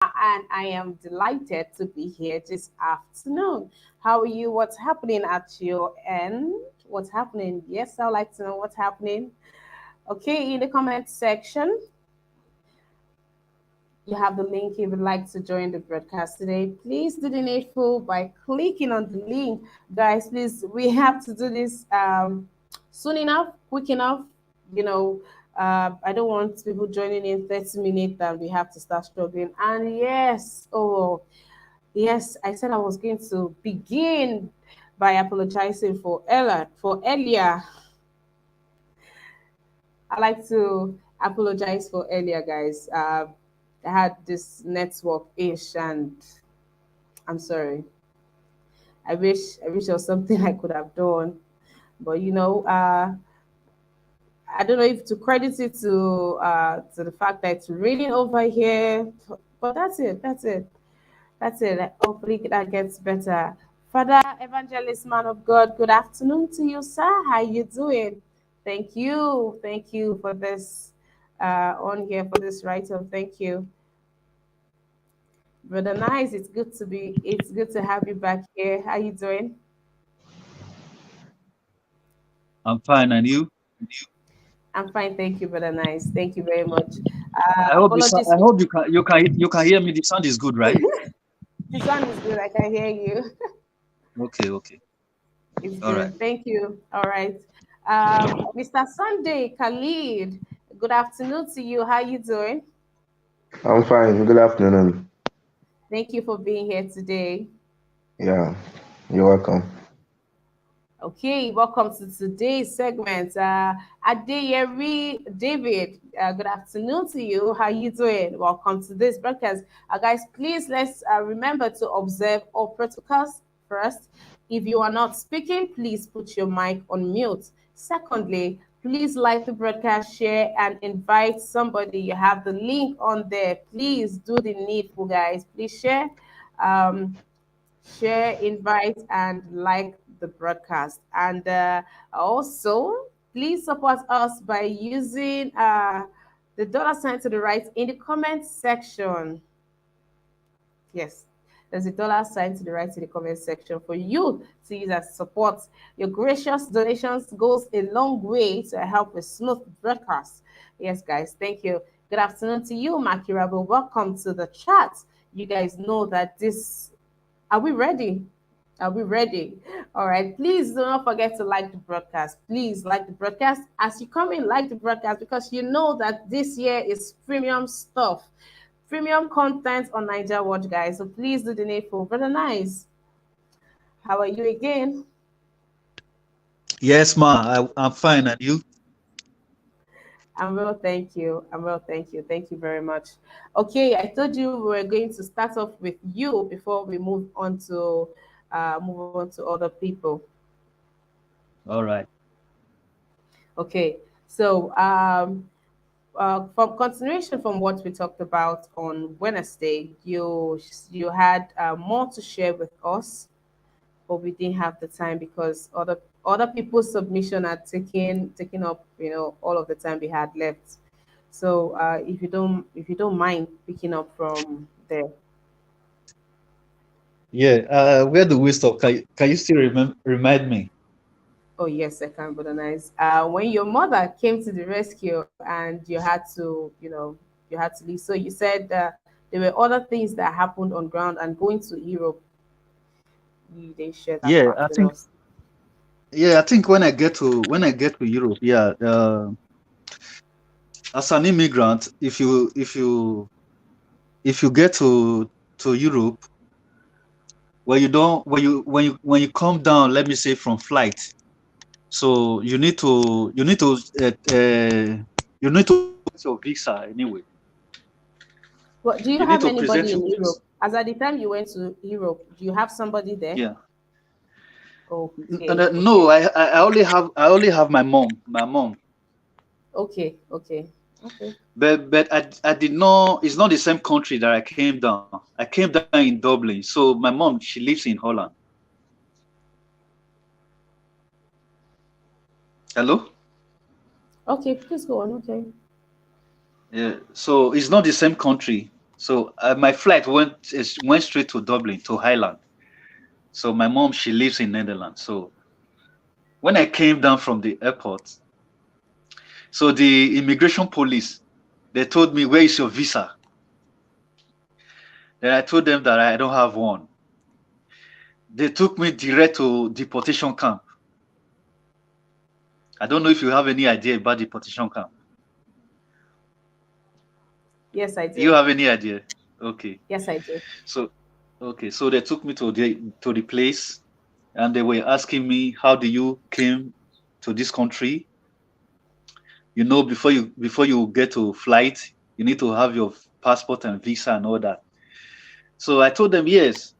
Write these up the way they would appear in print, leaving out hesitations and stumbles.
and I am delighted to be here this afternoon. How are you? What's happening at your end? What's happening? Yes, I'd like to know what's happening. Okay, in the comment section, you have the link if you'd like to join the broadcast today. Please do the needful by clicking on the link. Guys, please, we have to do this soon enough, quick enough. You know, I don't want people joining in 30 minutes and we have to start struggling. And yes, oh, yes, I said I was going to begin by apologizing for Ella for earlier. I like to apologize for earlier, guys. I had this network ish, and I'm sorry. I wish there was something I could have done, but I don't know if to credit it to the fact that it's raining over here, but that's it. That's it. That's it. Hopefully that gets better. Father Evangelist Man of God, good afternoon to you, sir. How you doing? Thank you. Thank you for this on here for this write-up. Thank you. Brother Nice, it's good to have you back here. How you doing? I'm fine, and you? I'm fine, thank you, Brother Nice. Thank you very much. I hope the sound, Apologies I for hope you can hear me. The sound is good, right? the sound is good. I can hear you. Okay, okay, It's all right. good. Thank you. All right. Mr. Sunday Khalid, good afternoon to you. How you doing? I'm fine. Good afternoon. Thank you for being here today. Yeah, you're welcome. Okay, welcome to today's segment. Adeyeri David, good afternoon to you. How you doing? Welcome to this broadcast. Guys, please let's remember to observe all protocols first. If you are not speaking, please put your mic on mute. Secondly, please like the broadcast, share, and invite somebody. You have the link on there. Please do the needful, guys. Please share, invite, and like the broadcast. And also, please support us by using the dollar sign to the right in the comment section. Yes, there's a dollar sign to the right in the comment section for you to use as support. Your gracious donations goes a long way to help with smooth broadcast. Yes, guys, thank you. Good afternoon to you, Makirabo. Welcome to the chat. You guys know that this are we ready? Are we ready? All right. Please do not forget to like the broadcast. Please like the broadcast. As you come in, like the broadcast because you know that this year is premium stuff, premium content on Niger Watch, guys. So please do the needful. Brother Nice, how are you again? Yes, ma. I'm fine, and you? I'm well, thank you. I'm well, thank you. Thank you very much. Okay, I told you we were going to start off with you before we move on to other people. All right. Okay, so from continuation from what we talked about on Wednesday, you had more to share with us, but we didn't have the time because other people's submission are taking up all of the time we had left. So if you don't mind picking up from there. Yeah. Where do we stop? Can you still remind me? Oh yes, I can modernize. When your mother came to the rescue and you had to leave. So you said there were other things that happened on ground and going to Europe. You didn't share that Yeah, part I with think. us. Yeah, I think when I get to Europe, yeah. As an immigrant, if you get to Europe, when you don't when you come down, let me say from flight, so you need to get your visa anyway. But do you You need have to anybody present in your Europe? visa. As at the time you went to Europe, do you have somebody there? Yeah. Okay, No, okay, I only have my mom. okay, okay, okay. But I did not. It's not the same country that I came down. I came down in Dublin. So my mom, she lives in Holland. Hello. Okay, please go on. Okay. Yeah. So it's not the same country. So my flight went straight to Dublin, to Ireland. So my mom, she lives in Netherlands. So when I came down from the airport, so the immigration police, they told me, where is your visa? Then I told them that I don't have one. They took me direct to deportation camp. I don't know if you have any idea about deportation camp. Yes, I Do do. you have any idea? Okay. Yes, I do. So, okay. So they took me to the place, and they were asking me, how do you came to this country? You know, before you get to flight, you need to have your passport and visa and all that. So I told them, yes,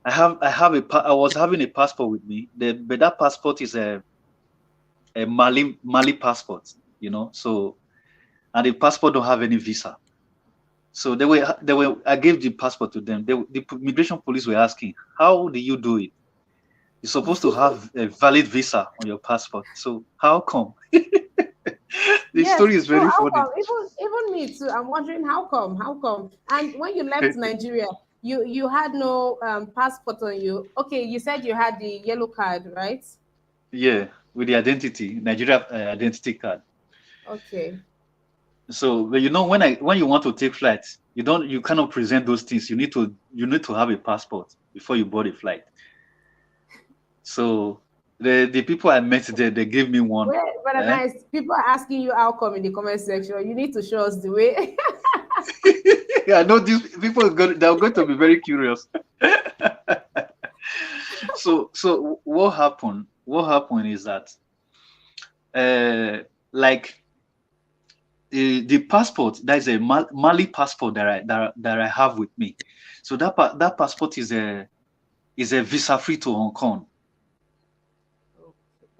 I was having a passport with me. But that passport is a Mali passport, you know. So, and the passport don't have any visa. So I gave the passport to them. The immigration police were asking, how do you do it? You're supposed to have a valid visa on your passport. So how come? The Yes. story is So very how funny. come? Even me too. I'm wondering how come? How come? And when you left Nigeria, you had no passport on you. Okay, you said you had the yellow card, right? Yeah, with the Nigeria identity card. Okay. So, but you know, when you want to take flight, you cannot present those things. You need to have a passport before you board a flight. So the people I met there, they gave me one. Well, very nice. People are asking you how come in the comment section. You need to show us the way. I know these people they're going to be very curious. So what happened? What happened is that like the passport, that is a Mali passport that I have with me. So that passport is a visa free to Hong Kong.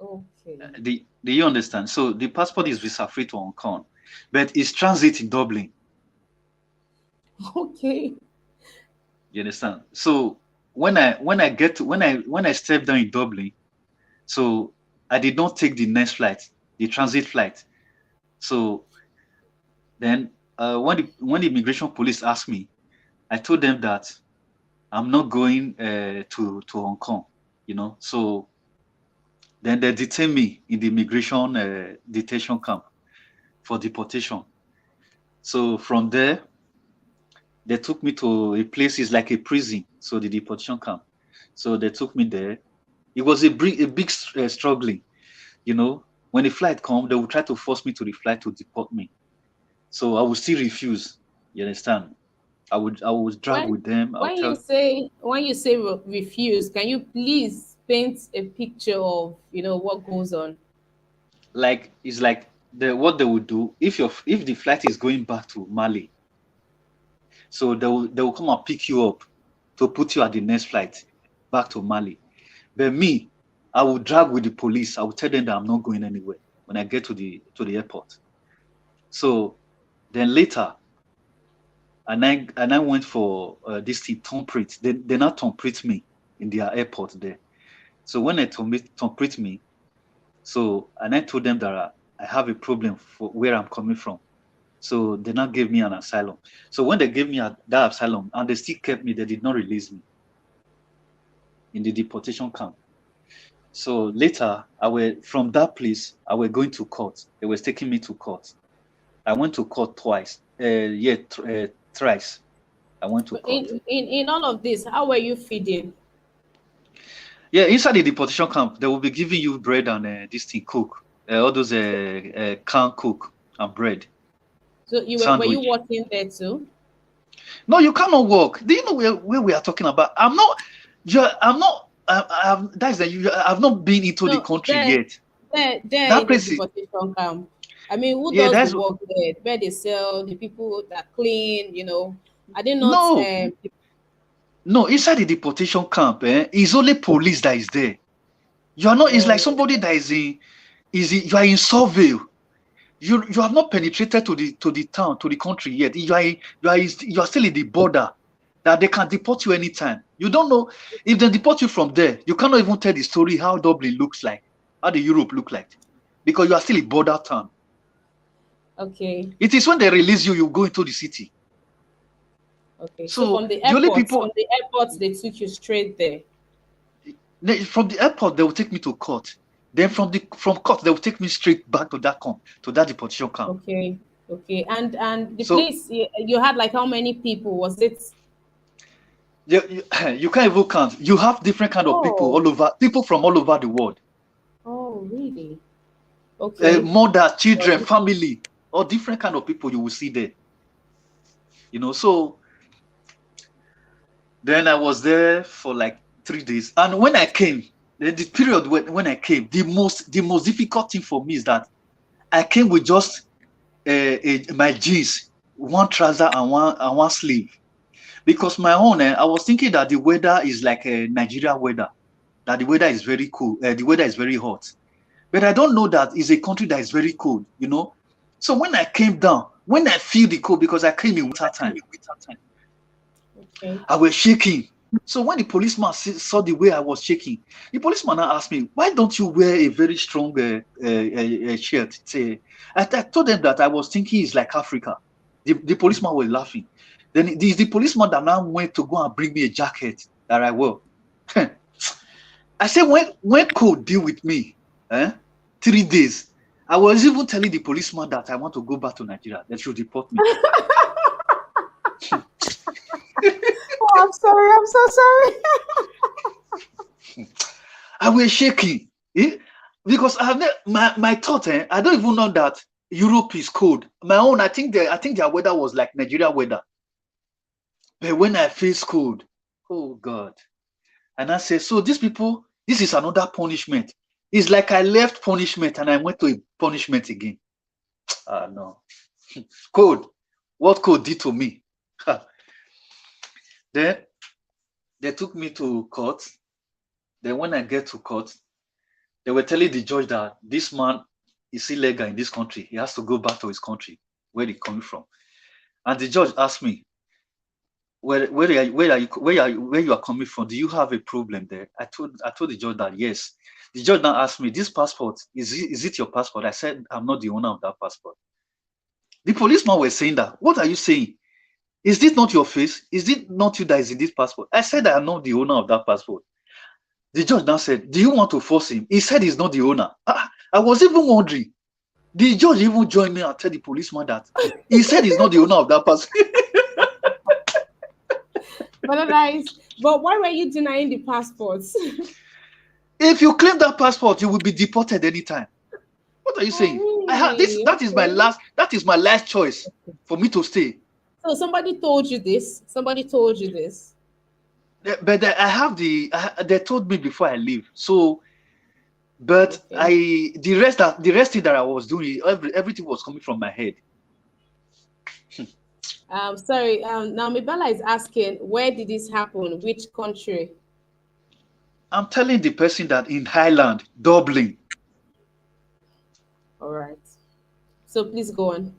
Okay. Do you understand? So the passport is visa free to Hong Kong, but it's transit in Dublin. Okay. You understand? So when I stepped down in Dublin, so I did not take the next flight, the transit flight. So then when the immigration police asked me, I told them that I'm not going to Hong Kong, you know. So then they detained me in the immigration detention camp for deportation. So from there, they took me to a place, is like a prison, so the deportation camp. So they took me there. It was a big struggling, you know. When the flight come, they would try to force me to the flight to deport me. So I would still refuse. You understand? I would drag with them. When you say refuse, can you please paint a picture of what goes on? Like, it's like what they would do if the flight is going back to Mali. So they will come and pick you up to put you at the next flight back to Mali. But me, I will drag with the police. I will tell them that I'm not going anywhere when I get to the airport. So then later, and I went for this thing, thumbprint. They not thumbprint me in their airport there. So when they thumbprint me, so and I told them that I have a problem for where I'm coming from. So they now gave me an asylum. So when they gave me that asylum, and they still kept me, they did not release me in the deportation camp. So later, from that place, I was going to court. They were taking me to court. I went to court twice. Thrice. I went to court. In all of this, how were you feeding? Yeah, inside the deportation camp, they will be giving you bread and this thing, cook. All those canned cook and bread. So were you working there too? No, you cannot work. Do you know where we are talking about? I've not been into the country yet. That place in the deportation camp. I mean, who does the work there? Where they sell, the people that clean, I did not. No, inside the deportation camp, it's only police that is there. You are not. It's like somebody that you are in survey. You have not penetrated to the town, to the country yet. You are still in the border, that they can deport you anytime. You don't know if they deport you from there. You cannot even tell the story how Dublin looks like, how the Europe look like, because you are still a border town. Okay. It is when they release you, you go into the city. Okay. So So the only from people the airport, they took you straight there. from the airport they will take me to court. Then from court they will take me straight back to that deportation camp. Okay. Okay. And the So place you had like how many people was it? you can't even count. You have different kind of people Oh. all over, people from all over the world. Oh, really? Okay. Mother, children, Sorry. family, or different kind of people you will see there. So then I was there for like 3 days. And when I came, the period when I came, the most difficult thing for me is that I came with just my jeans, one trouser and one sleeve. Because my own, I was thinking that the weather is like a Nigeria weather, that the weather is very cool, the weather is very hot. But I don't know that it's a country that is very cold, So when I came down, when I feel the cold, because I came in winter time, Okay. I was shaking. So when the policeman saw the way I was shaking, the policeman now asked me, "Why don't you wear a very strong shirt?" I told them that I was thinking it's like Africa. The policeman was laughing. Then the policeman that now went to go and bring me a jacket that I wore. I said, when cold deal with me, 3 days, I was even telling the policeman that I want to go back to Nigeria. They should deport me. Oh, I'm sorry. I'm so sorry. I was shaking because my thought. I don't even know that Europe is cold. My own, I think their weather was like Nigeria weather. But when I face cold, oh God! And I said, so these people, this is another punishment. It's like I left punishment and I went to a punishment again. No, cold. What cold did to me? Then they took me to court. Then when I get to court, they were telling the judge that this man is illegal in this country. He has to go back to his country, where he coming from. And the judge asked me, where you are coming from? Do you have a problem there? I told the judge that yes. The judge now asked me, this passport, is it your passport? I said, I'm not the owner of that passport. The policeman was saying that, what are you saying? Is this not your face? Is it not you that is in this passport? I said I am not the owner of that passport. The judge now said, do you want to force him? He said he's not the owner. I was even wondering. The judge even joined me and tell the policeman that he said he's not the owner of that passport. But why were you denying the passports? If you claim that passport, you will be deported anytime. What are you saying? Really? That is my last choice for me to stay. So somebody told you this? Somebody told you this? But they told me before I leave. So, but okay. The rest thing that I was doing, everything was coming from my head. Sorry. Now Mibala is asking, where did this happen? Which country? I'm telling the person that in Highland, Dublin. All right. So please go on.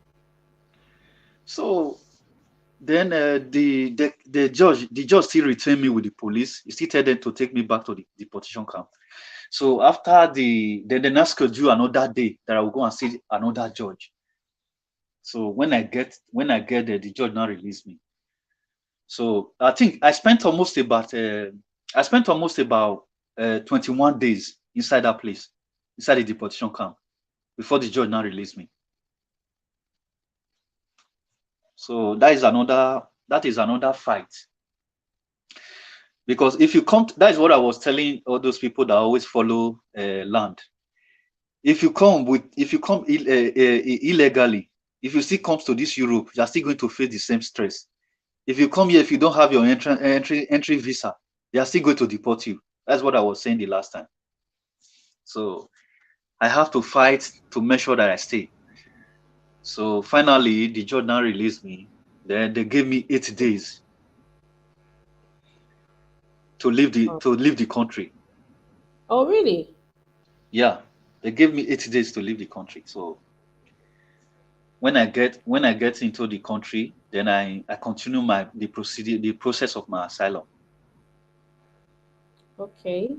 So then the judge still returned me with the police. He still told them to take me back to the deportation camp. So after the next schedule another day that I will go and see another judge. So when I get there, the judge now released me. So I think I spent almost about 21 days inside that place, inside the deportation camp, before the judge now released me. So that is another fight. Because if you come, that is what I was telling all those people that always follow land. If you come illegally, if you still come to this Europe, you're still going to face the same stress. If you come here, if you don't have your entry visa, they are still going to deport you. That's what I was saying the last time. So I have to fight to make sure that I stay. So finally, the judge now released me. Then they gave me 8 days to leave the country. Oh, really? Yeah, they gave me 8 days to leave the country. So when I get into the country, then I continue the process of my asylum. Okay.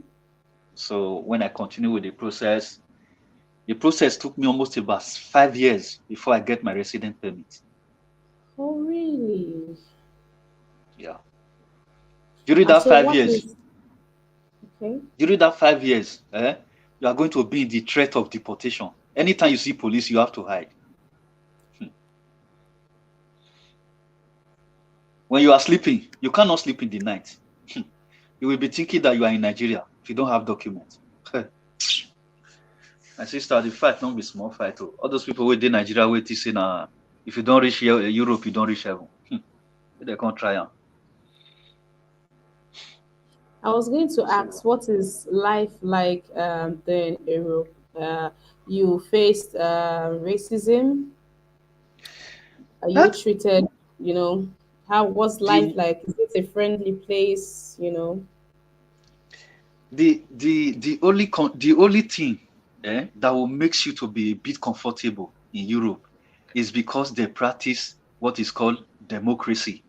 So when I continue with the process took me almost about 5 years before I get my resident permit. Oh, really? During And that so, five what years, is okay? during that 5 years, you are going to be in the threat of deportation. Anytime you see police, you have to hide. When you are sleeping, you cannot sleep in the night. You will be thinking that you are in Nigeria if you don't have documents. My sister, the fight don't be small fight. Oh. All those people within Nigeria wait say now if you don't reach Europe, you don't reach heaven. They can't try them. I was going to So ask, what is life like there in Europe? You faced racism. Are you that treated? You know, how was life the like? Is it a friendly place? the only thing that will makes you to be a bit comfortable in Europe is because they practice what is called democracy.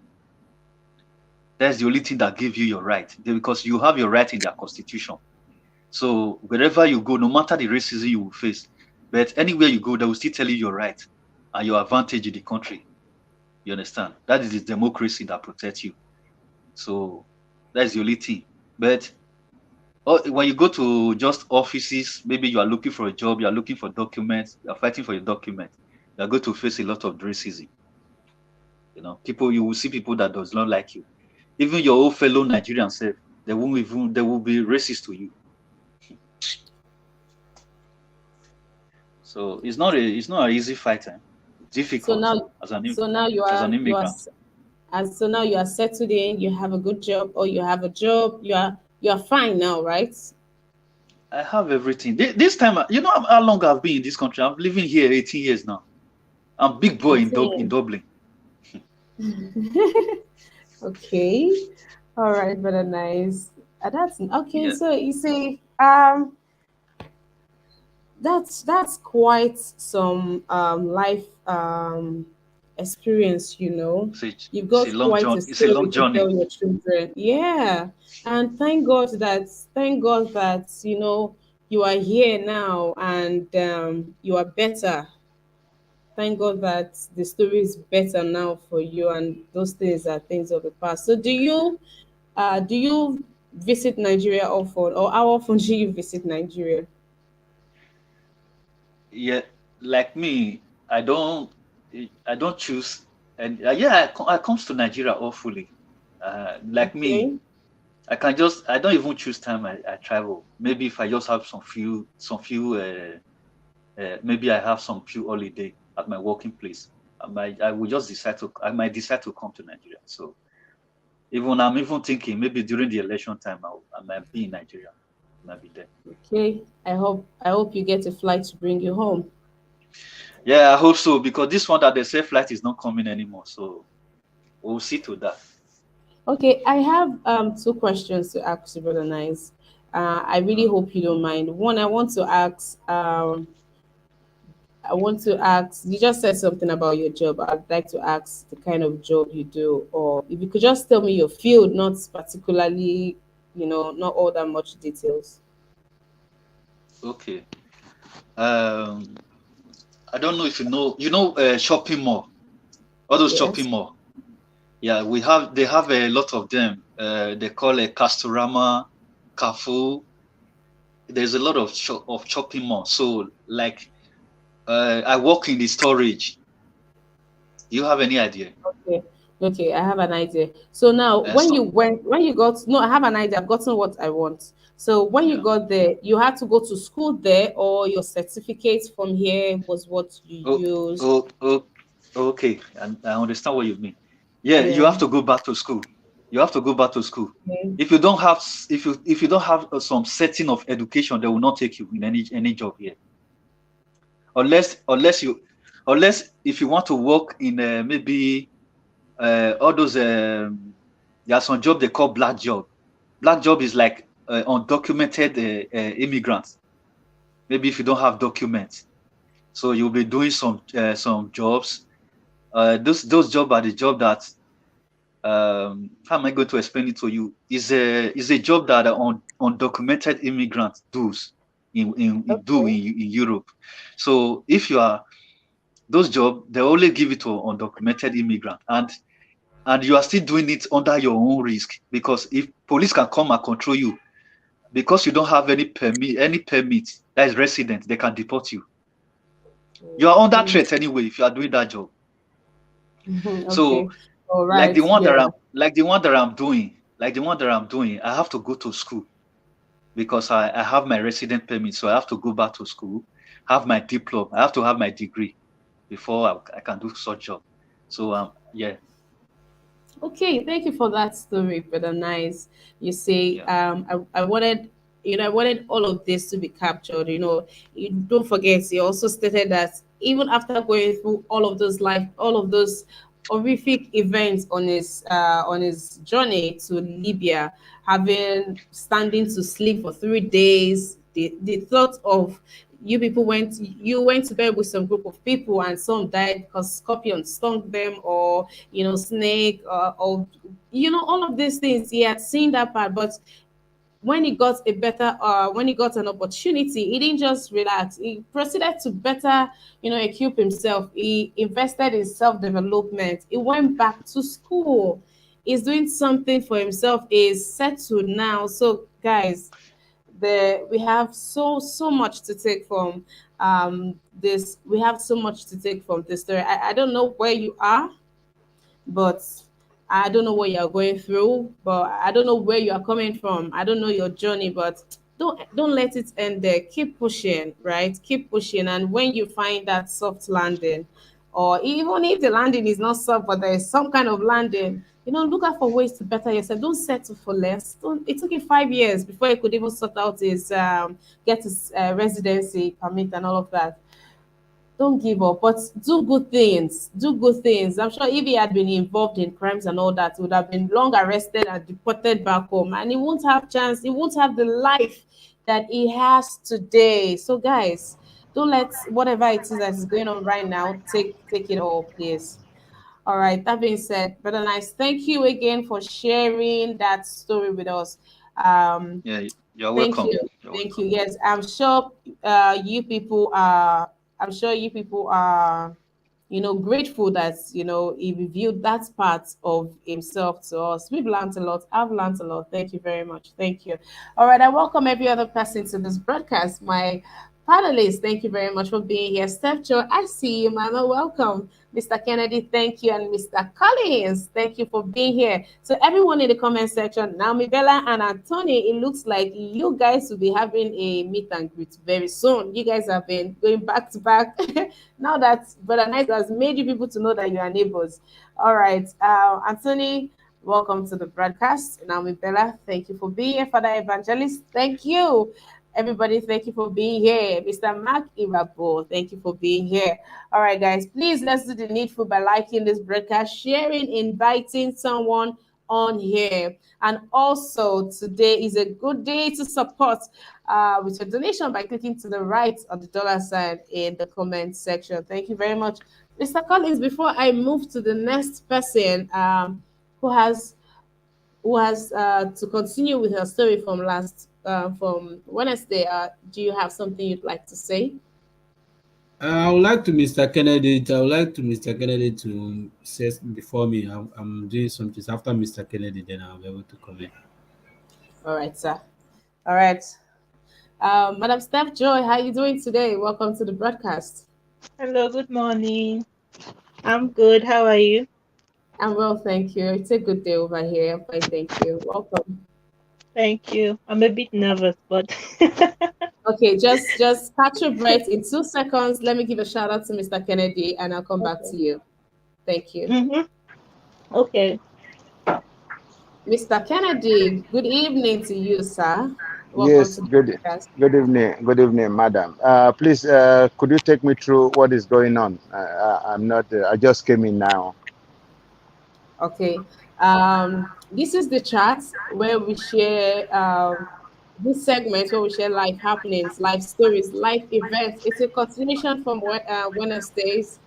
That's the only thing that gives you your right. Because you have your right in their constitution. So wherever you go, no matter the racism you will face, but anywhere you go, they will still tell you your right and your advantage in the country. You understand? That is the democracy that protects you. So that's the only thing. But when you go to just offices, maybe you are looking for a job, you are looking for documents, you are fighting for your documents, you are going to face a lot of racism. You will see people that does not like you. Even your old fellow Nigerians self, they will be racist to you. So it's not an easy fight. It's So difficult now, so now as an immigrant. so now you are settled in. You have a good job, or you have a job. You are fine now, right? I have everything. This time, you know how long I've been in this country? I'm living here 18 years now. I'm big boy in 18. Dublin. Okay. All right, brother. Nice. That's okay. Yeah. So you see, that's quite some life experience. You've It's a got long quite journey. a It's a story long to tell journey. your children. Yeah, and thank God that you are here now, and you are better. Thank God that the story is better now for you, and those things are things of the past. So do you visit Nigeria often, or how often do you visit Nigeria? Yeah, like me, I don't choose, and yeah, I comes to Nigeria awfully. Like me, Okay. I don't even choose time I travel. Maybe if I just have maybe I have some few holiday at my working place. I might decide to come to Nigeria. So I'm even thinking maybe during the election time I might be in Nigeria. I might be there. Okay. I hope you get a flight to bring you home. Yeah, I hope so because this one that they say flight is not coming anymore. So we'll see to that. Okay, I have two questions to ask you, brother Nice. I really Uh, hope you don't mind. One, I want to ask, you just said something about your job. I'd like to ask the kind of job you do, or if you could just tell me your field, not particularly, not all that much details. okay. Um, I don't know if shopping mall, all those Yes. shopping mall. Yeah, they have a lot of them. They call it Castorama, Carrefour. There's a lot of shopping mall. So like, I work in the storage. Do you have any idea? Okay. Okay, I have an idea. So now, So when you got, no, I have an idea. I've gotten what I want. So when you yeah. got there, you had to go to school there, or your certificate from here was what you Oh, used. oh, okay. And I understand what you mean. Yeah, you Yeah. have to go back to school. You have to go back to school. Okay. If you don't have some setting of education, they will not take you in any job here. Unless if you want to work in maybe all those there are some job they call black job. Black job is like undocumented immigrants. Maybe if you don't have documents, so you'll be doing some jobs. Those jobs are the job that how am I going to explain it to you? Is a job that undocumented immigrants do in Europe. So if you are those jobs, they only give it to undocumented immigrant. And and you are still doing it under your own risk, because if police can come and control you because you don't have any permit that is resident, they can deport you. You are under threat anyway if you are doing that job. So Okay. All like right. the one that Yeah. I'm doing, I have to go to school because I have my resident permit. So I have to go back to school, have my diploma, I have to have my degree before I can do such job. So yeah. Okay, thank you for that story, brother. Nice. You say, Yeah. I wanted, I wanted all of this to be captured. You don't forget. He also stated that even after going through all of those all of those horrific events on his journey to Libya, having standing to sleep for 3 days, the thought of you went to bed with some group of people and some died because scorpion stung them, or snake, or all of these things. He had seen that part, but when he got an opportunity, he didn't just relax. He proceeded to better equip himself. He invested in self-development. He went back to school. He's doing something for himself. Is settled now. So guys, we have so much to take from this. We have so much to take from this story. I don't know where you are, but I don't know what you're going through, but I don't know where you are coming from. I don't know your journey, but don't let it end there. Keep pushing, right? Keep pushing, and when you find that soft landing, or even if the landing is not soft, but there is some kind of landing, look out for ways to better yourself. Don't settle for less. Don't, it took him 5 years before he could even sort out his get his residency permit and all of that. Don't give up, but do good things. Do good things. I'm sure if he had been involved in crimes and all that, he would have been long arrested and deported back home, and he won't have chance. He won't have the life that he has today. So, guys, don't let whatever it is that is going on right now take it all, please. All right. That being said, brother Nice, thank you again for sharing that story with us. Um, Yeah, you're Thank welcome. you. You're Thank welcome. you. Yes, I'm sure you people are, grateful that, he revealed that part of himself to us. We've learned a lot. I've learned a lot. Thank you very much. Thank you. All right. I welcome every other person to this broadcast. My panelists, thank you very much for being here. Steph Joe, I see you, Mama. Welcome. Mr. Kennedy, thank you. And Mr. Collins, thank you for being here. So, everyone in the comment section, Naomi Bella and Anthony, it looks like you guys will be having a meet and greet very soon. You guys have been going back to back. Now that Brother Nice has made you people to know that you are neighbors. All right. Anthony, welcome to the broadcast. Naomi Bella, thank you for being here. Father Evangelist, thank you. Everybody, thank you for being here. Mr. Mark Irabo, thank you for being here. All right, guys, please let's do the needful by liking this broadcast, sharing, inviting someone on here. And also, today is a good day to support with your donation by clicking to the right of the dollar sign in the comment section. Thank you very much. Mr. Collins, before I move to the next person who has to continue with her story from Wednesday. Do you have something you'd like to say? I would like to Mr. Kennedy. I would like to Mr. Kennedy to say before me. I'm doing something after Mr. Kennedy. Then I'll be able to comment. All right, sir. All right. Madam Steph Joy, how are you doing today? Welcome to the broadcast. Hello, good morning. I'm good. How are you? I'm well, thank you. It's a good day over here. I'm fine, thank you. Welcome. Thank you. I'm a bit nervous, but Okay, just catch your breath in 2 seconds. Let me give a shout out to Mr. Kennedy, and I'll come back okay. to you. Thank you. Okay. Mr. Kennedy, good evening to you, sir. Welcome Yes, to the good podcast. good evening, madam. Please, could you take me through what is going on? I'm not. I just came in now. Okay. This is the chat where we share this segment where we share life happenings, life stories, life events. It's a continuation from Wednesday's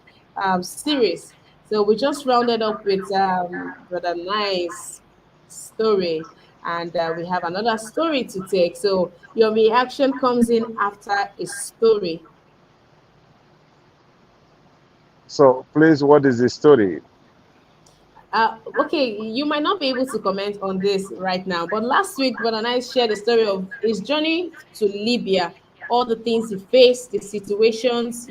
series. So we just rounded up with Brother Nice story, and we have another story to take. So your reaction comes in after a story. So, please, what is the story? Okay, you might not be able to comment on this right now, but last week, Brother Nice shared the story of his journey to Libya, all the things he faced, the situations,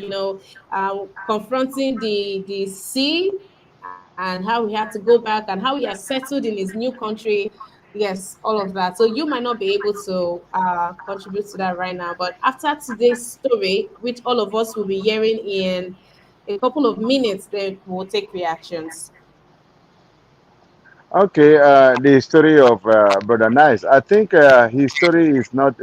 confronting the sea, and how he had to go back, and how he has settled in his new country. Yes, all of that. So you might not be able to contribute to that right now, but after today's story, which all of us will be hearing in a couple of minutes, then we'll take reactions. Okay, the story of Brother Nice. I think his story is not.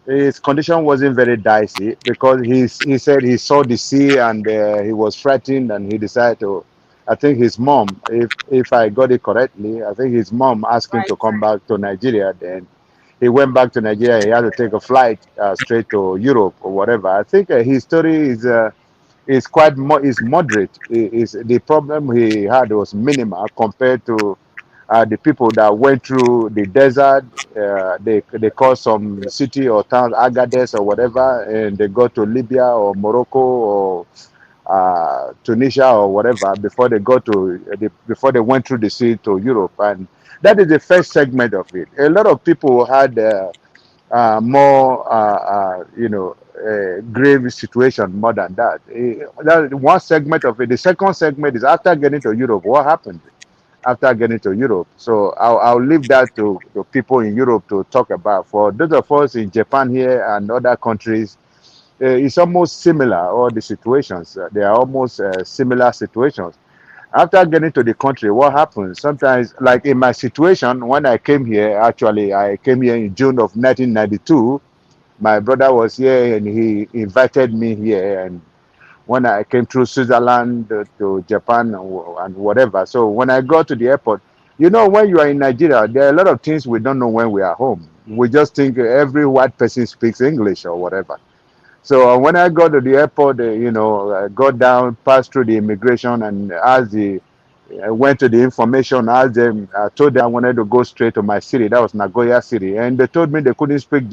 His condition wasn't very dicey because he said he saw the sea and he was frightened and he decided to. I think his mom, if I got it correctly, I think his mom asked him Right. to come back to Nigeria. Then he went back to Nigeria. He had to take a flight straight to Europe or whatever. I think his story is quite is moderate. Is the problem he had was minimal compared to the people that went through the desert. They call some city or town Agadez or whatever, and they go to Libya or Morocco or Tunisia or whatever before they before they went through the sea to Europe. And that is the first segment of it. A lot of people had more, grave situation more than that. That one segment of it. The second segment is after getting to Europe. What happened after getting to Europe? So I'll leave that to people in Europe to talk about. For those of us in Japan here and other countries, it's almost similar. All the situations, they are almost similar situations. After getting to the country, what happens? Sometimes, like in my situation, when I came here, actually, I came here in June of 1992. My brother was here and he invited me here. And when I came through Switzerland to Japan and whatever. So when I got to the airport, when you are in Nigeria, there are a lot of things we don't know when we are home. We just think every white person speaks English or whatever. So when I got to the airport, I got down, passed through the immigration, and I went to the information, asked them, I told them I wanted to go straight to my city. That was Nagoya City, and they told me they couldn't speak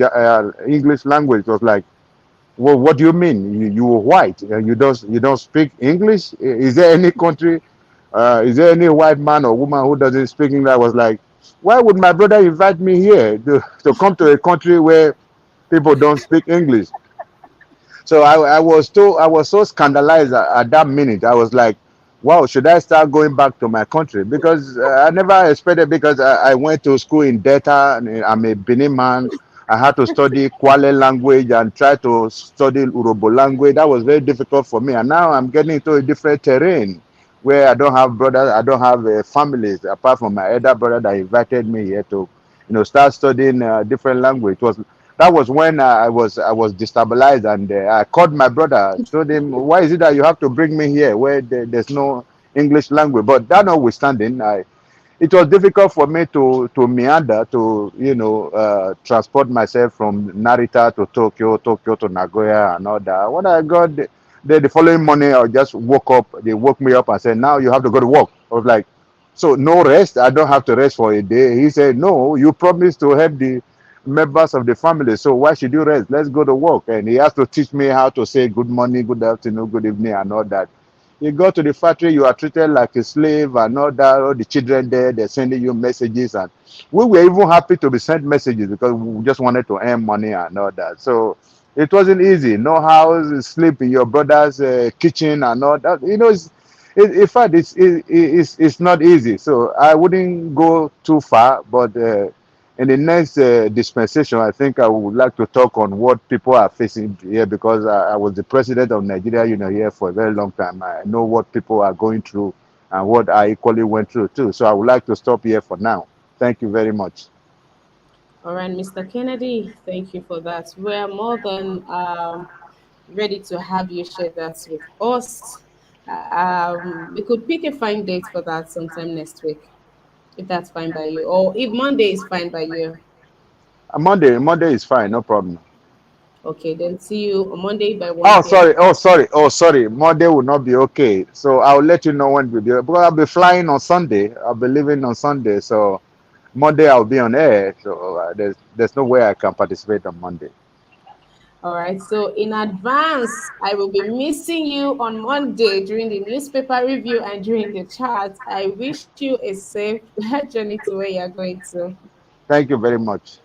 English language. It was like, well, what do you mean? You were white, and you don't speak English? Is there any country? Is there any white man or woman who doesn't speak English? I was like, why would my brother invite me here to come to a country where people don't speak English? So I was so scandalized at that minute. I was like, wow, should I start going back to my country? Because I never expected, because I went to school in Delta, and I'm a Benin man. I had to study Kwale language and try to study Urobo language. That was very difficult for me. And now I'm getting into a different terrain where I don't have brothers, I don't have families apart from my elder brother that invited me here to, start studying different language. That was when I was destabilized, and I called my brother, told him, why is it that you have to bring me here where there's no English language? But that notwithstanding, it was difficult for me to meander to transport myself from Narita to Tokyo to Nagoya and all that. When I got the following morning, I just woke up. They woke me up and said, now you have to go to work. I was like, so no rest? I don't have to rest for a day? He said, no, you promised to help the members of the family, so why should you rest? Let's go to work. And he has to teach me how to say good morning, good afternoon, good evening, and all that. You go to the factory, you are treated like a slave and all that. All the children there, they're sending you messages, and we were even happy to be sent messages because we just wanted to earn money and all that. So it wasn't easy. No house, sleep in your brother's kitchen and all that. In fact, it's not easy. So I wouldn't go too far, but in the next dispensation, I think I would like to talk on what people are facing here, because I was the president of Nigeria, here for a very long time. I know what people are going through and what I equally went through too. So I would like to stop here for now. Thank you very much. All right, Mr. Kennedy, thank you for that. We're more than ready to have you share that with us. We could pick a fine date for that sometime next week, if that's fine by you, or if Monday is fine by you. Monday is fine, no problem. Okay, then see you on Monday by Oh, 1 p.m. sorry. Oh, sorry. Monday will not be okay. So I'll let you know when we'll be. Because I'll be flying on Sunday. I'll be leaving on Sunday. So Monday I'll be on air. So there's no way I can participate on Monday. All right. So in advance, I will be missing you on Monday during the newspaper review and during the chat. I wish you a safe journey to where you're going to. Thank you very much.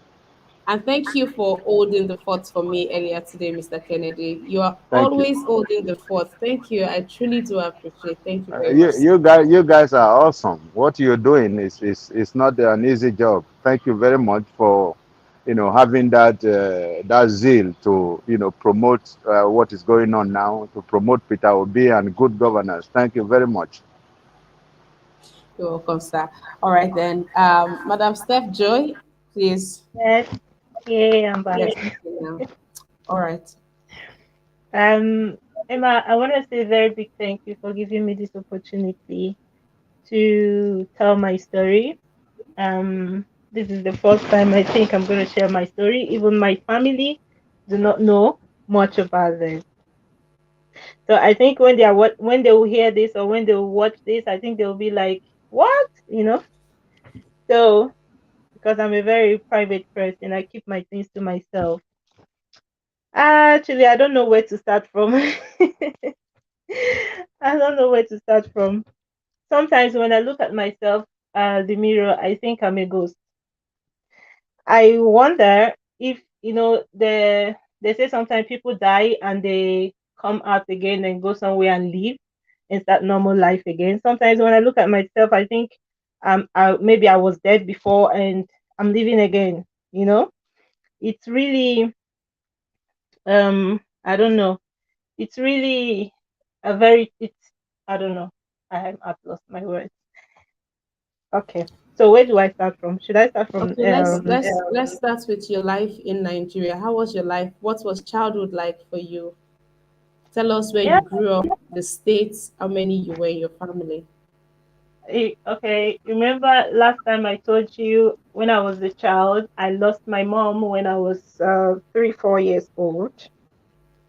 And thank you for holding the fort for me earlier today, Mr. Kennedy. You are Thank you. always holding the fort. Thank you. I truly do appreciate. Thank you very You much, sir. you guys are awesome. What you're doing is not an easy job. Thank you very much for having that zeal to promote what is going on now, to promote Peter Obi and good governance. Thank you very much. You're welcome, sir. All right then. Madam Steph Joy, please. Yes, yeah, I'm back. Yes, okay now. All right. Um, Emma, I want to say a very big thank you for giving me this opportunity to tell my story. This is the first time I think I'm going to share my story. Even my family do not know much about this. So I think when they will hear this or when they will watch this, I think they will be like, "What?" So because I'm a very private person, I keep my things to myself. Actually, I don't know where to start from. I don't know where to start from. Sometimes when I look at myself the mirror, I think I'm a ghost. I wonder if they say sometimes people die and they come out again and go somewhere and live and start normal life again. Sometimes when I look at myself, I think maybe I was dead before and I'm living again. You know, it's really I don't know. It's really a very it's I don't know. I've lost my words. Okay. So where do I start from? Should I start from Okay, let's start with your life in Nigeria. How was your life? What was childhood like for you? Tell us where yeah, you grew up, the states, how many you were in your family. okay. Remember last time I told you when I was a child, I lost my mom when I was 3, 4 years old.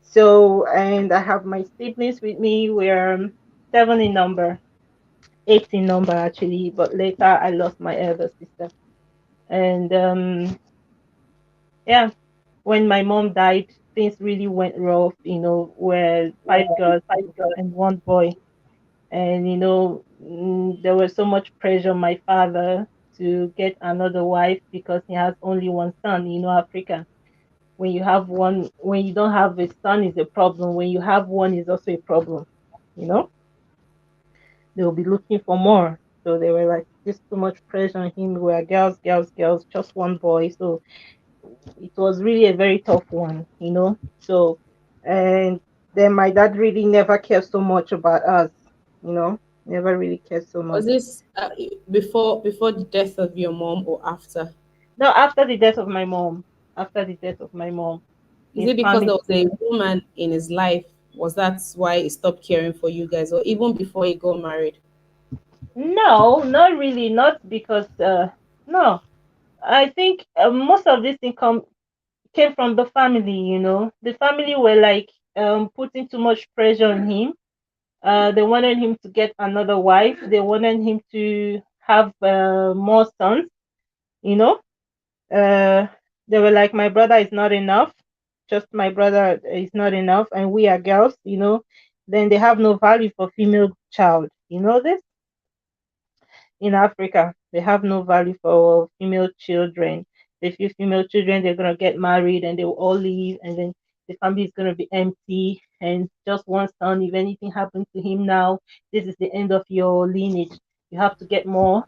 So and I have my siblings with me. We're seven in number, eight in number actually. But later I lost my elder sister. And yeah, when my mom died, things really went rough. Where five girls and one boy, and there was so much pressure on my father to get another wife because he has only one son. Africa. When you don't have a son is a problem. When you have one is also a problem. You know, they'll be looking for more. So they were like, there's too much pressure on him. We are girls, girls, girls, just one boy. So it was really a very tough one. So, and then my dad really never cared so much about us, never really cared so Was much. this before the death of your mom or after? No, after the death of my mom, after the death of my mom, Is his it because family. there was a woman in his life? Was that why he stopped caring for you guys, or even before he got married? No, not really, not because, no, I think most of this income came from the family. The family were like putting too much pressure on him. They wanted him to get another wife. They wanted him to have more sons. You know, uh, they were like, my brother is not enough. Just my brother is not enough, and we are girls. Then they have no value for female child. You know this in Africa, they have no value for female children. They feel female children, they're gonna get married and they will all leave, and then the family is gonna be empty. And just one son, if anything happens to him now, this is the end of your lineage. You have to get more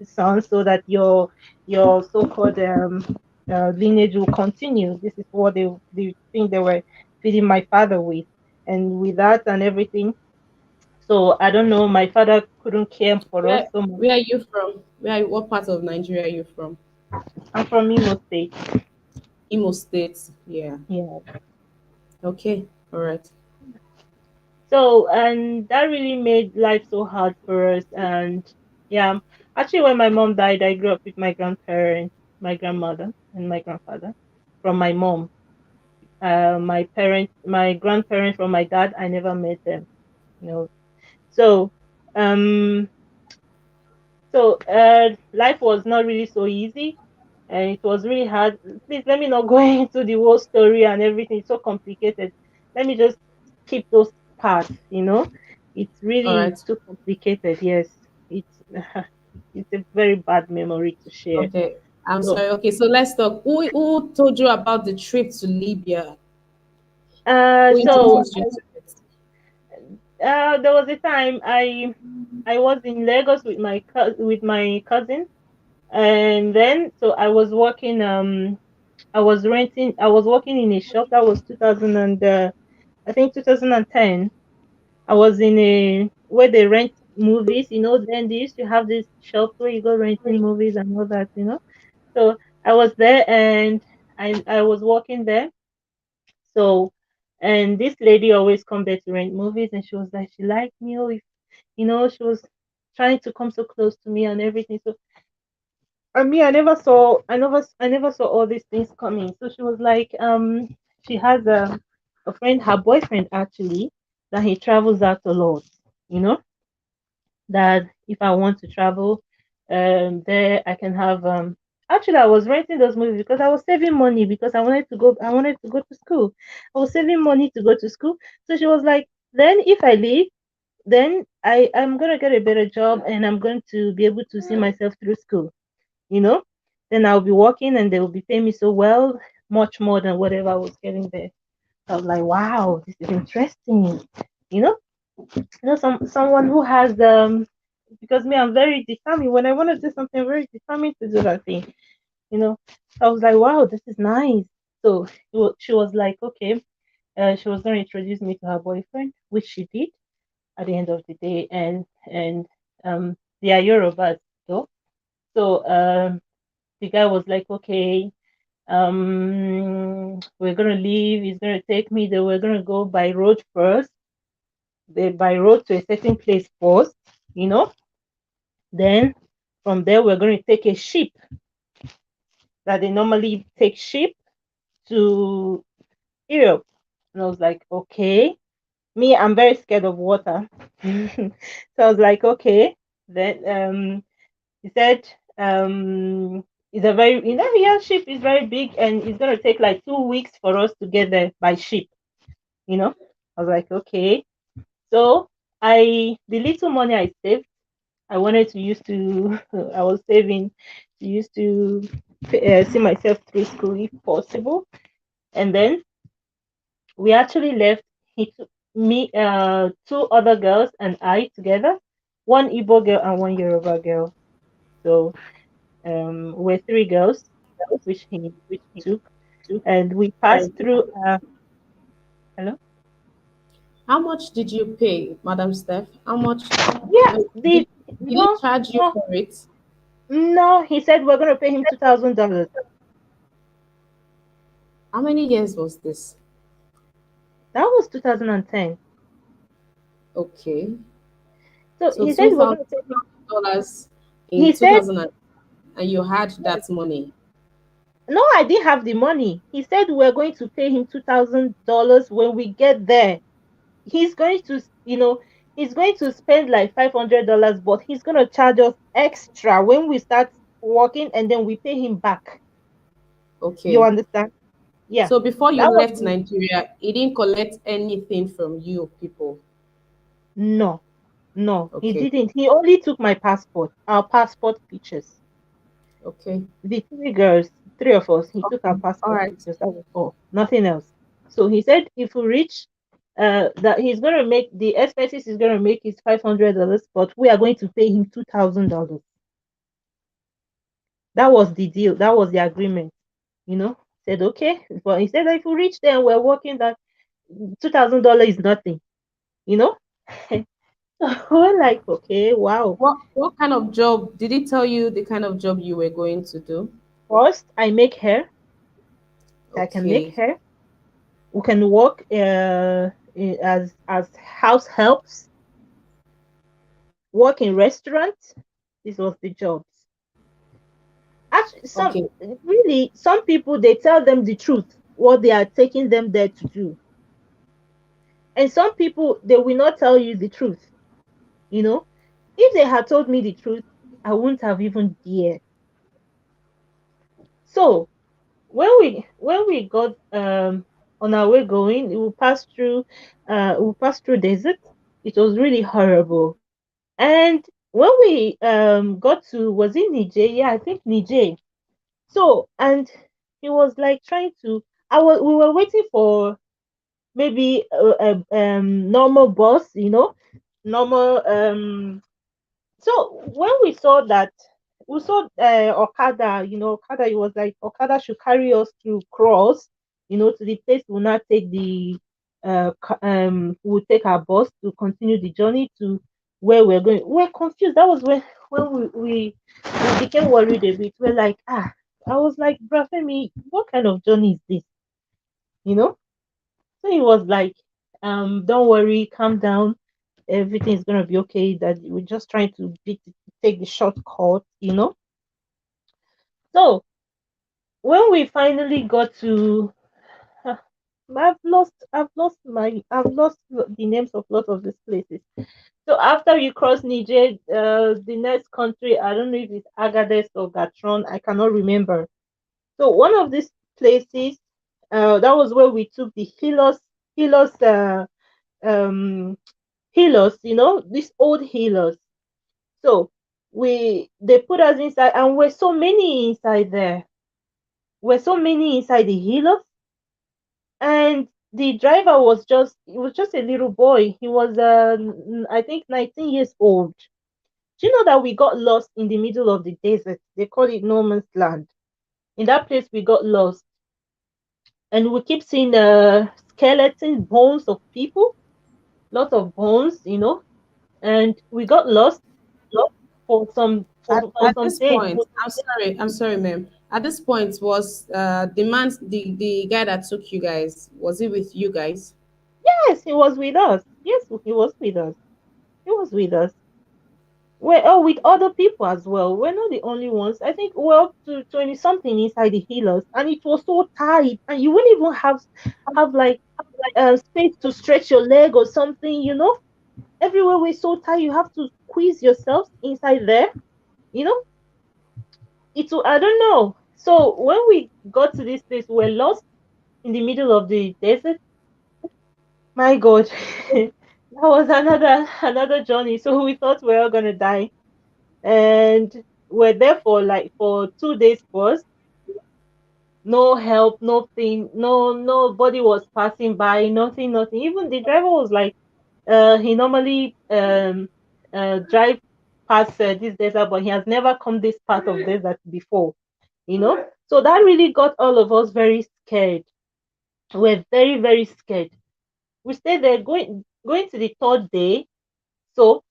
sons so that your so-called lineage will continue. This is what they think they were feeding my father with, and with that and everything. So I don't know. My father couldn't care for us Where so much. where are you from? What part of Nigeria are you from? I'm from Imo State. Imo State. Yeah. Yeah. Okay. All right. So, and that really made life so hard for us. And yeah, actually, when my mom died, I grew up with my grandparents, my grandmother, and my grandfather from my mom. My grandparents from my dad, I never met them. You know. So, um, life was not really so easy. and it was really hard. Please let me not go into the whole story and everything. It's so complicated. Let me just keep those parts. It's All really right. is too complicated. Yes, it's it's a very bad memory to share. Okay. I'm So, sorry. Okay, so let's talk. Who told you about the trip to Libya? Who so introduced you to it? there was a time I was in Lagos with my cousin, and then so I was working. I was working in a shop. That was 2000 and I think 2010. I was in a where they rent movies. Then they used to have this shop where you go renting movies and all that. So I was there, and I was working there. So, and this lady always come there to rent movies, and she was like, she liked me. Oh, if she was trying to come so close to me and everything. So, and me, I never saw all these things coming. So she was like, she has a friend, her boyfriend actually, that he travels out a lot. You know, that if I want to travel, there I can have. Actually, I was renting those movies because I was saving money because I wanted to go. I wanted to go to school. I was saving money to go to school. So she was like, then if I leave, then I'm gonna get a better job and I'm going to be able to see myself through school. You know, then I'll be working and they will be paying me so well, much more than whatever I was getting there. I was like, wow, this is interesting. You know, someone who has because me, I'm very determined. When I want to do something, I'm very determined to do that thing. You know, I was like, wow, this is nice. So she was like, okay, she was going to introduce me to her boyfriend, which she did at the end of the day, and they are Yorubas, though. So the guy was like, okay, we're gonna leave. He's gonna take me. They were gonna go by road first. They by road to a certain place first. You know, then from there we're going to take a ship that they normally take ship to Europe. And I was like, okay. Me, I'm very scared of water. So I was like, okay. Then he said, it's a very yeah, ship is very big and it's gonna take like 2 weeks for us to get there by ship, you know. I was like, okay. So the little money I saved, I wanted to use to I was saving to use to see myself through school if possible. And then we actually left. He took me, two other girls, and I together, one Igbo girl and one Yoruba girl. So we're three girls, which he took, and we passed through. Hello. How much did you pay, Madam Steph? How much Yeah. did, The did he no charge you no for it? no. He said we're gonna pay him $2,000. How many years was this? That was 2010. Okay. So So he said two we're thousand gonna pay him. dollars in He said 2000 and you had that money. no, I didn't have the money. He said we're going to pay him $2,000 when we get there. He's going to, he's going to spend like $500, but he's going to charge us extra when we start working, and then we pay him back. You Okay. understand? Yeah, So before you that was left Nigeria, he didn't collect anything from you people. no, no, he Okay. didn't. He only took my passport, our passport pictures. Okay. The three girls, three of us, he took our Okay. All passport right. pictures. That was all, nothing else. So he said if we reach, that he's gonna make the expenses is gonna make is $500, but we are going to pay him $2,000. That was the deal. That was the agreement. Said okay, but he said that if we reach there and we're working, that $2,000 is nothing. You know, we're like, okay, wow. What kind of job did he tell you the kind of job you were going to do? First, I make hair. I can make Okay. hair. We can work as house helps, work in restaurants. This was the jobs. Actually, Okay. some people, they tell them the truth, what they are taking them there to do, and some people, they will not tell you the truth. You know, if they had told me the truth, I wouldn't have even dared. So when we got on our way going, we passed through desert. It was really horrible. And when we got to, was it Niger? Yeah, I think Niger. So, and he was like trying to, we were waiting for maybe a normal bus, normal so when we saw that, we saw Okada, Okada, it was like Okada should carry us to cross, to the place we'll not take we'll take our bus to continue the journey to where we're going. We're confused. That was when we became worried a bit. We're like, I was like, Brafemi, what kind of journey is this? You know? So he was like, don't worry, calm down, everything's gonna be okay. That we're just trying to take the shortcut. So when we finally got to, I've lost the names of lots of these places. So after you cross Niger, the next country, I don't know if it's Agadez or Gatron, I cannot remember. So one of these places, that was where we took the Hilos, um, healers, these old healers. So they put us inside, and we're so many inside there. We're so many inside the healers, and the driver was just a little boy. He was I think 19 years old. Do you know that we got lost in the middle of the desert? They call it no man's land. In that place we got lost, and we keep seeing skeleton bones of people, lots of bones. And we got lost for At some this days. point, I'm sorry, ma'am. At this point, was the guy that took you guys, was he with you guys? Yes, he was with us. Yes, he was with us. He was with us. We're with other people as well. We're not the only ones. I think we're up to 20 something inside the healers, and it was so tight, and you wouldn't even have like space to stretch your leg or something. Everywhere we're so tight, you have to squeeze yourself inside there. You know, I don't know. So when we got to this place, we're lost in the middle of the desert. My God, that was another journey. So we thought we were gonna die, and we're there for 2 days first. No help, nothing, nobody was passing by, nothing. Even the driver was like, he normally drive past this desert, but he has never come this part of desert before. So that really got all of us very scared. We're very, very scared. We stayed there going to the third day. So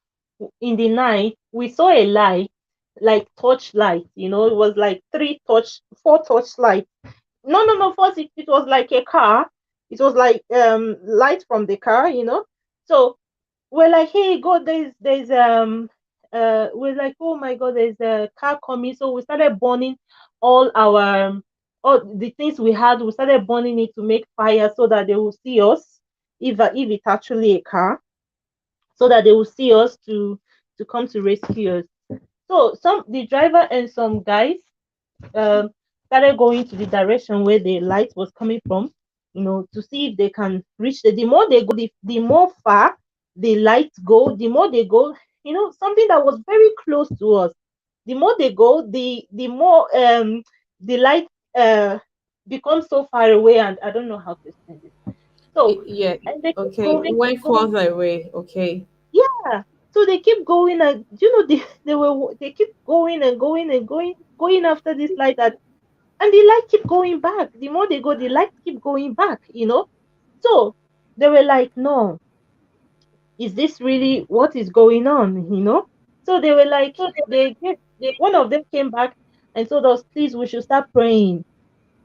in the night, we saw a light, like torch light. It was like four torch lights. No. First, it was like a car. It was like light from the car. So we're like, hey, God, there's we're like, oh my God, there's a car coming. So we started burning all the things we had. We started burning it to make fire so that they will see us, if it's actually a car, so that they will see us to come to rescue us. So the driver and some guys um started going to the direction where the light was coming from, to see if they can reach the more they go, the more far the lights go, the more they go, something that was very close to us. The more they go, the more the light becomes so far away, and I don't know how to explain this. So, Yeah. and they keep Okay. going, It went going. further away. Okay. Yeah. So they keep going, and they keep going and going and going after this light, and the light keep going back. The more they go, the light keep going back. So they were like, no, is this really what is going on? So they were like, one of them came back and told us, please, we should start praying.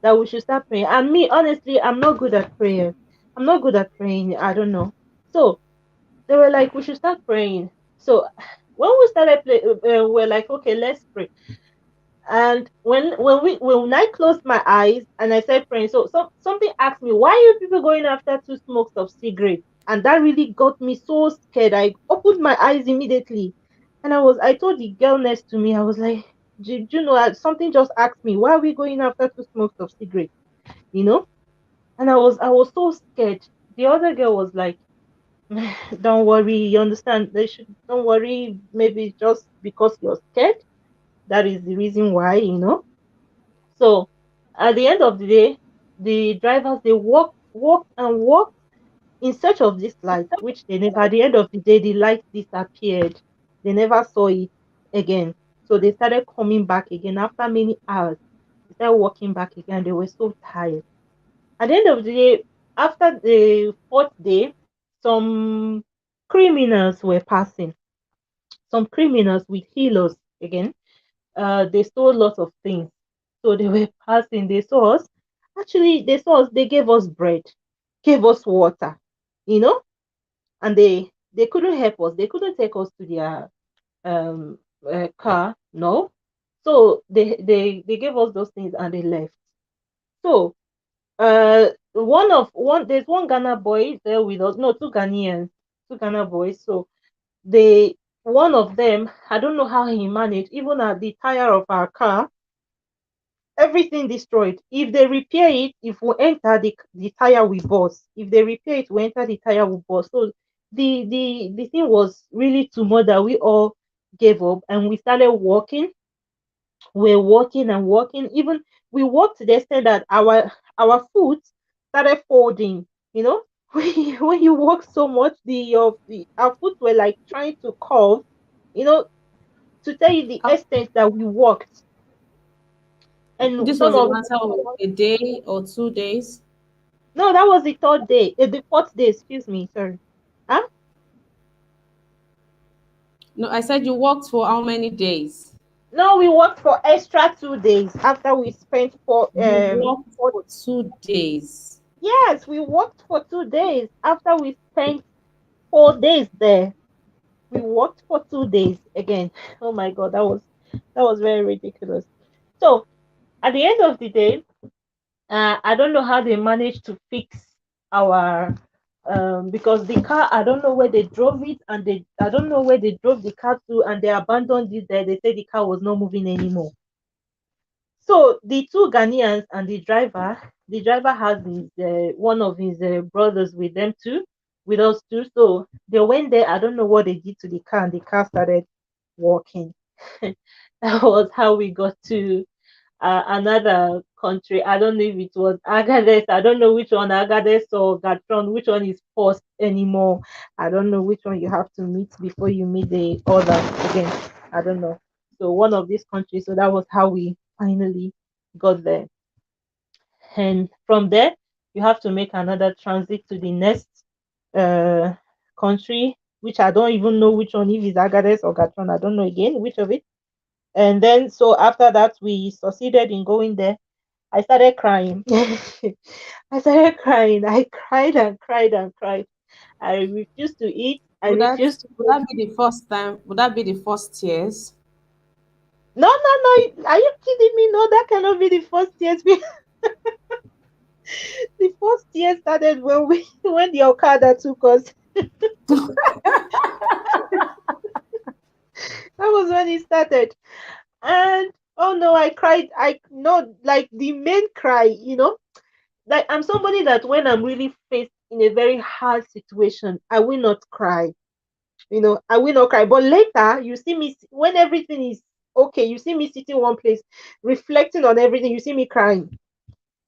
That we should start praying. And me, honestly, I'm not good at prayer. I'm not good at praying. I don't know. So they were like, we should start praying. So when we started we're like, okay, let's pray. And when I closed my eyes and I said praying, so something asked me, why are you people going after two smokes of cigarette? And that really got me so scared. I opened my eyes immediately, and I told the girl next to me, I was like, you know, something just asked me, why are we going after two smokes of cigarette? You know, and I was so scared. The other girl was like, don't worry, you understand? Don't worry. Maybe it's just because you're scared. That is the reason why, you know. So at the end of the day, the drivers they walked and walked in search of this light, which they never. At the end of the day, the light disappeared. They never saw it again. So they started coming back again after many hours. They started walking back again. They were so tired. At the end of the day, after the fourth day, some criminals were passing. Some criminals with healers again. They stole lots of things. So they were passing. They saw us. Actually, they saw us. They gave us bread, gave us water, you know, and they couldn't help us. They couldn't take us to their car. No. So they gave us those things and they left. So one there's one Ghana boy there with us. No, two Ghanaians, two Ghana boys. So they one of them, I don't know how he managed, even at the tire of our car, everything destroyed. If they repair it, if we enter the tire will burst. If they repair it, we enter the tire will burst. So the thing was really too much that we all gave up and we started walking. We're walking and walking. Even we walked to the extent that our foot started folding. You know, when you walk so much, our foot were like trying to curve. You know, to tell you the Uh, extent that we walked, and This some was a of matter of a day or 2 days. no, that was the third day, the fourth day. Excuse me, sorry. Huh? No, I said you worked for how many days? No, we worked for extra 2 days after we spent You worked four. for 2 days. Yes, we worked for 2 days after we spent 4 days there. We worked for 2 days again. Oh my god, that was very ridiculous. So at the end of the day, I don't know how they managed to fix our because the car, I don't know where they drove it, and I don't know where they drove the car to, and they abandoned it there. They said the car was not moving anymore. So the two Ghanaians and the driver has one of his brothers with them too, with us too. So they went there. I don't know what they did to the car, and the car started walking. That was how we got to another country. I don't know if it was Agadez. I don't know which one, Agadez or Gatron, which one is first anymore. I don't know which one you have to meet before you meet the other again. I don't know. So one of these countries. So that was how we finally got there. And from there, you have to make another transit to the next uh country, which I don't even know which one, if it's Agadez or Gatron. I don't know again which of it. And then so after that, we succeeded in going there. I started crying. I started crying. I cried and cried and cried. I refused to eat. I Would that refused to would go. that be the first time? Would that be the first tears? No, no, no. Are you kidding me? No, that cannot be the first tears. The first tears started when when the Okada took us. That was when it started. And oh no, I cried. I no, like the main cry, like I'm somebody that when I'm really faced in a very hard situation, I will not cry. I will not cry. But later, you see me when everything is okay. You see me sitting one place, reflecting on everything. You see me crying.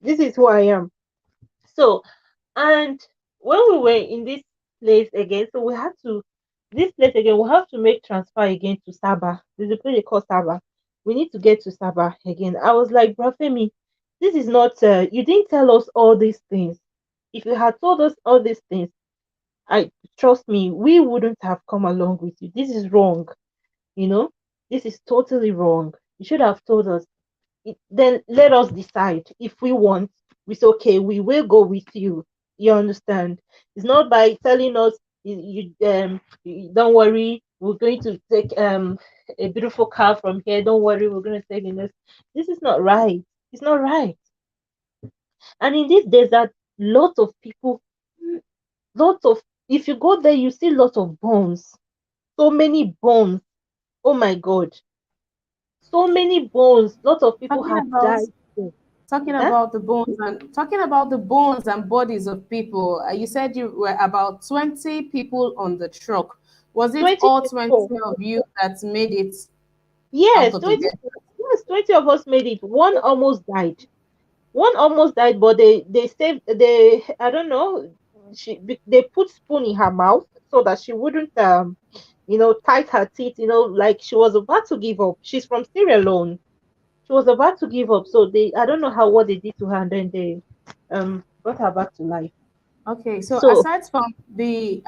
This is who I am. So, and when we were in this place again, so we had to this place again. We have to make transfer again to Saba. There's a place they call Saba. We need to get to Saba again. I was like, Bro Femi, this is not. You didn't tell us all these things. If you had told us all these things, I trust me, we wouldn't have come along with you. This is wrong. You know, this is totally wrong. You should have told us. Then let us decide if we want. We say, okay, we will go with you. You understand? It's not by telling us don't worry, we're going to take a beautiful car from here. Don't worry, we're going to take in this. This is not right. It's not right. And in this desert, lots of people, lots of if you go there, you see lots of bones. So many bones. Oh my god. so many bones. Lots of people Talking had about died. So, talking huh? about the bones and talking about the bones and bodies of people. You said you were about 20 people on the truck. Was it 20 all 20 people. of you that made it out Yes, of the 20. death? Yes, 20 of us made it. One almost died. One almost died, but they saved. They, I don't know. They put spoon in her mouth so that she wouldn't tight her teeth. Like she was about to give up. She's from Sierra Leone. She was about to give up. So they, I don't know how what they did to her, and then they brought her back to life. Okay, so So aside from the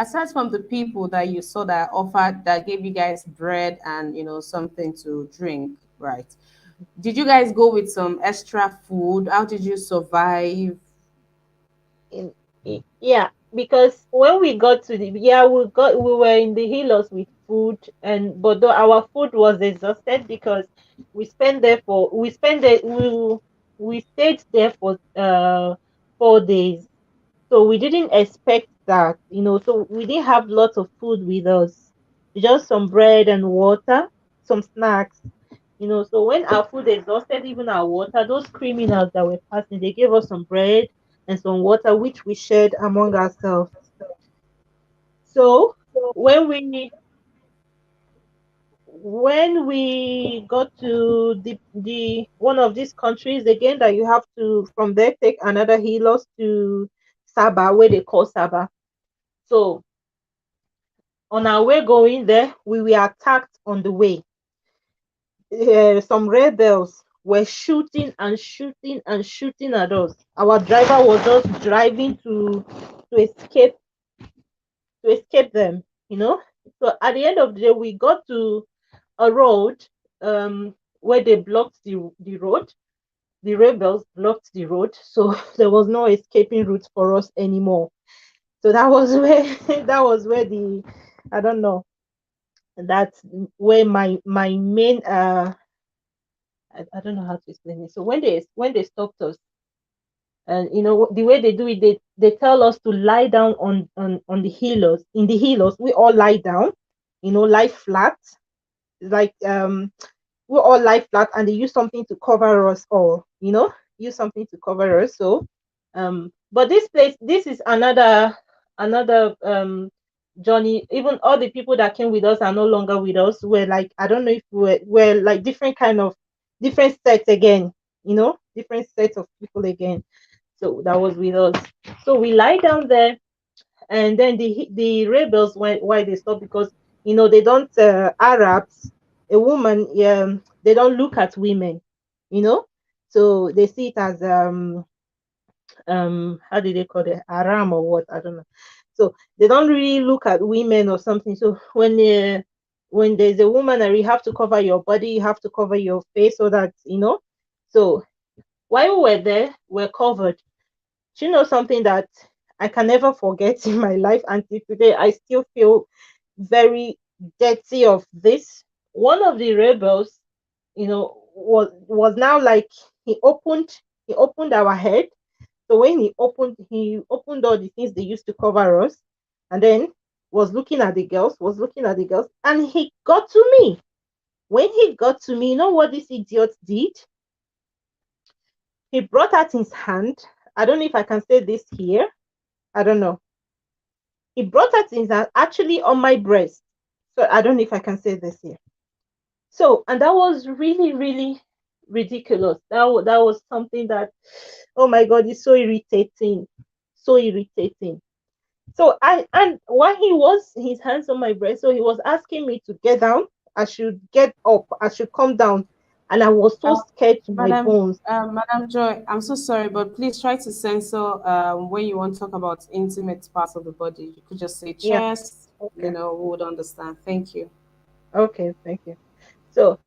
people that you saw that offered that gave you guys bread and something to drink, right? Did you guys go with some extra food? How did you survive? yeah, because when we got to the we were in the healers with food, and but though our food was exhausted because we spent there we stayed there for 4 days. So we didn't expect that, so we didn't have lots of food with us, just some bread and water, some snacks. So when our food exhausted, even our water, those criminals that were passing, they gave us some bread and some water, which we shared among ourselves. So when we got to the one of these countries again, that you have to from there take another helos to Sabah, where they call Sabah. So on our way going there, we were attacked on the way. Some rebels were shooting and shooting and shooting at us. Our driver was just driving to escape them. So at the end of the day, we got to a road where they blocked the road. The rebels blocked the road, so there was no escaping route for us anymore. So that was where the, I don't know, that's where my main I don't know how to explain it. So when they stopped us, and the way they do it, they tell us to lie down on the healers. In the healers, we all lie down, lie flat, like we all lie flat, and they use something to cover us all. Use something to cover us. So, but this is another journey. Even all the people that came with us are no longer with us. We're like, I don't know if we're like different sets again. Different sets of people again. So that was with us. So we lie down there, and then the rebels went, why they stopped, because they don't, Arabs, a woman, they don't look at women, you know so they see it as, how do they call it, haram or what, I don't know. So they don't really look at women or something. So when there's a woman, and you have to cover your body, you have to cover your face, so that so while we were there, we're covered. Do you know something that I can never forget in my life until today? I still feel very dirty of this. One of the rebels, was now like, he opened our head. So when he opened all the things they used to cover us, and then was looking at the girls, and he got to me. When he got to me, you know what this idiot did? He brought out his hand. I don't know if I can say this here. I don't know. He brought out his hand actually on my breast. So I don't know if I can say this here. So, and that was really, really ridiculous. That was something that, oh my God, it's so irritating. So irritating. So and while he was his hands on my breast, so he was asking me to get down. I should get up. I should come down. And I was so Uh, scared to my Madam, bones. Madam Joy, I'm so sorry, but please try to censor when you want to talk about intimate parts of the body. You could just say Yeah. chest, Okay. we would understand. Thank you. Okay. Thank you. So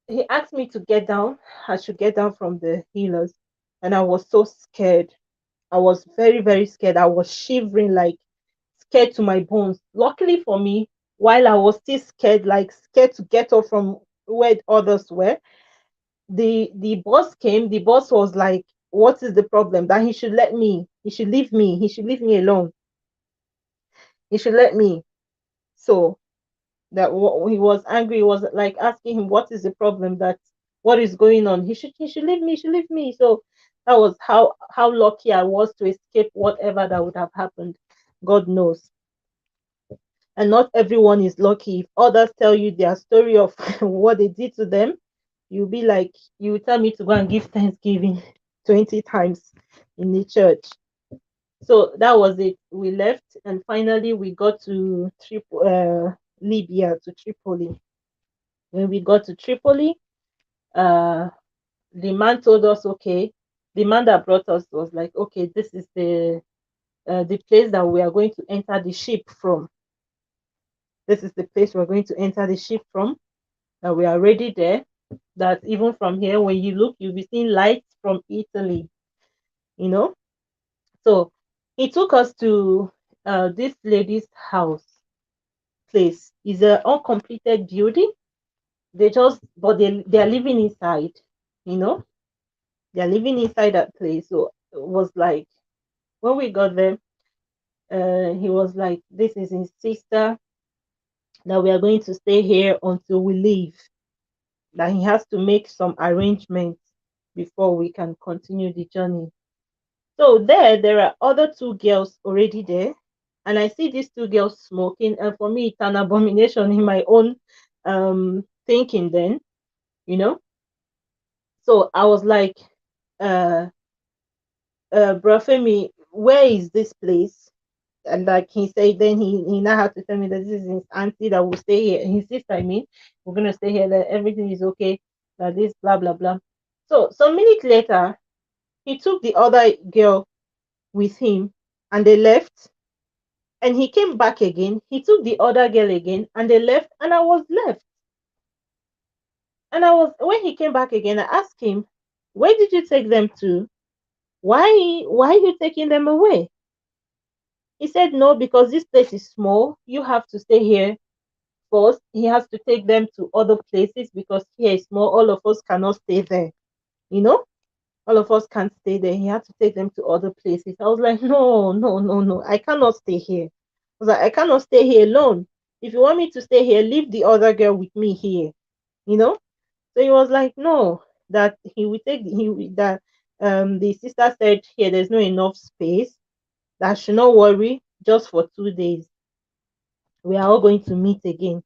he asked me to get down. I should get down from the healers. And I was so scared. I was very, very scared. I was shivering, like scared to my bones. Luckily for me, while I was still scared, like scared to get up from where others were, the boss came. The boss was like, what is the problem? That he should leave me alone. He should let me. So that he was angry. He was like asking him, what is the problem, that what is going on? He should leave me, he should leave me. So that was how lucky I was to escape whatever that would have happened. God knows. And not everyone is lucky. If others tell you their story of what they did to them, you'll be like, you will tell me to go and give Thanksgiving 20 times in the church. So that was it. We left, and finally we got to Libya, to Tripoli. When we got to Tripoli, uh, the man told us, okay, the man that brought us was like, okay, this is the place that we are going to enter the ship from. This is the place we're going to enter the ship from. That we are already there. That even from here, when you look, you'll be seeing lights from Italy. You know. So he took us to this lady's house place. It's an uncompleted building. But they are living inside. You know, they are living inside that place. So it was like, when we got there, he was like, this is his sister, that we are going to stay here until we leave, that he has to make some arrangements before we can continue the journey. So there are other two girls already there, and I see these two girls smoking, and for me it's an abomination in my own thinking then, you know. So I was like, Bro Femi, where is this place? And like he said, then he now had to tell me that this is his auntie that will stay here, his sister, I mean, we're gonna stay here, that everything is okay, that this blah blah blah. So some minutes later, he took the other girl with him and they left, and he came back again, he took the other girl again and they left, and I was left. And when he came back again, I asked him, where did you take them to? Why are you taking them away? He said, no, because this place is small, you have to stay here first. He has to take them to other places because here is small, all of us cannot stay there, you know. All of us can't stay there. He had to take them to other places. I was like, no, no, no, no, I cannot stay here. I was like, I cannot stay here alone. If you want me to stay here, leave the other girl with me here, you know. So he was like, no, that he would take that the sister said here there's no enough space, that I should not worry, just for 2 days. We are all going to meet again.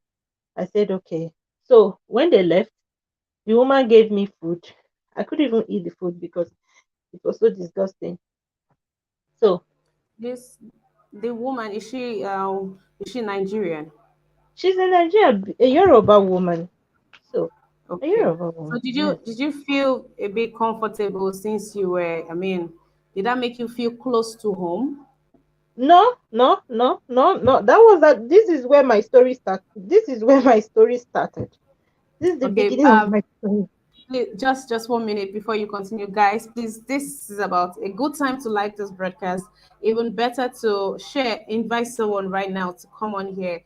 I said, okay. So when they left, the woman gave me food. I couldn't even eat the food because it was so disgusting. So This the woman, is she Nigerian? she's a Nigerian, a Yoruba woman. So a Okay. Yoruba So woman, did yes. you feel a bit comfortable since you were, I mean, did that make you feel close to home? No, no, no, no, no. That was that. This is where my story started. This is where my story started. This is the Okay. beginning of my story. Just 1 minute before you continue, guys. Please, this is about a good time to like this broadcast. Even better to share. Invite someone right now to come on here.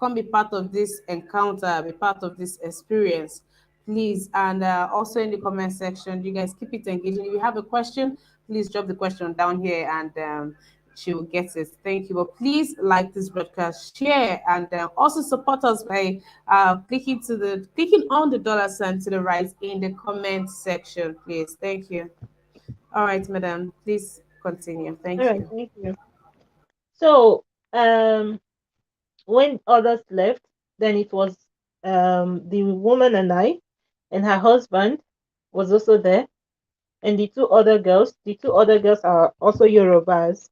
Come be part of this encounter. Be part of this experience, please. And also in the comment section, you guys keep it engaging. If you have a question, please drop the question down here, and she will get it. Thank you. But please like this broadcast, share, and also support us by clicking on the dollar sign to the right in the comment section, please. Thank you. All right, madam, please continue. Thank you. All right, thank you. So when others left, then it was the woman and I, and her husband was also there, and the two other girls. The two other girls are also Yorubas.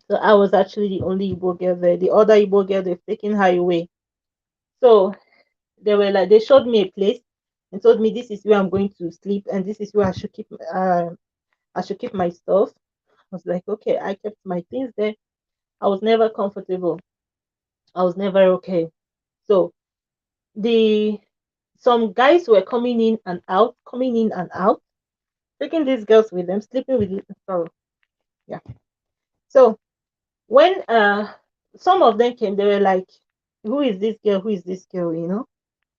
So I was actually the only Igbo girl there. The other Igbo girl, they've taken her away. So they showed me a place and told me this is where I'm going to sleep and this is where I should keep my stuff. I was like, okay, I kept my things there. I was never comfortable. I was never okay. So the some guys were coming in and out, taking these girls with them, sleeping with them. Sorry. Yeah. So when some of them came, they were like, who is this girl? Who is this girl? You know,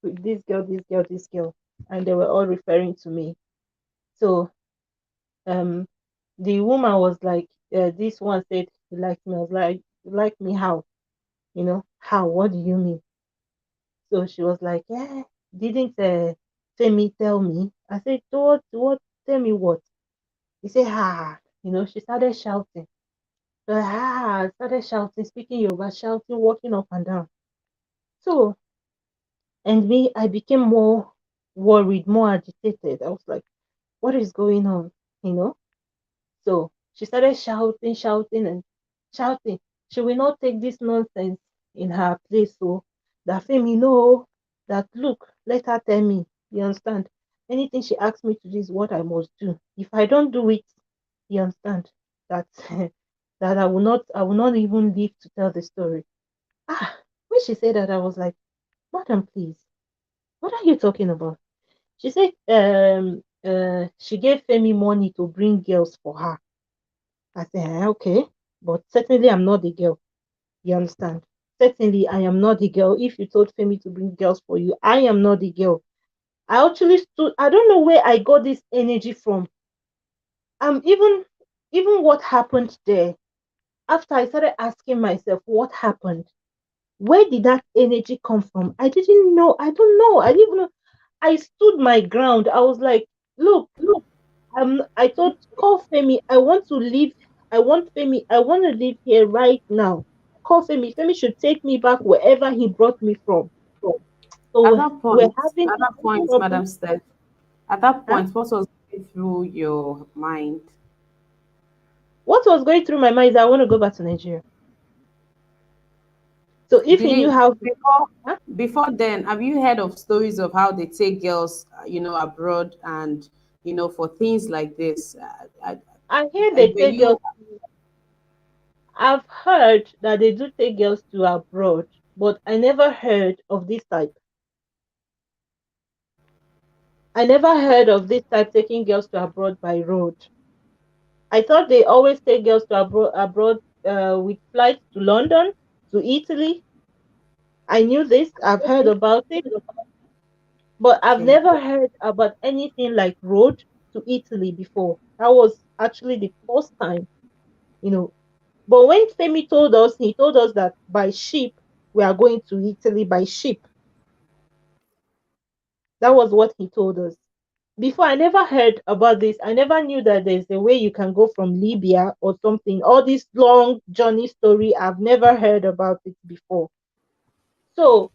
this girl, this girl, this girl. And they were all referring to me. So the woman was like, this one said he liked me. I was like, You like me how? How? What do you mean? So she was like, didn't Femi tell me? I said, what? Tell me what? He said, she started shouting. So, started shouting, speaking Yoruba, shouting, walking up and down. So, and me, I became more worried, more agitated. I was like, what is going on? You know? So she started shouting, shouting, and shouting. She will not take this nonsense in her place. So that Femi know that look, let her tell me. You understand? Anything she asks me to do is what I must do. If I don't do it, you understand that that I will not even live to tell the story. When she said that, I was like, Madam, please, what are you talking about? She said she gave Femi money to bring girls for her. I said, okay, but certainly I'm not the girl. You understand? Certainly I am not the girl. If you told Femi to bring girls for you, I am not the girl. I actually stood, I don't know where I got this energy from. Even what happened there, after I started asking myself what happened, where did that energy come from? I didn't know. I don't know. I didn't know. I stood my ground. I was like, look, I told call Femi, I want to leave. I want Femi, I want to live here right now. Call Femi. Femi should take me back wherever he brought me from. At So that we're point, having at that point, trouble. Madam Steph, at that Huh? point, what was going through your mind? What was going through my mind is I want to go back to Nigeria. So if Did he knew it how, before huh? before then? Have you heard of stories of how they take girls, abroad, and for things like this? I hear they Were take girls. you I've heard that they do take girls to abroad, but I never heard of this type. I never heard of this type taking girls to abroad by road. I thought they always take girls to abroad with flights to London, to Italy. I knew this, I've heard about it, but I've okay? never heard about anything like road to Italy before. That was actually the first time, you know. But when Femi told us, he told us that by ship, we are going to Italy by ship. That was what he told us. Before, I never heard about this. I never knew that there's a way you can go from Libya or something. All this long journey story, I've never heard about it before. So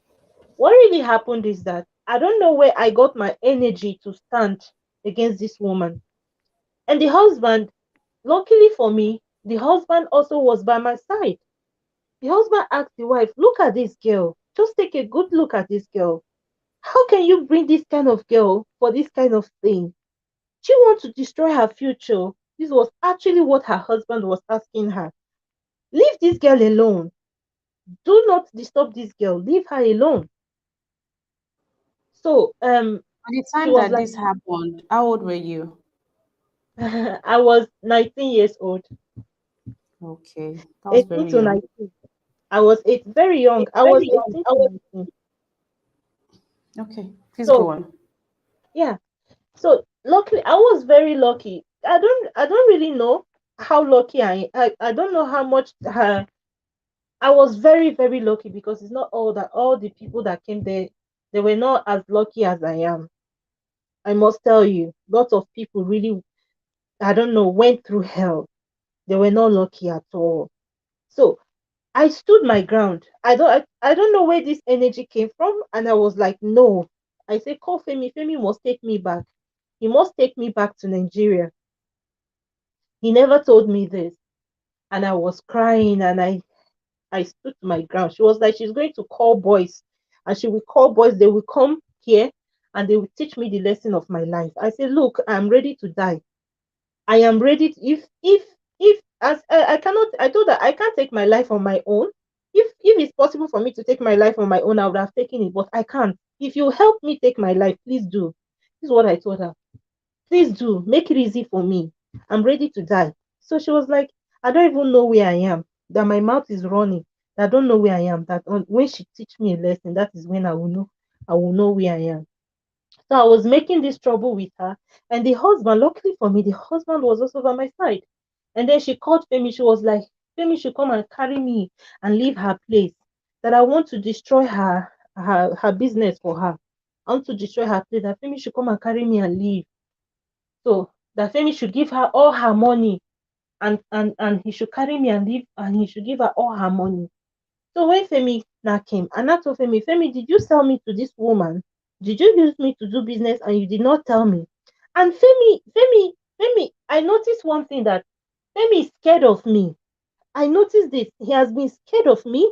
what really happened is that I don't know where I got my energy to stand against this woman. And the husband, luckily for me, the husband also was by my side. The husband asked the wife, look at this girl. Just take a good look at this girl. How can you bring this kind of girl for this kind of thing? She wants to destroy her future. This was actually what her husband was asking her. Leave this girl alone. Do not disturb this girl. Leave her alone. So At the she time was that like, this happened, how old were you? I was 19 years old. Okay, that was 18 very to young. 19. I was very young. I was 18 to 19. Okay, please So go on. yeah. So luckily, I was very lucky. I don't really know how lucky I don't know how much I was very, very lucky because it's not all the people that came there, they were not as lucky as I am. I must tell you, lots of people really, I don't know, went through hell. They were not lucky at all. So I stood my ground. I don't know where this energy came from, and I was like, no. I say, call Femi. Femi must take me back. He must take me back to Nigeria. He never told me this, and I was crying, and I stood my ground. She was like, she's going to call boys, and she will call boys. They will come here, and they will teach me the lesson of my life. I said, look, I'm ready to die. I am ready. If as I cannot, I told her I can't take my life on my own. If it's possible for me to take my life on my own, I would have taken it, but I can't. If you help me take my life, please do. This is what I told her. Please do. Make it easy for me. I'm ready to die. So she was like, I don't even know where I am. That my mouth is running. That I don't know where I am. That when she teach me a lesson, that is when I will know. I will know where I am. So I was making this trouble with her. And the husband, luckily for me, the husband was also by my side. And then she called Femi. She was like, Femi should come and carry me and leave her place. That I want to destroy her business for her. I want to destroy her place. That Femi should come and carry me and leave. So that Femi should give her all her money, and he should carry me and leave, and he should give her all her money. So when Femi now came, and I told Femi, did you sell me to this woman? Did you use me to do business and you did not tell me? And Femi, I noticed one thing, that Femi is scared of me. I noticed this. He has been scared of me.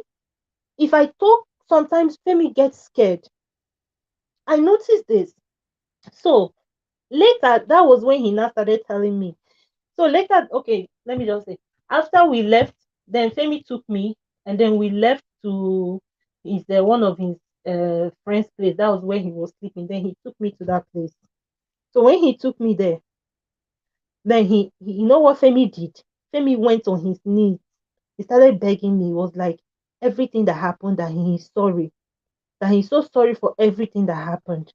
If I talk, sometimes Femi gets scared. I noticed this. So later, that was when he now started telling me. So later, okay, let me just say, after we left, then Femi took me, and then we left to one of his friend's place. That was where he was sleeping. Then he took me to that place. So when he took me there, then he you know what Femi did? Femi went on his knees. He started begging me. He was like, everything that happened, that he is sorry. That he's so sorry for everything that happened.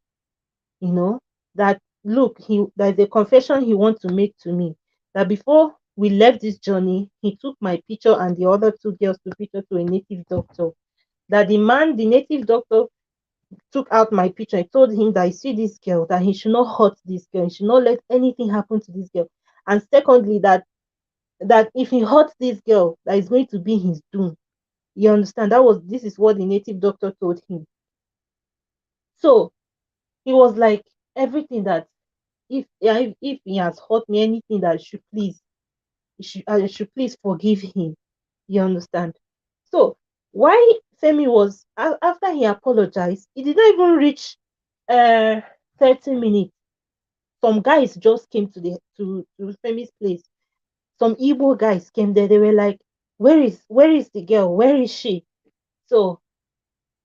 You know, that look, there's a confession he wants to make to me. That before we left this journey, he took my picture and the other two girls to picture to a native doctor. That the native doctor took out my picture. I told him that I see this girl, that he should not hurt this girl, he should not let anything happen to this girl. And secondly, that if he hurts this girl, that is going to be his doom. You understand? This is what the native doctor told him. So he was like, everything that if he has hurt me, anything, that I should please forgive him. You understand? So why Femi was, after he apologized, it did not even reach 30 minutes. Some guys just came to Femi's place. Some Igbo guys came there. They were like, where is the girl? Where is she? So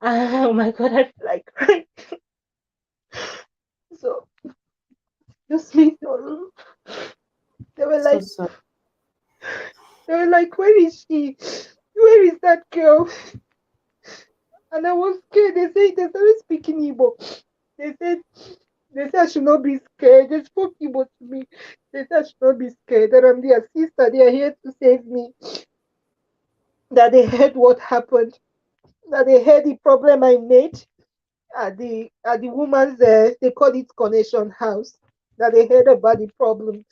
oh my god, I feel like crying. So just me. They were like, where is she? Where is that girl? And I was scared. They started speaking Igbo. They said I should not be scared. They spoke Igbo to me. They said I should not be scared. That I'm their sister. They are here to save me. That they heard what happened. That they heard the problem I made at the woman's, they call it connection house. That they heard about the problem.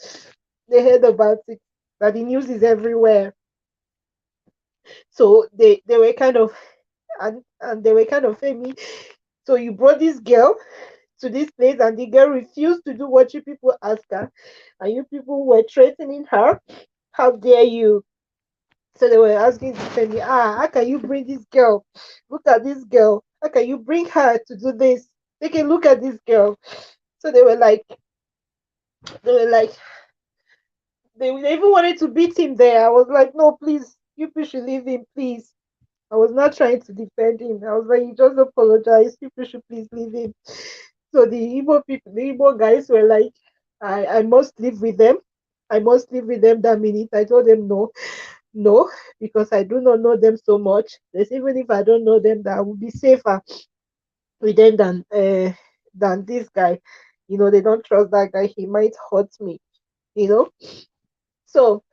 They heard about it. That the news is everywhere. So they were kind of, and they were kind of Femi. So you brought this girl to this place, and the girl refused to do what you people asked her, and you people were threatening her. How dare you? So they were asking Femi, how can you bring this girl? Look at this girl. How can you bring her to do this? Take a look at this girl. So they were like, they even wanted to beat him there. I was like, no, please, you people should leave him, please. I was not trying to defend him. I was like, he just apologized. People should please leave him. So the Igbo guys were like, I must live with them. I must live with them that minute. I told them no, because I do not know them so much. There's, even if I don't know them, that I will be safer with them than this guy. You know, they don't trust that guy. He might hurt me. You know. So,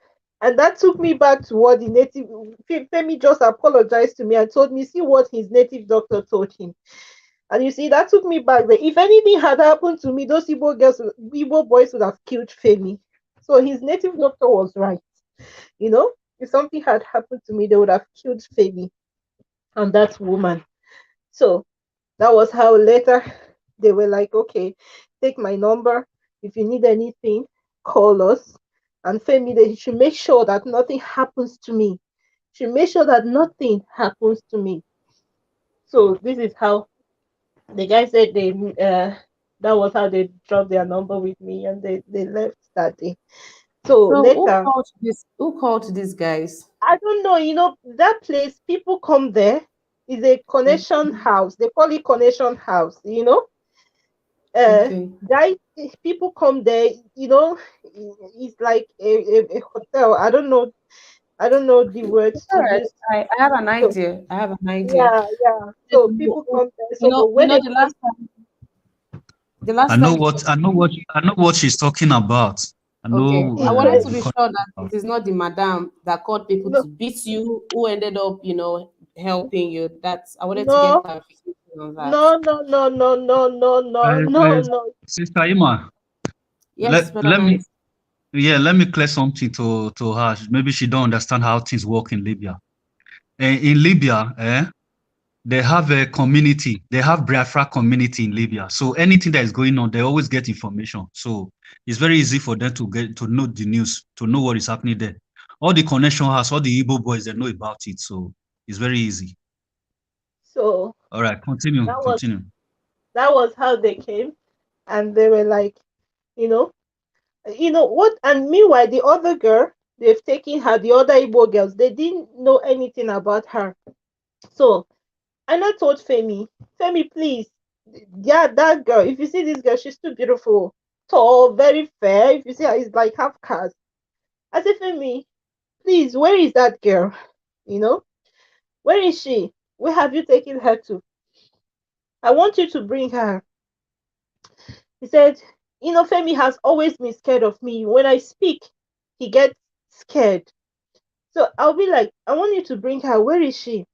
and that took me back to what the native Femi just apologized to me and told me, see what his native doctor told him. And you see, that took me back there. If anything had happened to me, those Igbo boys would have killed Femi. So his native doctor was right. You know, if something had happened to me, they would have killed Femi and that woman. So that was how later they were like, okay, take my number. If you need anything, call us. And Femi, they should make sure that nothing happens to me. Should make sure that nothing happens to me. So this is how the guy said that was how they dropped their number with me, and they left that day. So later, who called these guys? I don't know. You know, that place, people come there. Is a connection house. They call it connection house. You know, guys, people come there. You know, it's like a hotel. I don't know the words. Right. I have an idea. Yeah. So people come there. So the last time. I know what she's talking about. I Okay. know I wanted to the be con- sure that it is not the madam that called people No, to beat you who ended up, helping you. That's I wanted to get no, clarification on that. no, no, no, no, no, no, no, no, no. Sister Ima, Yes, Brother let me Nice. let me clear something to her. Maybe she don't understand how things work in Libya. In Libya, they have a community. They have Biafra community in Libya. So anything that is going on, they always get information. So it's very easy for them to get to know the news, to know what is happening there. All the connection has all the Igbo boys, they know about it. So it's very easy. So All right, continue, that was continue. that was how they came, and they were like, you know, what? And meanwhile, the other girl, they've taken her. The other Igbo girls, they didn't know anything about her. So and I told Femi, please, yeah, that girl. If you see this girl, she's too beautiful, tall, very fair. If you see her, it's like half caste. I said, Femi, please, where is that girl? You know, where is she? Where have you taken her to? I want you to bring her. He said, Femi has always been scared of me. When I speak, he gets scared. So I'll be like, I want you to bring her. Where is she?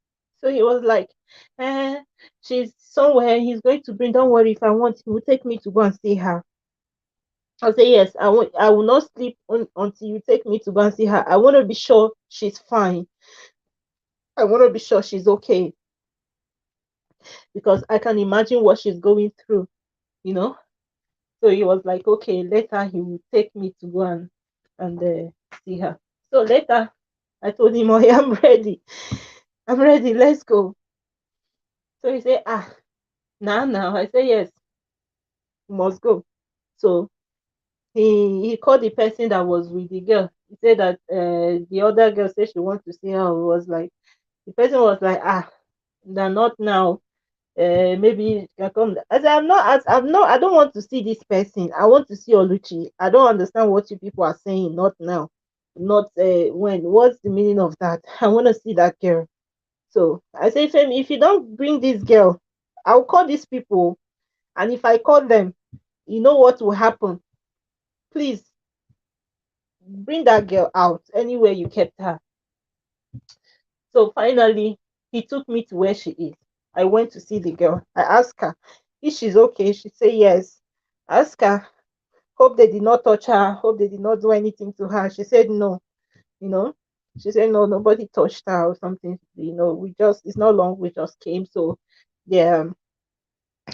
So he was like, she's somewhere. He's going to bring. Don't worry. If I want, he will take me to go and see her. I'll say yes. I will not sleep until you take me to go and see her. I want to be sure she's fine. I want to be sure she's okay because I can imagine what she's going through. You know. So he was like, okay. Later he will take me to go and see her. So later I told him, oh, yeah, I'm ready. I'm ready. Let's go. So he said, now. I said, yes, you must go. So he called the person that was with the girl. He said that the other girl said she wants to see her. It was like, the person was like, they're not now. Maybe you can come. I said, I don't want to see this person. I want to see Oluchi. I don't understand what you people are saying. Not now. Not when. What's the meaning of that? I want to see that girl. So I say, Femi, if you don't bring this girl, I'll call these people. And if I call them, you know what will happen. Please bring that girl out anywhere you kept her. So finally, he took me to where she is. I went to see the girl. I asked her if she's okay. She said yes. I asked her, hope they did not touch her. Hope they did not do anything to her. She said no. You know, she said no, nobody touched her or something. It's not long. We just came. So yeah,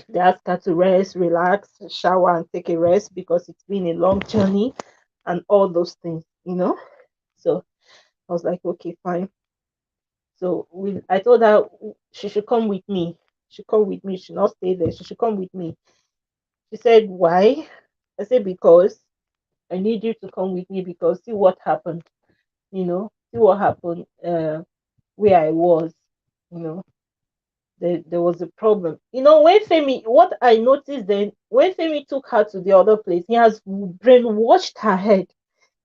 they asked her to rest, relax, shower, and take a rest because it's been a long journey and all those things. So I was like, okay, fine. So I told her she should come with me. She should come with me. She should not stay there. She should come with me. She said, why? I said, because I need you to come with me because see what happened. See what happened where I was. You know, there was a problem. What I noticed then, when Femi took her to the other place, he has brainwashed her head.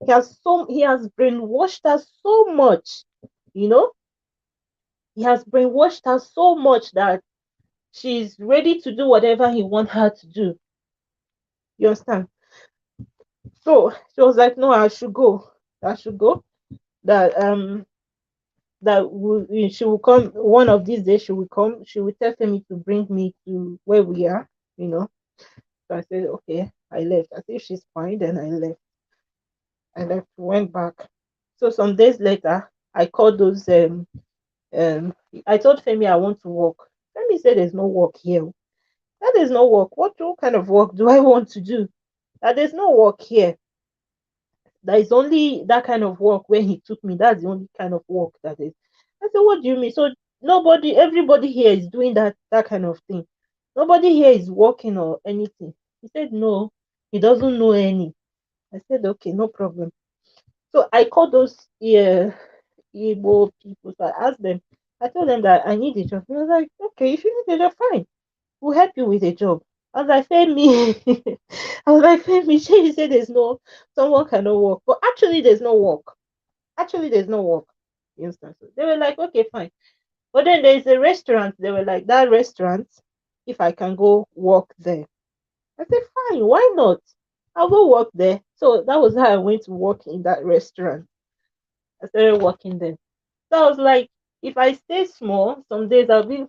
He has brainwashed her so much, you know. He has brainwashed her so much that she's ready to do whatever he wants her to do. You understand? So she was like, no, I should go. I should go. That she will come one of these days. She will come. She will tell me to bring me to where we are. So I said, okay. I left. I said, if she's fine, then I left. Went back. So some days later, I called those. I told Femi I want to work. Femi said, there's no work here. That is no work. What kind of work do I want to do? That there's no work here. There is only that kind of work where he took me. That's the only kind of work that is. I said, what do you mean? So everybody here is doing that kind of thing. Nobody here is working or anything. He said, no, he doesn't know any. I said, okay, no problem. So I called those Igbo people. So I asked them, I told them that I need a job. He was like, okay, if you need a job, fine. We'll help you with a job. I was like, Femi. I was like, Femi, she said someone cannot work. But actually, there's no work. Actually, there's no work. You understand? So they were like, okay, fine. But then there's a restaurant. They were like, that restaurant, if I can go work there. I said, fine, why not? I'll go work there. So that was how I went to work in that restaurant. I started working there. So I was like, if I stay small, some days I'll be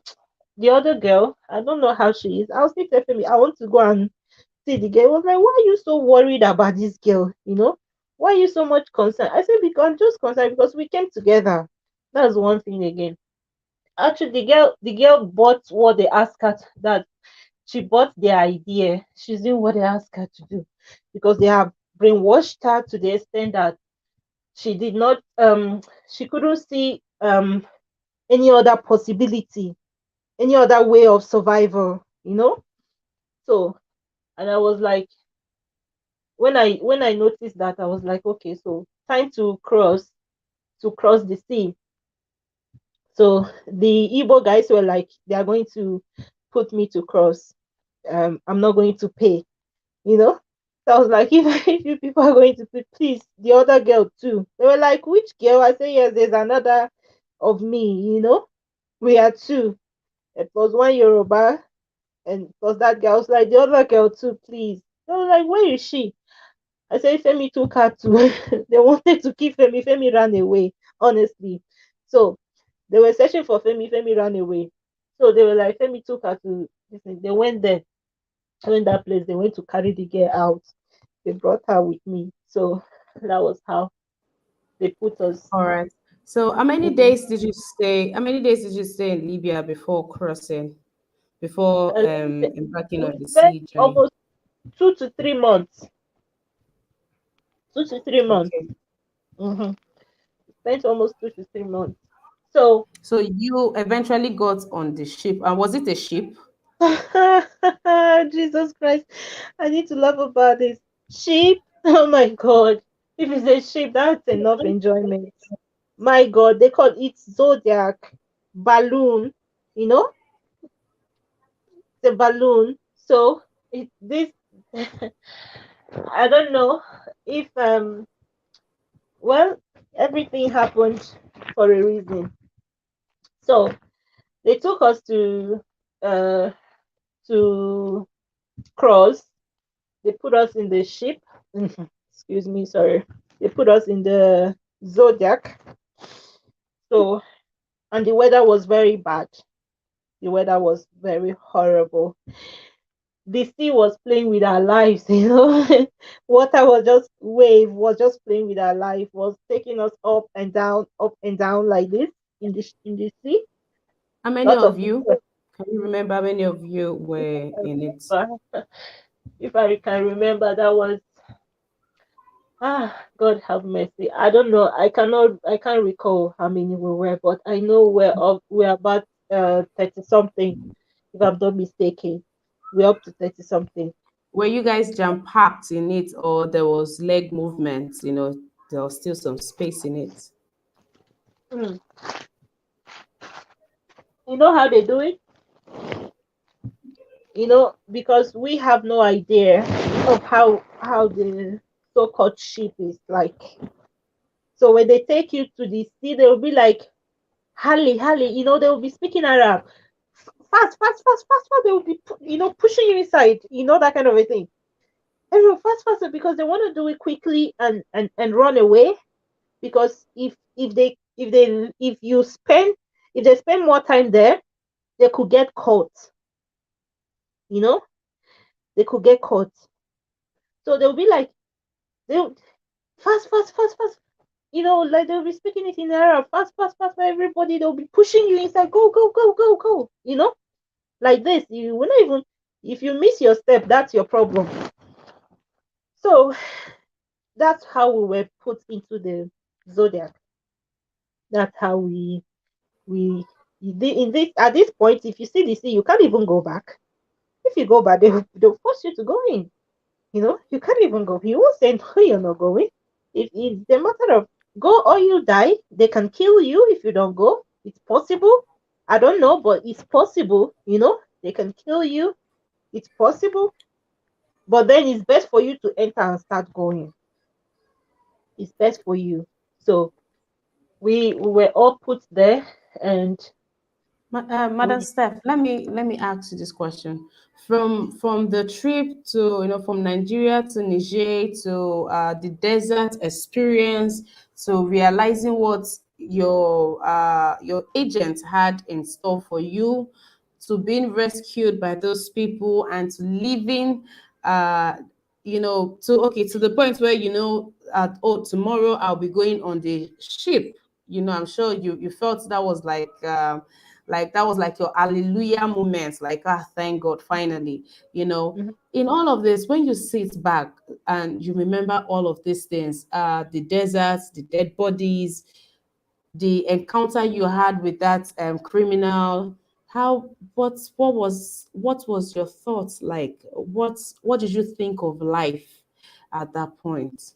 the other girl. I don't know how she is. I'll still tell me I want to go and see the girl. I was like, why are you so worried about this girl? Why are you so much concerned? I said, because I'm just concerned because we came together. That's one thing again. Actually, the girl bought what they asked her that she bought their idea. She's doing what they asked her to do because they have brainwashed her to the extent that she did not she couldn't see any other possibility, any other way of survival. So, and I was like, when I noticed that, I was like, okay, so time to cross the sea. So the Igbo guys were like, they are going to put me to cross. I'm not going to pay, you know. So I was like, if you people are going to pay, please, the other girl too. They were like, which girl? I say, yes, there's another of me. We are two. It was one Yoruba, and it was that girl. I was like, the other girl too, please. They were like, where is she? I said, Femi took her to. They wanted to keep Femi. Femi ran away, honestly. So they were searching for Femi. Femi ran away. So they were like, Femi took her to this thing. They went there. In that place, they went to carry the girl out. They brought her with me. So that was how they put us. All right. So how many Mhm. days did you stay? How many days did you stay in Libya before crossing, before And embarking we on the spent sea journey? almost 2 to 3 months. 2 to 3 months. Okay. Mm-hmm. Spent almost 2 to 3 months. So So you eventually got on the ship, and was it a ship? Jesus Christ, I need to laugh about this. Sheep, oh my God. If it's a sheep, that's enough enjoyment. My God, they call it zodiac balloon, you know, the balloon. So this I don't know if well, everything happened for a reason. So they took us uh to cross. They put us in the ship. Excuse me, sorry. They put us in the zodiac. So, and the weather was very bad. The weather was very horrible. The sea was playing with our lives. Water was just wave was just playing with our life, was taking us up and down like this in the sea. How many Lots of of you? people. Can you remember how many of you If were I in it? remember, if I can remember, that was God have mercy. I don't know. I can't recall how many we were, but I know we're about 30 something, if I'm not mistaken. We're up to 30 something. Were you guys jam packed in it, or there was leg movement? There was still some space in it. Hmm. You know how they do it? Because we have no idea of how the so-called ship is like. So when they take you to the sea, they'll be like, Hali, Hali, they'll be speaking Arab. Fast, fast, fast, fast, fast. They will be, pushing you inside, that kind of a thing. Everyone fast, fast, because they want to do it quickly and run away. Because if they spend more time there, they could get caught. You know, they could get caught. So they'll be like, they'll fast, fast, fast, fast. Like they'll be speaking it in Arab, fast, fast, fast, for everybody. They'll be pushing you inside, go, go, go, go, go. Like this. You will not even, if you miss your step, that's your problem. So that's how we were put into the zodiac. That's how we in this at this point, if you see the sea, you can't even go back. If you go back, they'll force you to go in. You can't even go. You won't say no, you're not going. If it's the matter of go or you die, they can kill you if you don't go. It's possible. I don't know, but it's possible. They can kill you. It's possible. But then it's best for you to enter and start going. It's best for you. So we were all put there, and Madam Steph, let me ask you this question. From the trip to from Nigeria to Niger to the desert experience to realizing what your agent had in store for you, to being rescued by those people and to living uh to okay to the point where oh, tomorrow I'll be going on the ship. I'm sure you felt that was like that was like your hallelujah moment, like, ah, thank God, finally. Mhm. In all of this, when you sit back and you remember all of these things, the deserts, the dead bodies, the encounter you had with that criminal, how what was your thoughts like? What did you think of life at that point,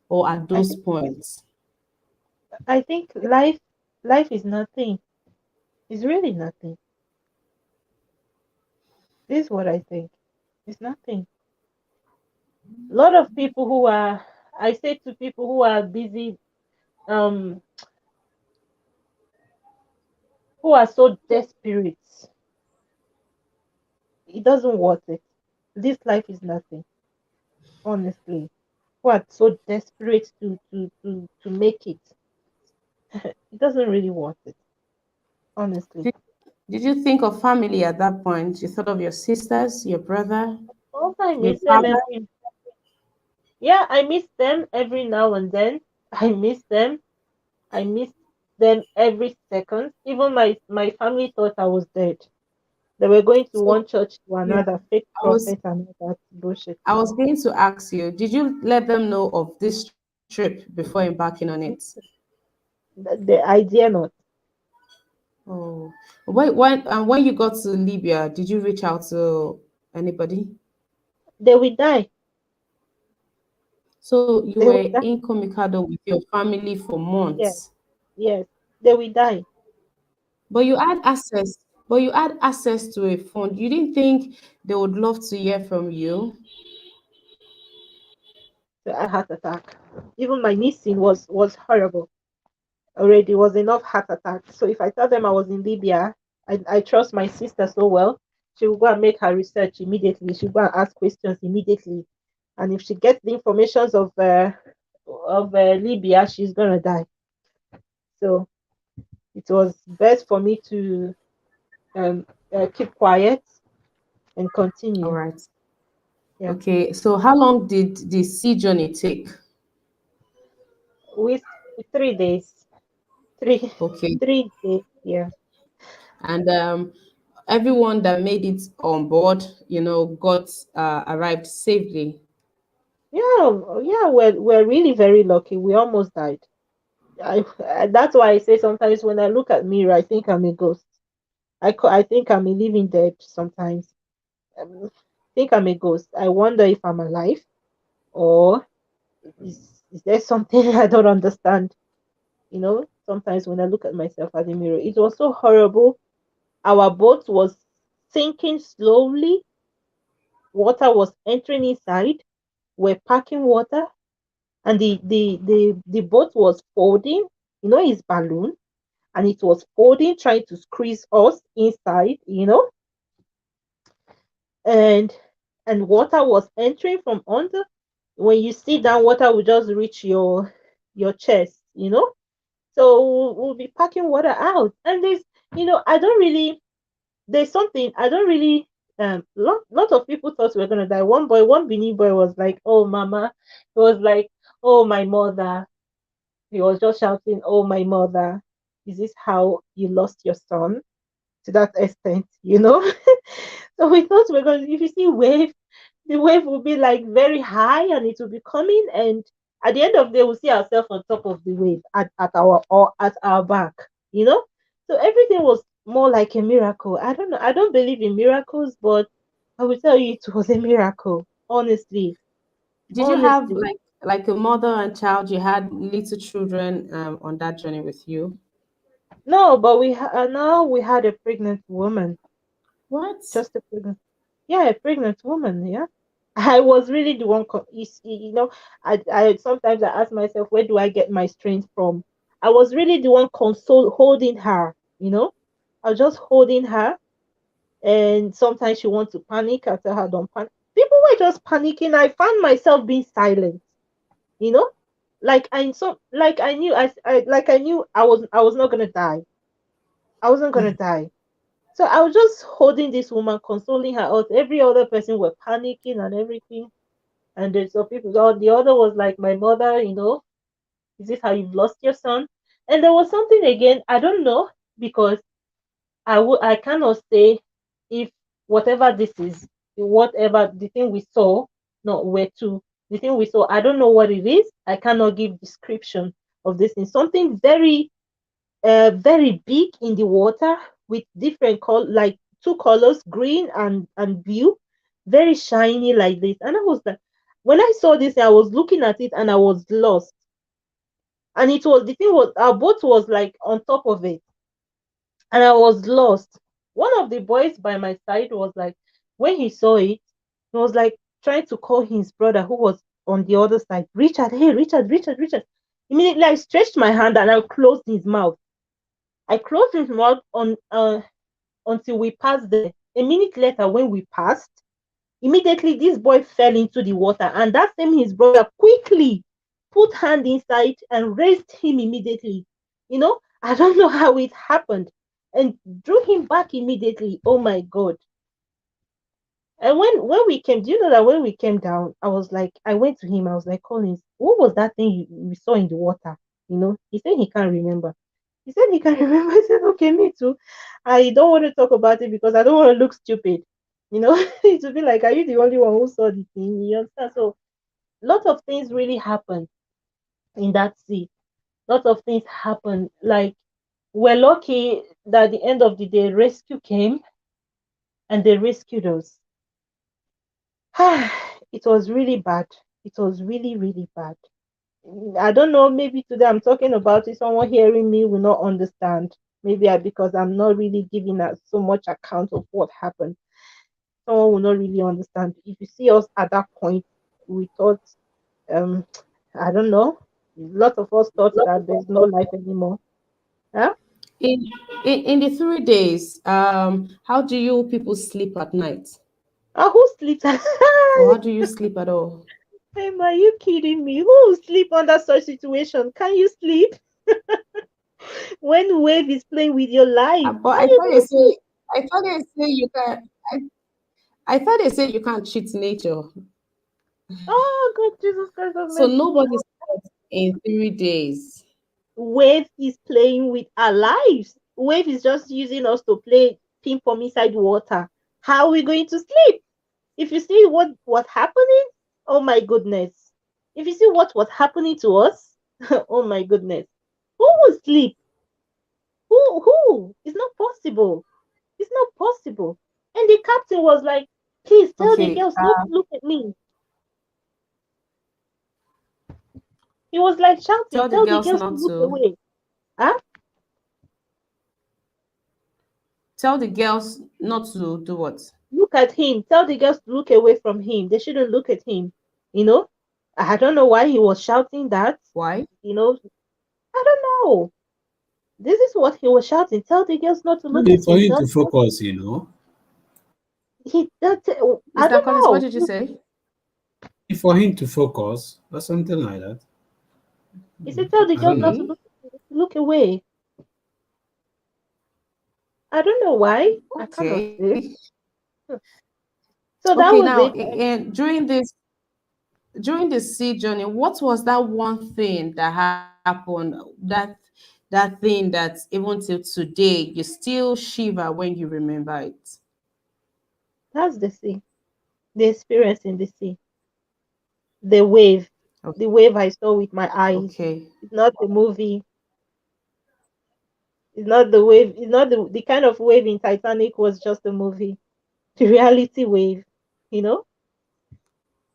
or at I those think points? I think life is nothing. It's really nothing. This is what I think. It's nothing. A lot of people who are, I say to people who are busy, um, who are so desperate, it doesn't worth it. This life is nothing, honestly. Who are so desperate to make it, it doesn't really worth it, honestly. Did you think of family at that point? You thought of your sisters, your brother, Also, I your miss them father? every, yeah, I miss them every now and then. I miss them. I miss them every second. Even my family thought I was dead. They were going to So one church to yeah, another, fake I was prophet and all that bullshit. I was going to ask you, did you let them know of this trip before embarking on it? The idea not. Oh, when you got to Libya, did you reach out to anybody? They will die. So you They were will die. incommunicado with your family for Yes, months, yes. They will die. but you had access. But you had access to a phone. You didn't think they would love to hear from you? So I heart attack. Even my niecing was horrible. Already was enough heart attack. So if I tell them I was in Libya, I trust my sister so well. She will go and make her research immediately. She'll go and ask questions immediately. And if she gets the informations of Libya, she's gonna die. So it was best for me to keep quiet and All continue. right. Yeah, Okay. So how long did the sea journey take? with 3 days, three Okay. 3 days. Yeah, And everyone that made it on board, got arrived safely. yeah. We're really very lucky. We almost died. That's why I say sometimes when I look at mirror, I think I'm a ghost. I think I'm a living dead sometimes. I think I'm a ghost. I wonder if I'm alive or is there something I don't understand? Sometimes when I look at myself at the mirror, it was so horrible. Our boat was sinking slowly. Water was entering inside. We're packing water, and the boat was folding. It's balloon, and it was folding, trying to squeeze us inside. And water was entering from under. When you sit down, water will just reach your chest. So we'll be packing water out, and I don't really. There's something I don't really. Lot of people thought we were gonna die. One Benin boy was like, "Oh, mama," he was like, "Oh, my mother." He was just shouting, "Oh, my mother." Is this how you lost your son? To that extent. So we thought we are going. If you see wave, the wave will be like very high and it will be coming, and at the end of the day we'll see ourselves on top of the wave at our back you know so everything was more like a miracle. I don't know, I don't believe in miracles, but I will tell you it was a miracle, honestly. Did you have Honestly. like a mother and child? You had little children on that journey with you. No, but now we had a pregnant woman. What? Just a pregnant, yeah, a pregnant woman. Yeah, I was really the one. I sometimes I ask myself, where do I get my strength from? I was really the one holding her. I was just holding her, and sometimes she wants to panic. I tell her, don't panic. People were just panicking. I found myself being silent, you know, like I knew I knew I was not gonna die. I wasn't gonna die. So I was just holding this woman, consoling her out. Every other person were panicking and everything. And there's some people, oh, the other was like, my mother, is this how you've lost your son? And there was something again, I don't know, because I cannot say if whatever this is, whatever the thing we saw, no, where to the thing we saw, I don't know what it is. I cannot give description of this thing. Something very very big in the water with different color, like two colors, green and blue, very shiny like this. And I was like, when I saw this, I was looking at it and I was lost. And it was the thing was our boat was like on top of it, and I was lost. One of the boys by my side was like, when he saw it, he was like trying to call his brother who was on the other side, Richard, hey, Richard, Richard, Richard. Immediately I stretched my hand and I closed his mouth. I closed his mouth on until we passed there. A minute later, when we passed, immediately this boy fell into the water, and that same his brother quickly put hand inside and raised him immediately. I don't know how it happened, and drew him back immediately. Oh my God. And when we came, do you know that when we came down, I was like, I went to him, I was like, Collins, what was that thing you saw in the water? He said he can't remember. He said he can remember. I said, okay, me too. I don't want to talk about it because I don't want to look stupid. It would be like, are you the only one who saw the thing? You understand? So, a lot of things really happened in that sea. A lot of things happened. Like, we're lucky that at the end of the day, rescue came and they rescued us. It was really bad. It was really, really bad. I don't know, maybe today I'm talking about it, someone hearing me will not understand. Maybe because I'm not really giving us so much account of what happened. Someone will not really understand. If you see us at that point, we thought, I don't know, a lot of us thought that there's no life anymore. Huh? In, in the 3 days, how do you people sleep at night? Who sleeps? Or how do you sleep at all? Am are you kidding me? Who will sleep under such situation? Can you sleep when wave is playing with your life? But Are you going to sleep? I thought they say you can. I thought they say you can't cheat nature. Oh God, Jesus Christ of So mercy. nobody slept in 3 days. Wave is playing with our lives. Wave is just using us to play ping pong inside water. How are we going to sleep? If you see what happening, oh my goodness. If you see what was happening to us, oh my goodness. Who will sleep? Who? It's not possible. It's not possible. And the captain was like, please tell the Okay. girls not to look at me. He was like shouting, Tell the tell the girls girls to not look to. away. Huh? Tell the girls not to do what? Look at him. Tell the girls to look away from him. They shouldn't look at him. You know? I don't know why he was shouting that. Why? I don't know. This is what he was shouting. Tell the girls not to look Maybe at for him. him Tell to the girls, focus, I Mr. don't Collins, what know. did you say? for him to focus or something like that. He said, tell the I girls don't not know. to Okay. look away. I don't know why. I cannot Okay. say. So that Okay. was Now, it. and during the sea journey, what was that one thing that happened? That thing that even till today you still shiver when you remember it. That's the sea. The experience in the sea. The wave. The wave I saw with my eyes. Okay. It's not the movie. It's not the wave. It's not the kind of wave in Titanic was just a movie. The reality wave, you know.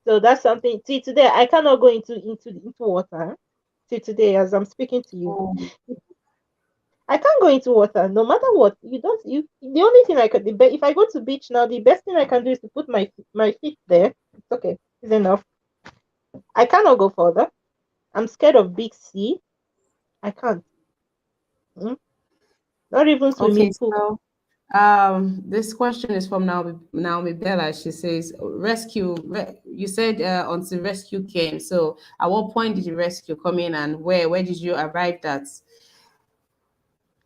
So that's something. See, today I cannot go into water. See, today as I'm speaking to you, Oh, I can't go into water. No matter what, you don't. You the only thing I could. If I go to beach now, the best thing I can do is to put my feet there. It's okay. It's enough. I cannot go further. I'm scared of big sea. I can't. Mm. not even Okay, swimming pool. so this question is from Naomi Bella. She says, you said until rescue came. So at what point did the rescue come in, and where did you arrive at?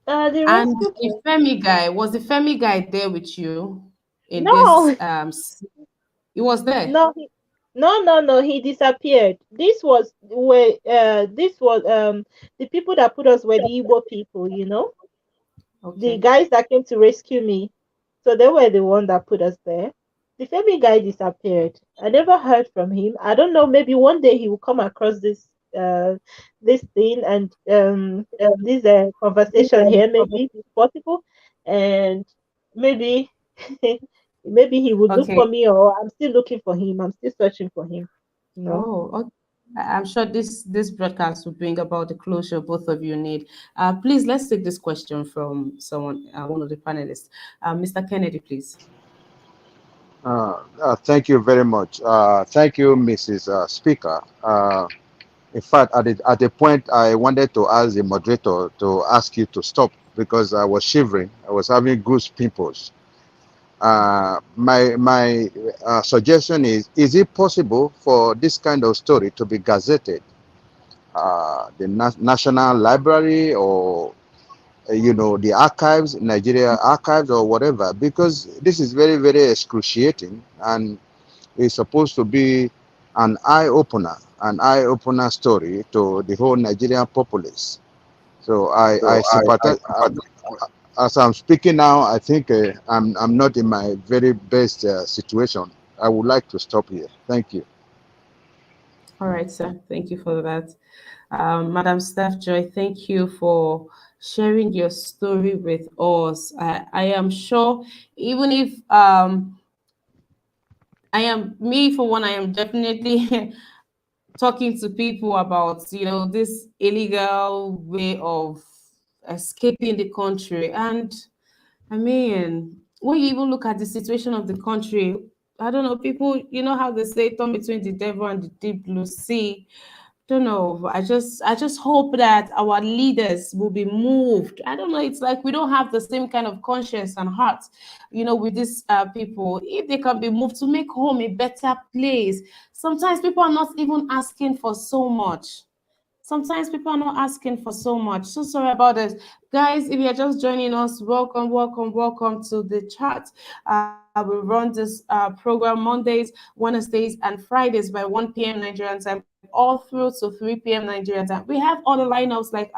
The And rescue. the Femi guy, was the Femi guy there with you in this No, he was there. no, no. He disappeared. This was the people that put us were the Igbo people. The Okay. guys that came to rescue me. So they were the one that put us there. The Femi guy disappeared. I never heard from him. I don't know. Maybe one day he will come across this thing and this conversation here. Maybe if it's possible, and maybe maybe he would look Okay. for me, or I'm still looking for him. I'm still searching for him. You know. Oh, okay. I'm sure this broadcast will bring about the closure both of you need. Please, let's take this question from someone, one of the panelists. Mr. Kennedy, please. Thank you very much. Thank you, Mrs. Speaker. In fact, at the point, I wanted to ask the moderator to ask you to stop because I was shivering. I was having goose pimples. My suggestion is it possible for this kind of story to be gazetted? The National Library or the archives, Nigeria archives or whatever, because this is very, very excruciating and it's supposed to be an eye opener story to the whole Nigerian populace. So I sympathize. As I'm speaking now, I think I'm not in my very best situation. I would like to stop here. Thank you. All right, sir. Thank you for that. Madam Staff Joy, thank you for sharing your story with us. I am sure, even if I am me for one, I am definitely talking to people about this illegal way of escaping the country. And I mean, when you even look at the situation of the country, I don't know, people, you know how they say, turn between the devil and the deep blue sea. Don't know. I just hope that our leaders will be moved. I don't know. It's like we don't have the same kind of conscience and heart, with these people. If they can be moved to make home a better place. Sometimes people are not even asking for so much. Sometimes people are not asking for so much. So sorry about this. Guys, if you're just joining us, welcome, welcome, welcome to the chat. We run this program Mondays, Wednesdays, and Fridays by 1 p.m. Nigerian time, all through to 3 p.m. Nigerian time. We have other lineups like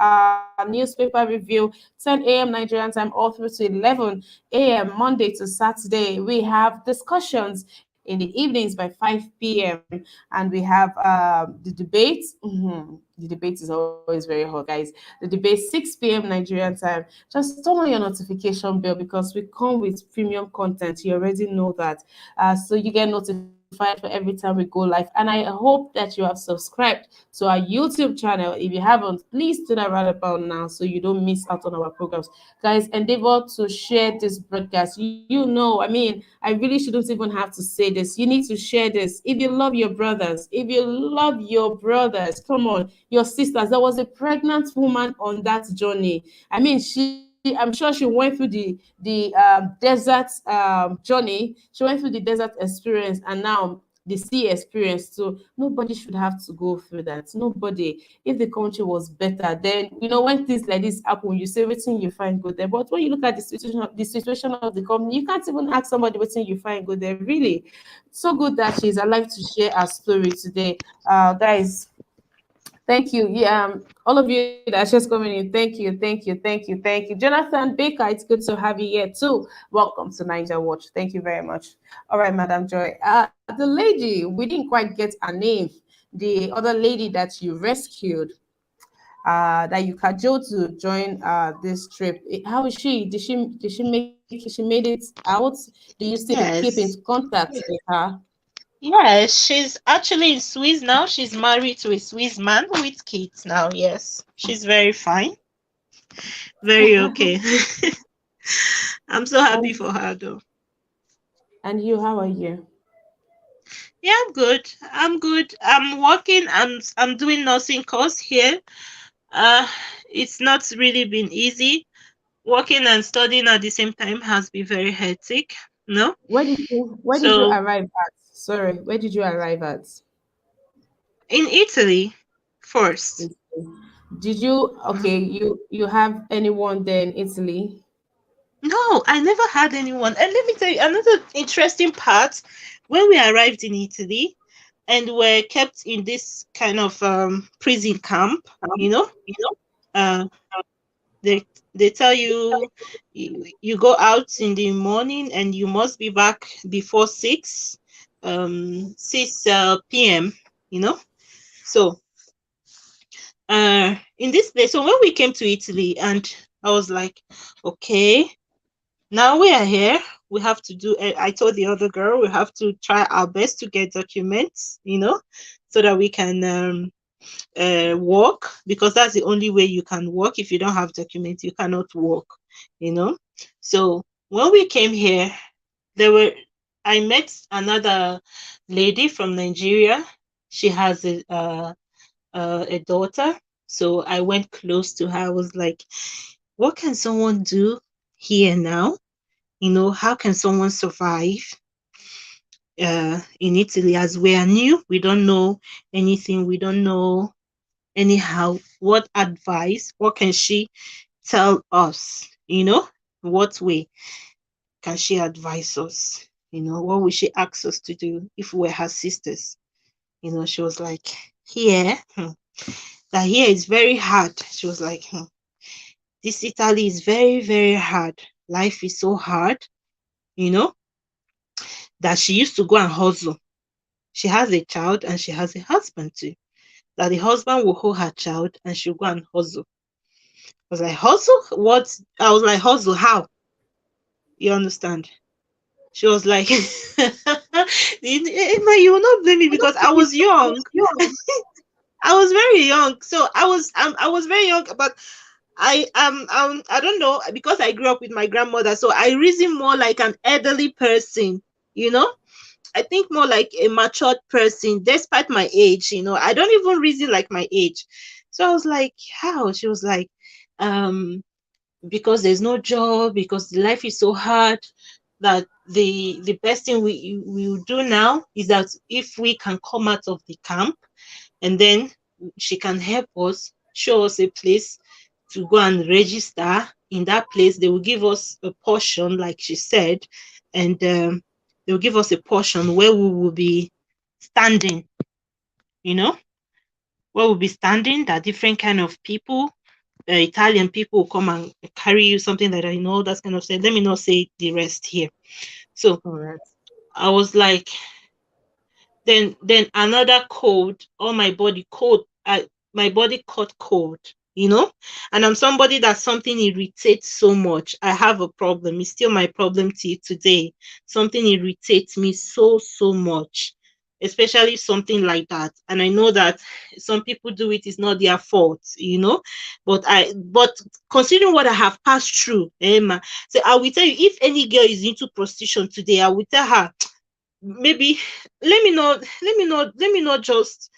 newspaper review, 10 a.m. Nigerian time, all through to 11 a.m. Monday to Saturday. We have discussions in the evenings by 5 p.m. and we have the debate. The debate is always very hot, guys. The debate 6 p.m. Nigerian time. Just turn on your notification bell because we come with premium content. You already know that. So you get notified for every time we go live. And I hope that you have subscribed to our YouTube channel. If you haven't, please do that right about now so you don't miss out on our programs. Guys, endeavor to share this broadcast. I mean, I really shouldn't even have to say this. You need to share this. If you love your brothers, come on, your sisters. There was a pregnant woman on that journey. I mean, I'm sure she went through the desert journey. She went through the desert experience, and now the sea experience. So nobody should have to go through that. Nobody. If the country was better, then when things like this happen, you say everything you find good there. But when you look at the situation of the company, you can't even ask somebody what you find good there. Really, so good that she's alive to share her story today. Guys, thank you. Yeah, all of you that's just coming in, thank you, thank you, thank you, thank you. Jonathan Baker, it's good to have you here too. Welcome to Niger Watch. Thank you very much. All right, Madam Joy. The lady, we didn't quite get her name. The other lady that you rescued, that you cajoled to join this trip. How is she? She made it out? Do you still keep in Yes. contact with her? Yes, she's actually in Swiss now. She's married to a Swiss man with kids now. Yes, she's very fine. Very okay. I'm so happy and for her though. and you, how are you? Yeah, I'm good. I'm good. I'm working. I'm doing nursing course here. Uh, it's not really been easy. working and studying at the same time has been very hectic. No, Where did you so arrive at? Sorry, where did you arrive at? in Italy first. Did you okay, you have anyone there in Italy? No, I never had anyone. And let me tell you another interesting part. When we arrived in Italy and were kept in this kind of prison camp, you know, uh, they they tell you, you go out in the morning and you must be back before 6 p.m. You know, so in this place. So when we came to Italy, and I was like, okay, now we are here. We have to do. I told the other girl we have to try our best to get documents, so that we can work, because that's the only way you can work. If you don't have documents, you cannot work. So when we came here, I met another lady from Nigeria. She has a daughter. So I went close to her. I was like, what can someone do here now? How can someone survive in Italy, as we are new? We don't know anything. We don't know anyhow. What advice? What can she tell us? What way can she advise us? What will she ask us to do if we're her sisters? She was like, here, that here is very hard. She was like, this Italy is very, very hard. Life is so hard, that she used to go and hustle. She has a child and she has a husband too. That the husband will hold her child and she'll go and hustle. I was like, hustle? What? I was like, hustle? How? You understand? She was like, Emma, you will not blame me because I was young. I was very young. So I was very young, but I don't know, because I grew up with my grandmother, so I reason more like an elderly person, I think more like a matured person, despite my age. I don't even reason like my age. So I was like, how? She was like, because there's no job, because the life is so hard, that the best thing we will do now is that if we can come out of the camp, and then she can help us, show us a place to go and register. In that place, they will give us a portion, like she said, and they will give us a portion where we will be standing, where we'll be standing. That different kind of people, Italian people will come and carry you, something like that, that kind of thing. Let me not say the rest here. So I was like, then another cold, or my body cold, my body caught cold, and I'm somebody that something irritates so much. I have a problem. It's still my problem till today. Something irritates me so much, especially something like that. And I know that some people do it, is not their fault, but considering what I have passed through, Emma, so I will tell you, if any girl is into prostitution today, I will tell her, maybe let me not just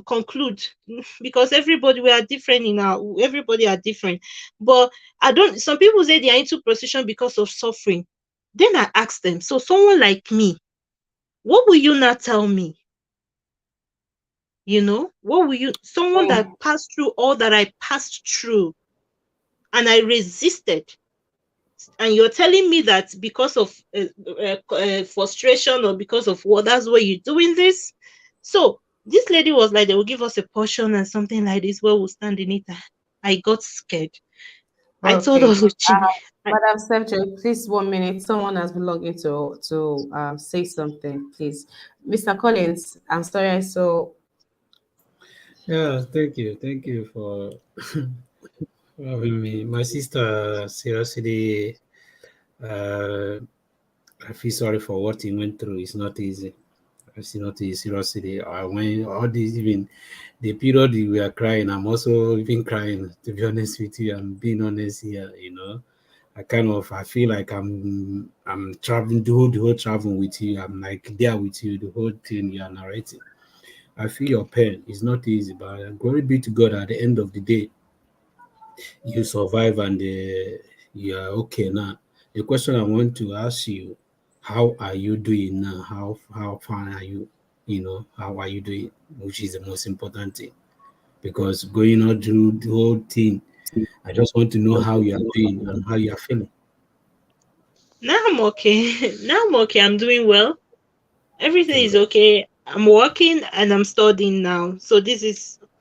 conclude, because everybody, we are different everybody are different. But I don't some people say they are into prostitution because of suffering. Then I ask them, so someone like me, what will you not tell me? What will you, someone that passed through all that I passed through, and I resisted, and you're telling me that because of frustration, or because of what, that's why you're doing this? So this lady was like, they will give us a portion and something like this where we'll stand in it. I got scared. I told Okay. her, Madam Sergio, please 1 minute. Someone has been logging to say something, please. Mr. Collins, I'm sorry I saw. Yeah, thank you for having me. My sister, seriously, I feel sorry for what he went through. It's not easy. It's not easy, seriously. I went all this, even the period we are crying, I'm also even crying, to be honest with you. I'm being honest here, I feel like I'm traveling the whole travel with you. I'm like there with you, the whole thing you are narrating. I feel your pain. It's not easy, but glory be to God. At the end of the day, you survive, and you are okay now. The question I want to ask you, how are you doing now? How far are you? You know, how are you doing? Which is the most important thing. Because going on through the whole thing, I just want to know how you are doing and how you are feeling. Now I'm okay. Now I'm okay. I'm doing well. Everything Thank is God. okay. I'm working and I'm studying now. So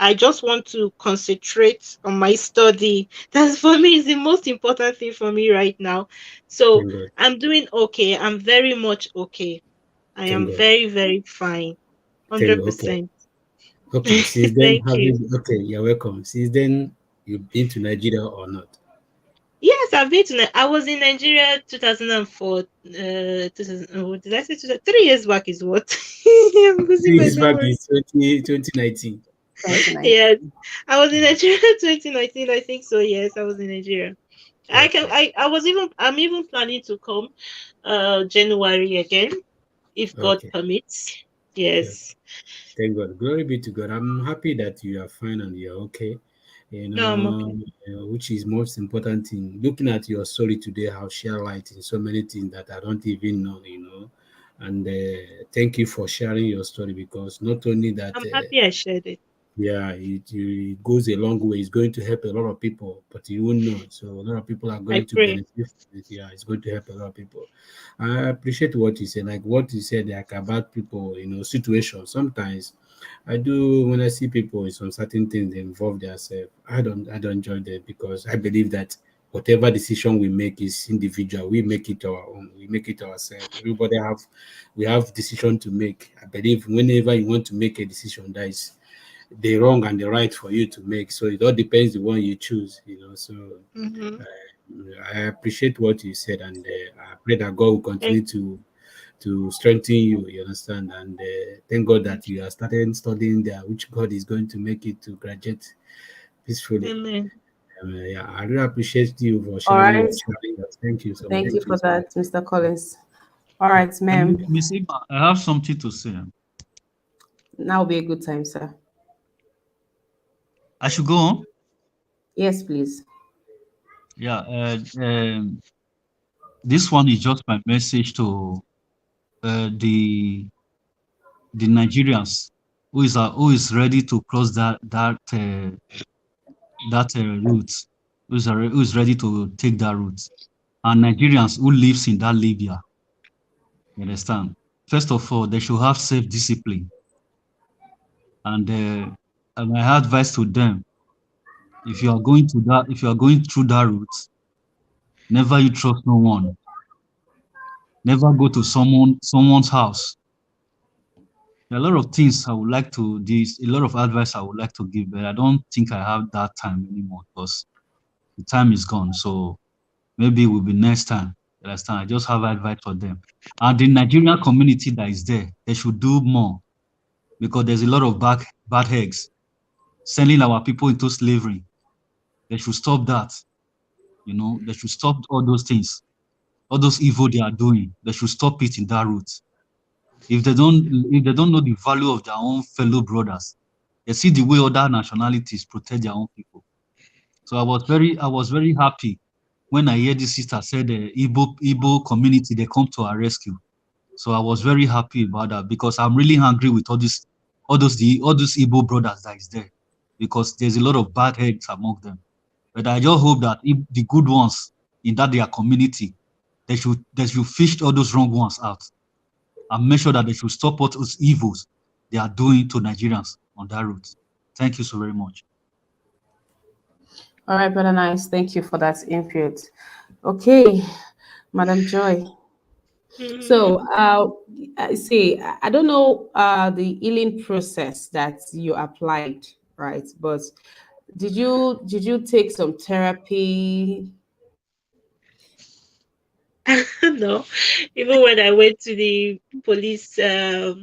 I just want to concentrate on my study. That's for me is the most important thing for me right now. So Thank God. I'm doing okay. I'm very much okay. I Thank am God. very, very fine. Thank God. Okay. 100%. Okay. Since then, Thank have you. you? Okay, you're welcome. Since then, you've been to Nigeria or not? Yes, I've been to. I was in Nigeria 2004. 2000, what did I say? 3 years back is what? I'm losing 3 my years back memory. is 2019. 29. Yes, I was in Nigeria 2019. I think so. Yes, I was in Nigeria. I can. Okay. I was even. I'm even planning to come. January again, if God Okay. permits. Yeah. Yes. Thank God. Glory be to God. I'm happy that you are fine and you're okay. No, I'm okay. Which is most important thing. Looking at your story today, how share light in so many things that I don't even know. And thank you for sharing your story because not only that, I'm happy I shared it. yeah, it goes a long way. It's going to help a lot of people, but you won't know. So a lot of people are I going to pray. benefit from it. Yeah, it's going to help a lot of people. I appreciate what you said, like what you said, like about people, situations. Sometimes I do when I see people in some certain things they involve themselves. I don't join them because I believe that whatever decision we make is individual. We make it our own. We make it ourselves. We have decision to make. I believe whenever you want to make a decision, that is the wrong and the right for you to make. So it all depends the one you choose. So Mm-hmm. uh, I appreciate what you said, and I pray that God will Thank continue to strengthen you. You understand, and thank God you. that you are starting studying there, which God is going to make it to graduate peacefully. Amen. Yeah, I really appreciate you for All sharing right. your story. Thank you so much. Thank you Thank for you. that, Mr. Collins. All right, ma'am. Miss Ima, I have something to say. Now will be a good time, sir. I should go on. Yes, please. Yeah. This one is just my message to the Nigerians who is ready to cross that route, who is ready to take that route, and Nigerians who lives in that Libya. You understand? First of all, they should have self-discipline, and my advice to them: if you are going through that route, never you trust no one. Never go to someone's house. There are a lot of things I would like to this a lot of advice I would like to give, but I don't think I have that time anymore because the time is gone. So maybe it will be next time. You understand? I just have advice for them. And the Nigerian community that is there, they should do more because there's a lot of bad eggs sending our people into slavery. They should stop that. They should stop all those things, all those evil they are doing. They should stop it in that route. If they don't know the value of their own fellow brothers, they see the way other nationalities protect their own people. So I was very happy when I hear this sister said the Igbo community they come to our rescue. So I was very happy about that because I'm really angry with all those Igbo brothers that is there because there's a lot of bad heads among them. But I just hope that if the good ones in that their community, they should fish all those wrong ones out and make sure that they should stop what those evils they are doing to Nigerians on that route. Thank you so very much. All right, brother. Nice. Thank you for that input. Okay, Madam Joy. So, Mm, I see. I don't know the healing process that you applied, right? But did you take some therapy? no, even when I went to the police, uh,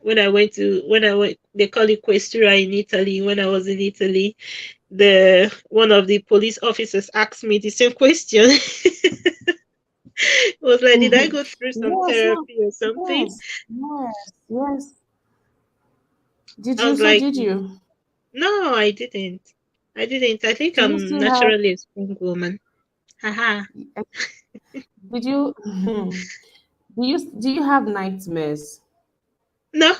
when I went, they call it questura in Italy. When I was in Italy, the one of the police officers asked me the same question. It was like, did I go through some Yes, yes, therapy or something? yes, yes, yes. Did I you? was So like, did you? no, I didn't. I didn't. I think Do you I'm still have? naturally a strong woman. Haha. Did you? Do you have nightmares? No,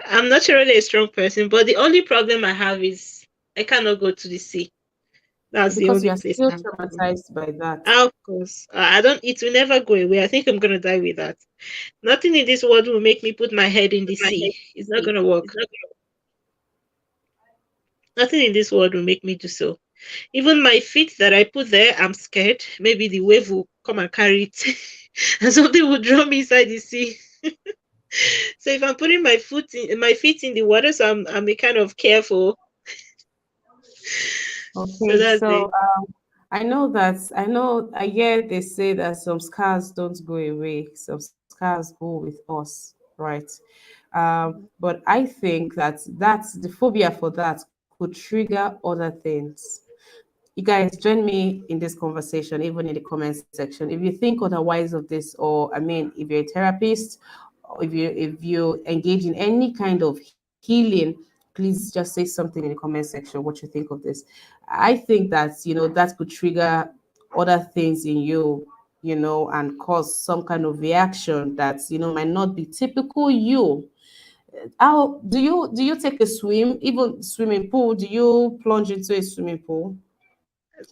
I'm naturally a strong person, but the only problem I have is I cannot go to the sea. That's the Because you only are place still I have problem. traumatized by that. Of course, I don't. It will never go away. I think I'm gonna die with that. Nothing in this world will make me put my head in the sea. It's not gonna work. Nothing in this world will make me do so. Even my feet that I put there, I'm scared. Maybe the wave will come and carry it, and something will draw me inside the sea. So if I'm putting my feet in the water, so I'm a kind of careful. So Okay, that's so it. I hear they say that some scars don't go away, some scars go with us, right? But I think that the phobia for that could trigger other things. You guys join me in this conversation, even in the comment section. If you think otherwise of this, or I mean, if you're a therapist, or if you engage in any kind of healing, please just say something in the comment section what you think of this. I think that that could trigger other things in you, and cause some kind of reaction that might not be typical you. How do you take a swim, even swimming pool? Do you plunge into a swimming pool?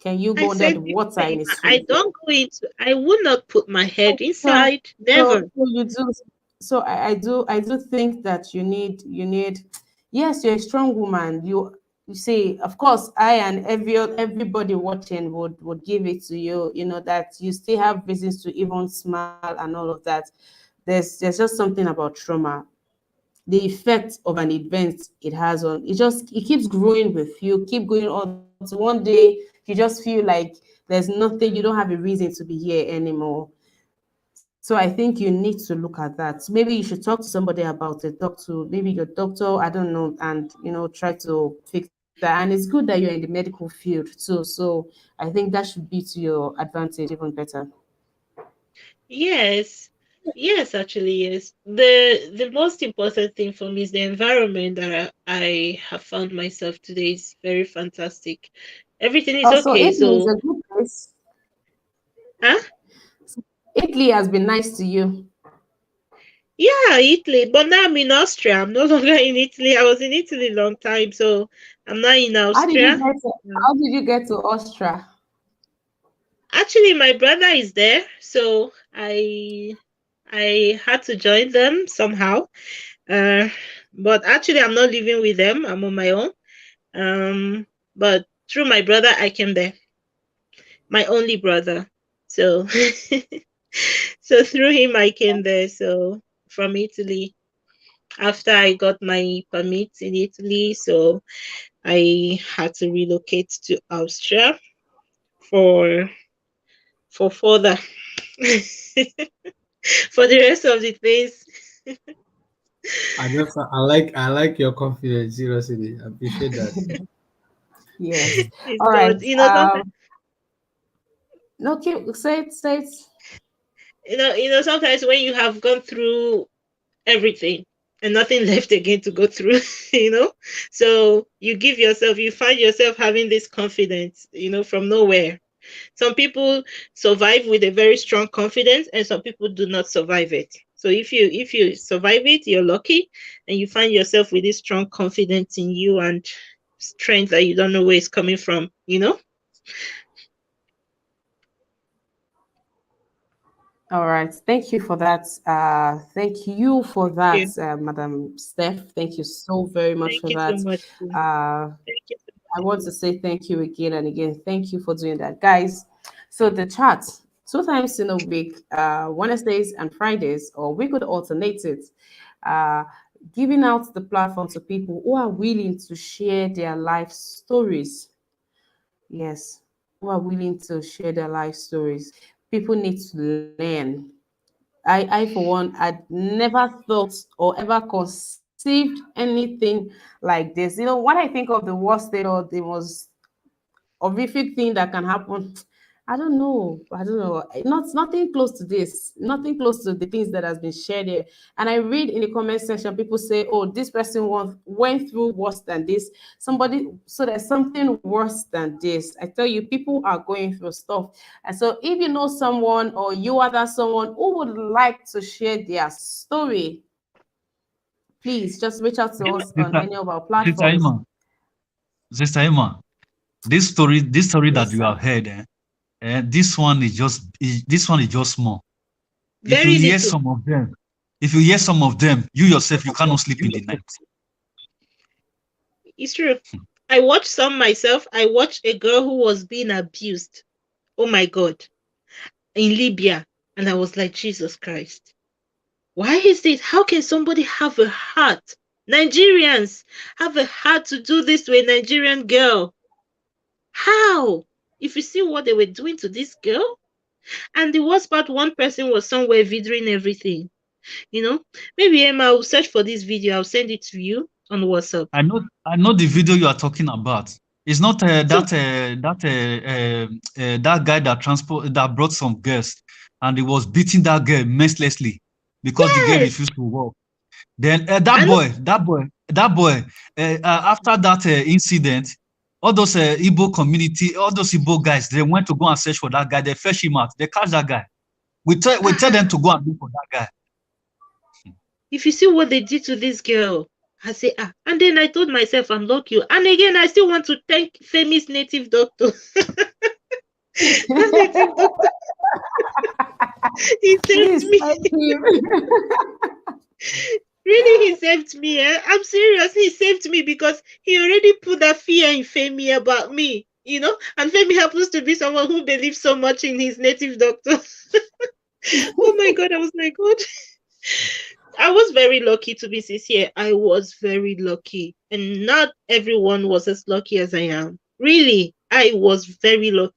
Can you I go under said the this water in thing. a I swimming don't pool? go into. I would not put my head So, inside. so, Never. so you do. So I do think that you need. Yes, you're a strong woman. You see, of course, I and everybody watching would give it to you. You know that you still have reasons to even smile and all of that. There's just something about trauma, the effect of an event it has on it keeps growing with you, keep going on to one day you just feel like there's nothing, you don't have a reason to be here anymore. So I think you need to look at that. Maybe you should talk to somebody about it, talk to maybe your doctor, I don't know, and try to fix that. And it's good that you're in the medical field too, so I think that should be to your advantage even better. Yes. Yes, actually, yes. The most important thing for me is the environment that I have found myself today is very fantastic. Everything is Also, okay. Italy is So, a good place. huh? Italy has been nice to you. Yeah, Italy. But now I'm in Austria. I'm no longer in Italy. I was in Italy a long time, so I'm now in How did you Austria. get to Yeah. How did you get to Austria? Actually, my brother is there, so I had to join them somehow. Uh, but actually, I'm not living with them. I'm on my own. Um, but through my brother, I came there. My only brother. So, so through him, I came there. So from Italy, after I got my permit in Italy, so I had to relocate to Austria for further for the rest of the things. I like your confidence, seriously. I appreciate that. Yes. It's All right. God, sometimes No, say it. sometimes when you have gone through everything and nothing left again to go through, so you find yourself having this confidence, from nowhere. Some people survive with a very strong confidence, and some people do not survive it. So if you survive it, you're lucky, and you find yourself with this strong confidence in you and strength that you don't know where it's coming from. All right. Thank you for that. Thank you for Thank that, you. Madam Steph. Thank you so very much Thank for you so that. much. Thank you so I much. want to say thank you again and again. Thank you for doing that, guys. So the chat 2 times in a week, Wednesdays and Fridays, or we could alternate it, uh, giving out the platform to people who are willing to share their life stories. Yes, who are willing to share their life stories. People need to learn. I for one, I'd never thought or ever conceived anything like this. When I think of the worst thing or the most horrific thing that can happen, I don't know. I don't know. Nothing close to this. Nothing close to the things that has been shared here. And I read in the comment section, people say, "Oh, this person went through worse than this." Somebody, so there's something worse than this. I tell you, people are going through stuff. And so, if you know someone or you are that someone who would like to share their story, please just reach out to us on Sister, any of our Sister platforms. Emma, Sister Emma, this story that Yes, you sir. have heard, this one is just small. If you Very hear little. some of them, you yourself, you cannot sleep in the night. It's true. I watched some myself. I watched a girl who was being abused. Oh my God. In Libya. And I was like, Jesus Christ. Why is this? How can somebody have a heart? Nigerians have a heart to do this to a Nigerian girl. How? If you see what they were doing to this girl, and the worst part, one person was somewhere videoing everything. Maybe Emma will search for this video. I'll send it to you on WhatsApp. I know the video you are talking about. It's not that So that guy that brought some girls and he was beating that girl mercilessly because the girl yes, refused to walk. Then I know. that boy, after that incident, all those Igbo community, all those Igbo guys, they went to go and search for that guy. They fetch him out. They catch that guy. We tell them to go and look for that guy. If you see what they did to this girl, I say, and then I told myself, I'm lucky. And again, I still want to thank famous native doctor. That native doctor, he saved Please me. thank him. Really, he saved me. I'm serious. He saved me because he already put that fear in Femi about me, and Femi happens to be someone who believes so much in his native doctor. Oh my God, I was like, God. I was very lucky, to be sincere. I was very lucky. And not everyone was as lucky as I am. Really, I was very lucky.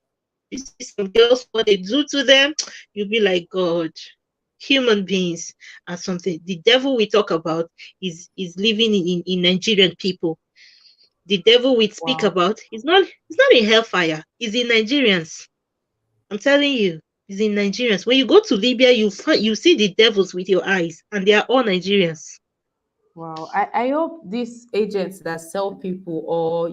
You see some girls, what they do to them, you'll be like, God, human beings are something. The devil we talk about is living in Nigerian people. The devil we speak Wow. about is not in hellfire, it's in Nigerians. I'm telling you, it's in Nigerians. When you go to Libya, you see the devils with your eyes, and they are all Nigerians. Wow. I hope these agents that sell people or,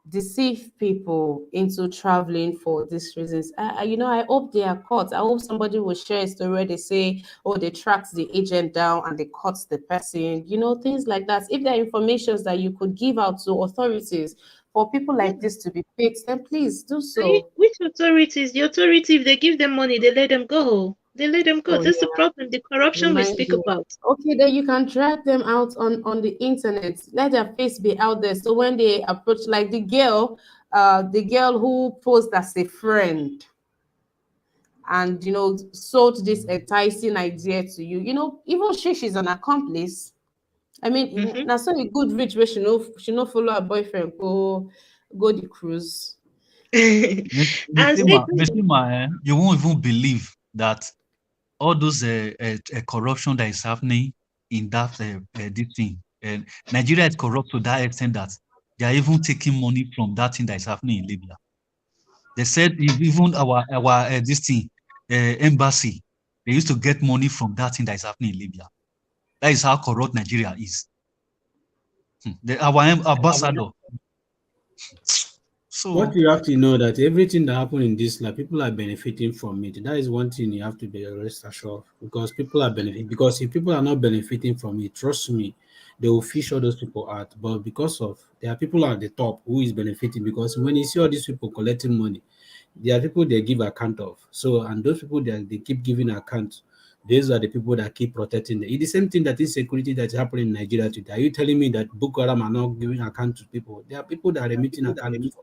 deceive people into traveling for these reasons, I hope they are caught. I hope somebody will share a story where they say, oh, they tracked the agent down and they caught the person, things like that. If there are informations that you could give out to authorities for people Yeah. like this to be fixed, then please do so. Which authorities? The authority, if they give them money, they let them go. They let them go. Oh, That's the yeah. problem. The corruption we Remind speak me. about. Okay, then you can drag them out on the internet. Let their face be out there. So when they approach, like the girl who posed as a friend and sold this enticing idea to you. Even she's an accomplice. I mean, Mm-hmm. now so a good rich way she no follow her boyfriend go the cruise. And secondly, You won't even believe that all those corruption that is happening in that this thing. Nigeria is corrupt to that extent that they are even taking money from that thing that is happening in Libya. They said even our this thing embassy, they used to get money from that thing that is happening in Libya. That is how corrupt Nigeria is. Our ambassador. So What you have to know that everything that happened in this life, people are benefiting from it. That is one thing you have to be rest assured because people are benefiting. Because if people are not benefiting from it, trust me, they will fish all those people out. But because of there are people at the top who is benefiting because when you see all these people collecting money, there are people they give account of. So and those people that they keep giving account, these are the people that keep protecting them. It's the same thing that insecurity that's happening in Nigeria today. Are you telling me that Boko Haram are not giving account to people? There are people that are remitting account.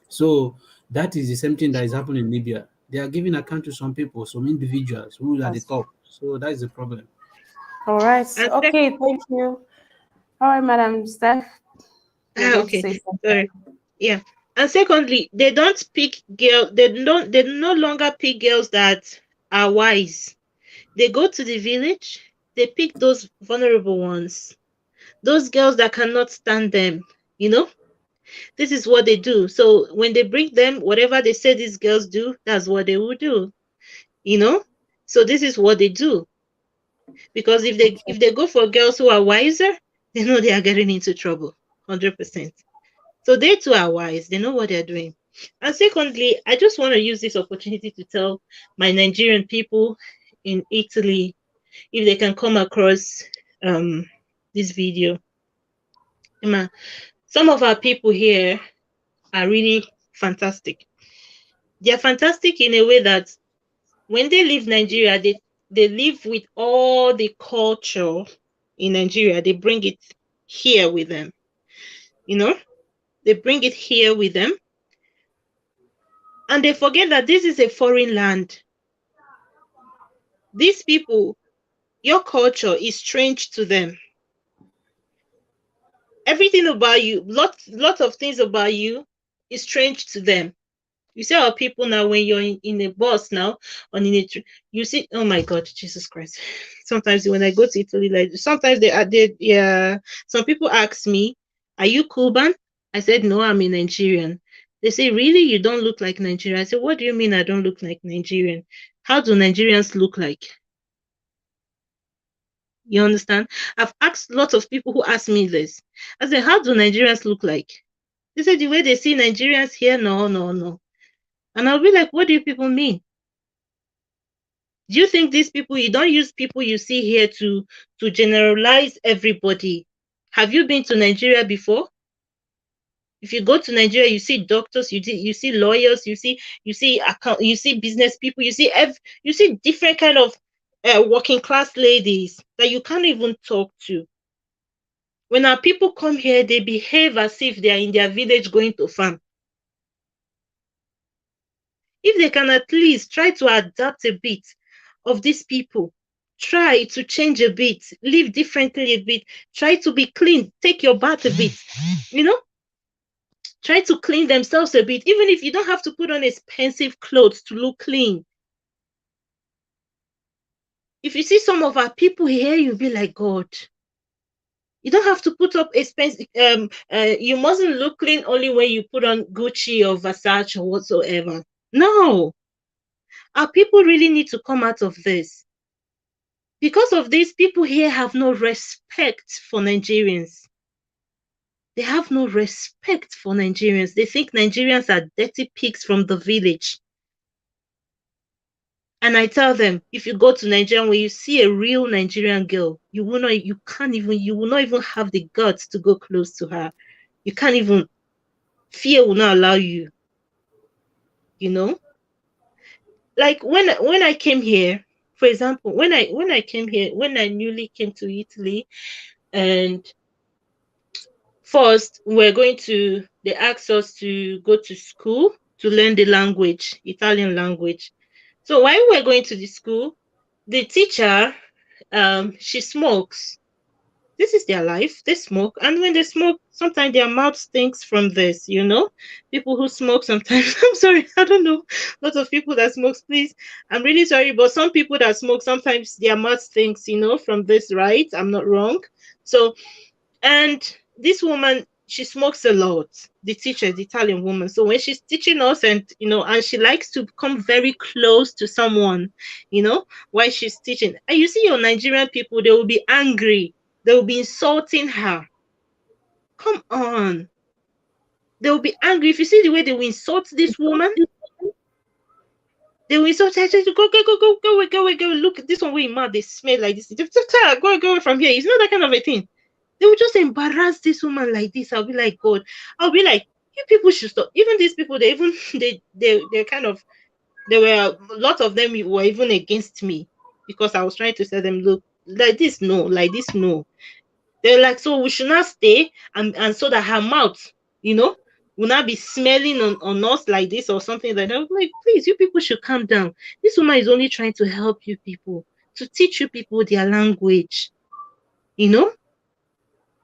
So that is the same thing that is happening in Libya. They are giving account to some people, some individuals who are at the top. So that is the problem. All right. and Okay, thank you. All right, Madam Steph. You're going to okay, say something. sorry. Yeah. And secondly, they don't pick girl. They no longer pick girls that are wise. They go to the village. They pick those vulnerable ones, those girls that cannot stand them. This is what they do. So when they bring them, whatever they say these girls do, that's what they will do. You know? So this is what they do. Because if they go for girls who are wiser, they know they are getting into trouble. 100%. So they too are wise. They know what they're doing. And secondly, I just want to use this opportunity to tell my Nigerian people in Italy if they can come across this video. Emma, some of our people here are really fantastic. They are fantastic in a way that when they leave Nigeria, they live with all the culture in Nigeria. They bring it here with them. You know, they bring it here with them. And they forget that this is a foreign land. These people, your culture is strange to them. Everything about you, lots of things about you is strange to them. You see our people now, when you're in a bus now, on in a you see, oh my God, Jesus Christ. Sometimes when I go to Italy, like sometimes some people ask me, are you Cuban? I said, no, I'm a Nigerian. They say, really? You don't look like Nigerian? I said, what do you mean I don't look like Nigerian? How do Nigerians look like? You understand? I've asked lots of people who ask me this. I said, how do Nigerians look like? They said, the way they see Nigerians here, no. And I'll be like, what do you people mean? Do you think these people, you don't use people you see here to generalize everybody? Have you been to Nigeria before? If you go to Nigeria, you see doctors, you see lawyers, you see business people, you see different kind of working class ladies that you can't even talk to. When our people come here, they behave as if they are in their village going to farm. If they can at least try to adapt a bit of these people, try to change a bit, live differently a bit, try to be clean, take your bath a bit, you know, try to clean themselves a bit, even if you don't have to put on expensive clothes to look clean. If you see some of our people here, you'll be like, God, you don't have to put up expensive, you mustn't look clean only when you put on Gucci or Versace or whatsoever. No, our people really need to come out of this. Because of this, people here have no respect for Nigerians. They have no respect for Nigerians. They think Nigerians are dirty pigs from the village. And I tell them, if you go to Nigeria, when you see a real Nigerian girl, you will not even have the guts to go close to her. You can't even, fear will not allow you. You know? Like when I came here, for example, when I came here, when I newly came to Italy, and first they asked us to go to school to learn the language, Italian language. So while we were going to the school, the teacher, she smokes. This is their life. They smoke, and when they smoke, sometimes their mouth stinks from this, you know. People who smoke sometimes, I'm sorry, I don't know, lots of people that smoke, please, I'm really sorry, but some people that smoke, sometimes their mouth stinks, you know, from this, right? I'm not wrong. So, and this woman, she smokes a lot, the teacher, the Italian woman. So when she's teaching us, and you know, and she likes to come very close to someone, you know, while she's teaching, and you see your Nigerian people, they will be angry. They will be insulting her. Come on. They will be angry. If you see the way they will insult this woman, they will insult her. Go away. Look, this one way in mouth, they smell like this. Go away from here. It's not that kind of a thing. They will just embarrass this woman like this. I'll be like, God. I'll be like, you people should stop. Even these people, they're kind of, there were a lot of them were even against me because I was trying to tell them, look, like this, no, like this, no. They're like, so we should not stay, and so that her mouth, you know, will not be smelling on us like this or something like that. I'm like, please, you people should calm down. This woman is only trying to help you people, to teach you people their language. You know,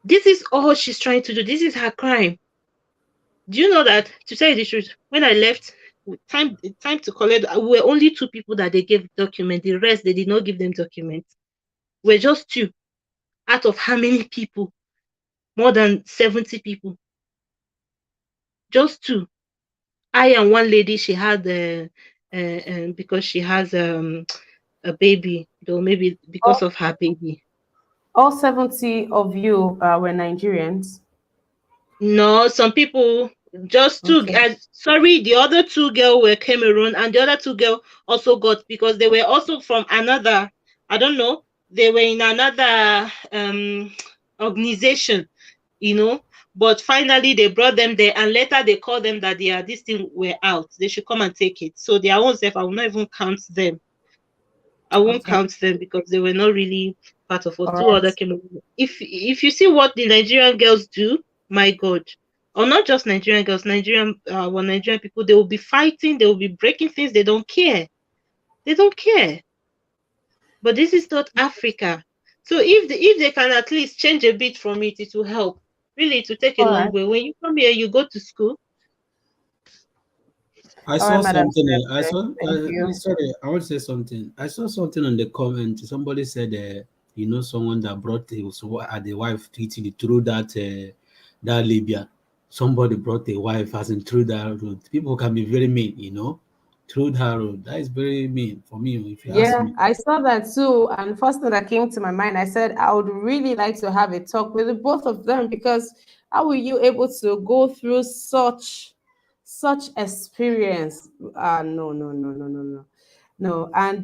this is all she's trying to do. This is her crime. Do you know that, to tell you the truth, when I left, time to collect, we were only 2 people that they gave document. The rest, they did not give them documents. We're just 2. Out of how many people? More than 70 people. just two. I and one lady, she had because she has a baby, though maybe because All, of her baby. all 70 of you were Nigerians. No, some people just two. Okay. Sorry, the other two girl were Cameroon, and the other two girl also got because they were also from another. I don't know. They were in another organization, you know. But finally, they brought them there, and later they called them that this thing were out. They should come and take it. So their own self, I will not even count them. I won't Okay. count them because they were not really part of us. All Two right. other Cameroon. If you see what the Nigerian girls do, my God, or not just Nigerian girls, Nigerian people, they will be fighting, they will be breaking things. They don't care. They don't care. But this is not Africa. So if they can at least change a bit from it, it will help. Really, to take a All long right. way. When you come here, you go to school. I All right, saw Madam something. Steph. Thank you. Sorry, I want to say something. I saw something on the comment. Somebody said, someone that brought the wife to Italy through that Libya. Somebody brought the wife as in through that road. People can be very mean, through that road. That is very mean for me, if you ask Yeah, me. I saw that too. And first thing that came to my mind, I said I would really like to have a talk with the both of them because how were you able to go through such experience? No, no, no, no, no, no. No. And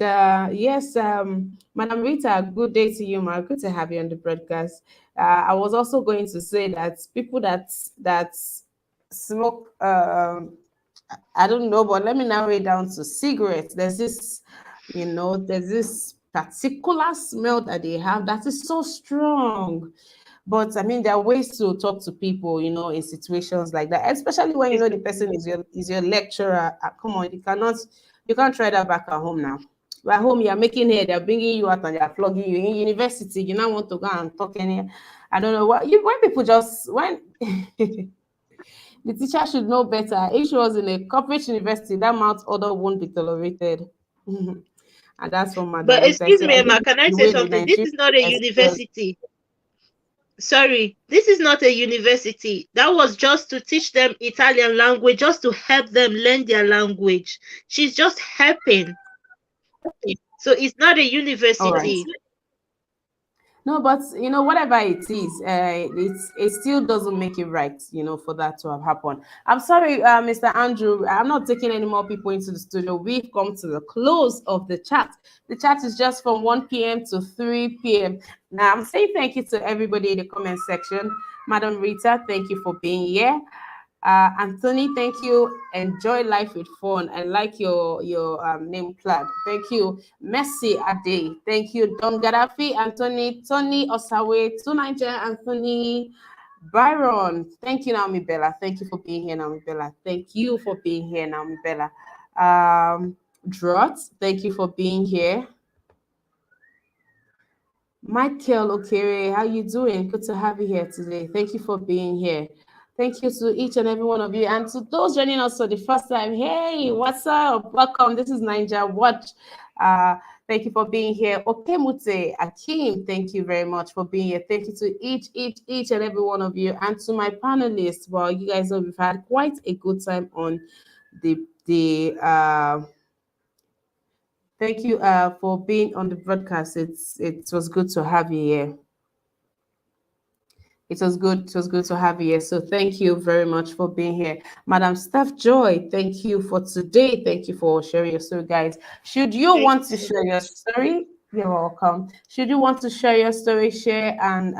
yes, Madam Rita, good day to you, ma. Good to have you on the broadcast. I was also going to say that people that smoke I don't know, but let me narrow it down to cigarettes. There's this particular smell that they have that is so strong. But I mean, there are ways to talk to people, in situations like that, especially when you know the person is your lecturer. Come on, you can't try that back at home now. At home, you're making hair, they're bringing you out and they're flogging you. In university, you now want to go and talk any. I don't know what when people just when the teacher should know better. If she was in a corporate university, that mouth order won't be tolerated. And that's from Madam But Rita. excuse So me, I Emma, think can I the say way the something? This Nigerian is not a experience. university. Sorry, this is not a university. That was just to teach them Italian language, just to help them learn their language. She's just helping. So it's not a All right. university. No, but whatever it is, it still doesn't make it right, for that to have happened. I'm sorry, Mr. Andrew. I'm not taking any more people into the studio. We've come to the close of the chat. The chat is just from 1 p.m. to 3 p.m. Now, I'm saying thank you to everybody in the comment section. Madam Rita, thank you for being here. Anthony, thank you. Enjoy life with fun. I like your name plaid. Thank you. Messi Ade. Thank you. Don Gaddafi, Anthony, Tony Osawe, Tunaja, Anthony, Byron. Thank you, Naomi Bella. Thank you for being here, Naomi Bella. Thank you for being here, Naomi Bella. Drot, thank you for being here. Michael Okere, how you doing? Good to have you here today. Thank you for being here. Thank you to each and every one of you. And to those joining us for the first time, hey, what's up? Welcome. This is Ninja Watch. Thank you for being here. Okemute, Akim, thank you very much for being here. Thank you to each and every one of you. And to my panelists, well, you guys know we've had quite a good time on the thank you for being on the broadcast. It was good to have you here. It was good. It was good to have you here. So thank you very much for being here. Madam Steph Joy, thank you for today. Thank you for sharing your story, guys. Should you Thank want to you. share your story, you're welcome. Should you want to share your story, share and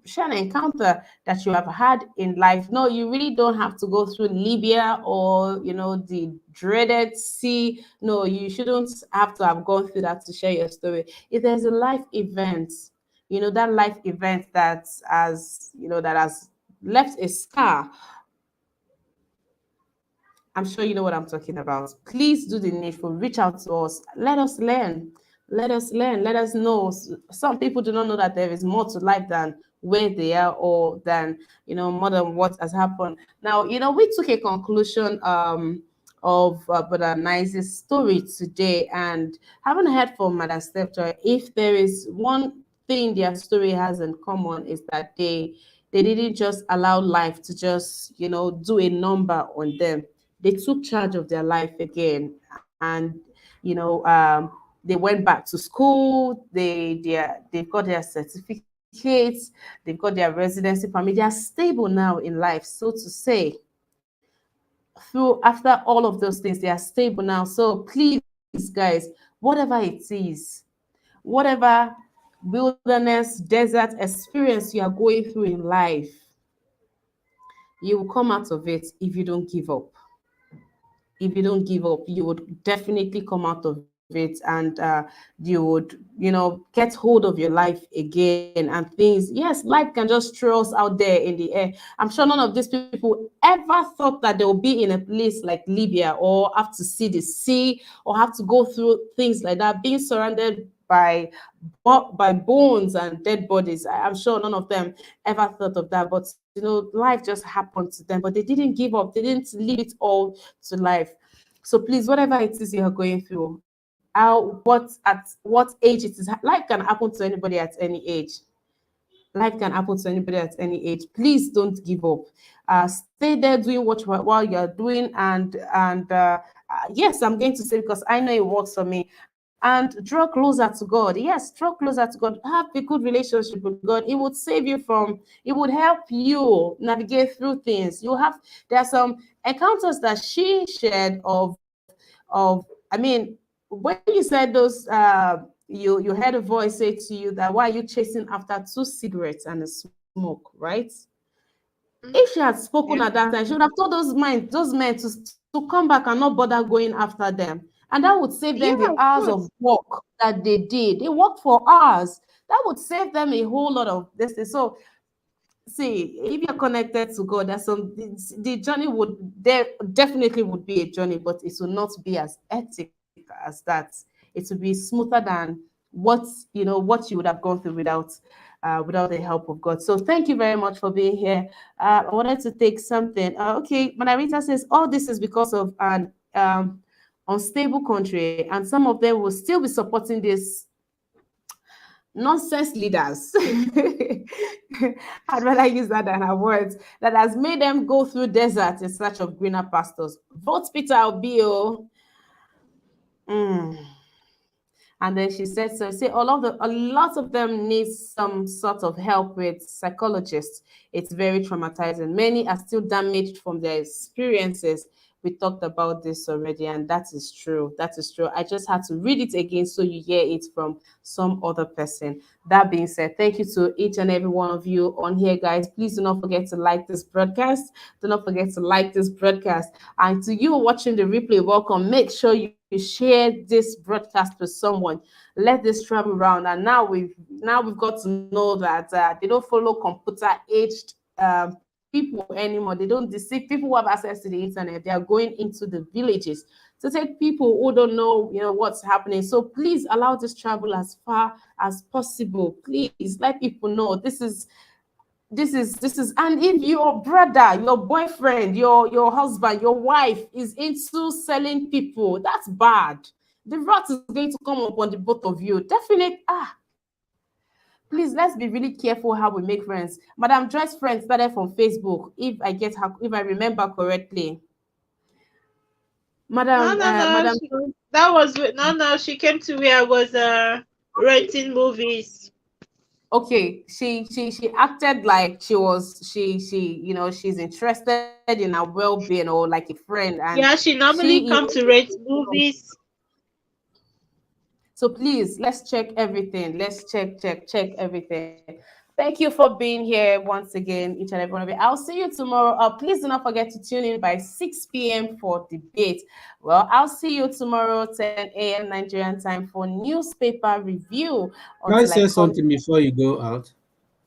share an encounter that you have had in life. No, you really don't have to go through Libya or the dreaded sea. No, you shouldn't have to have gone through that to share your story. If there's a life event, that life event that has left a scar. I'm sure you know what I'm talking about. Please do the needful. Reach out to us. Let us learn. Let us learn. Let us know. Some people do not know that there is more to life than where they are or than more than what has happened. Now, we took a conclusion of Brother Nice's story today, and haven't heard from Madam Steph Joy. If there is one thing their story has in common is that they They didn't just allow life to just, do a number on them. They took charge of their life again, and they went back to school. They've got their certificates. They've got their residency permit. They are stable now in life, so to say. Through after all of those things, they are stable now. So please, guys, whatever it is, whatever wilderness, desert experience you are going through in life, you will come out of it if you don't give up. If you don't give up, you would definitely come out of it, and you would, get hold of your life again. And things, yes, life can just throw us out there in the air. I'm sure none of these people ever thought that they will be in a place like Libya, or have to see the sea, or have to go through things like that, being surrounded by bones and dead bodies. I'm sure none of them ever thought of that. But life just happened to them. But they didn't give up. They didn't leave it all to life. So please, whatever it is you're going through, at what age it is, life can happen to anybody at any age. Life can happen to anybody at any age. Please don't give up. Stay there doing what while you're doing, and yes, I'm going to say, because I know it works for me. And draw closer to God. Yes, draw closer to God. Have a good relationship with God. It would save you from. It would help you navigate through things. There are some encounters that she shared of. I mean, when you said those, you heard a voice say to you that, why are you chasing after 2 cigarettes and a smoke, right? If she had spoken at that time, she would have told those men to come back and not bother going after them. And that would save them the hours of work that they did. They worked for hours. That would save them a whole lot of this. So, see, if you're connected to God, the journey definitely would be a journey, but it will not be as hectic as that. It will be smoother than what you would have gone through without the help of God. So thank you very much for being here. I wanted to take something. Okay, Manarita says all this is because of an unstable country, and some of them will still be supporting this nonsense leaders. I'd rather use that than her words. That has made them go through deserts in search of greener pastures. Vote Peter Obi. And then she said, so say a lot of them need some sort of help with psychologists. It's very traumatizing. Many are still damaged from their experiences. We talked about this already, and that is true. That is true. I just had to read it again so you hear it from some other person. That being said, thank you to each and every one of you on here, guys. Please do not forget to like this broadcast. Do not forget to like this broadcast. And to you watching the replay, welcome. Make sure you share this broadcast with someone. Let this travel around. And now we've got to know that they don't follow computer aged people anymore. They don't deceive people who have access to the internet. They are going into the villages to take people who don't know, what's happening. So please allow this travel as far as possible. Please let people know this is. And if your brother, your boyfriend, your husband, your wife is into selling people, that's bad. The wrath is going to come upon the both of you. Definitely. Please, let's be really careful how we make friends. Madam Joy's friend started from Facebook, if I remember correctly. Madam, Madam. That was no. She came to where I was renting movies. Okay, she acted like she's interested in our well-being, or like a friend. And yeah, she normally comes to rent movies. So please, let's check everything. Let's check everything. Thank you for being here once again, each and every one of you. I'll see you tomorrow. Please do not forget to tune in by 6 p.m. for debate. Well, I'll see you tomorrow, 10 a.m. Nigerian time, for newspaper review. Can I say something before you go out,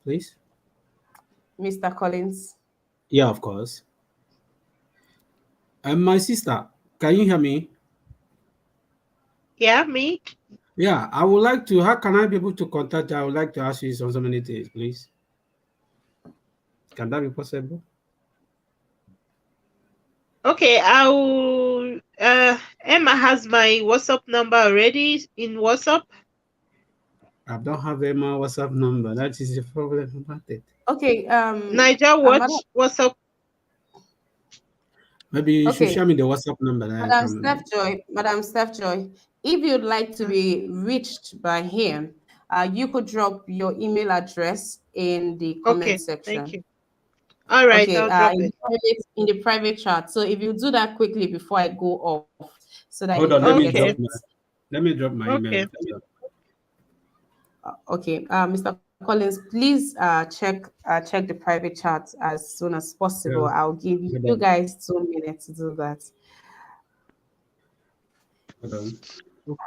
please? Mr. Collins. Yeah, of course. My sister, can you hear me? Yeah, me. Yeah, I would like to. How can I be able to contact you? I would like to ask you so many things, please. Can that be possible? Okay, I'll. Emma has my WhatsApp number already in WhatsApp. I don't have Emma WhatsApp number. That is the problem about it. Okay. Niger, Madam, what's up? Maybe you should okay. share me the WhatsApp number that I can. Madam Steph Joy, if you'd like to be reached by him, you could drop your email address in the comment Okay, thank section. you. All right, Okay, I'll drop it. in the private chat. So if you do that quickly before I go off, so that Hold he on, can get Okay, let me drop my email. okay. Okay, Mr. Collins, please check the private chat as soon as possible. Yeah, I'll give hold you on, guys 2 minutes to do that. hold on. Okay,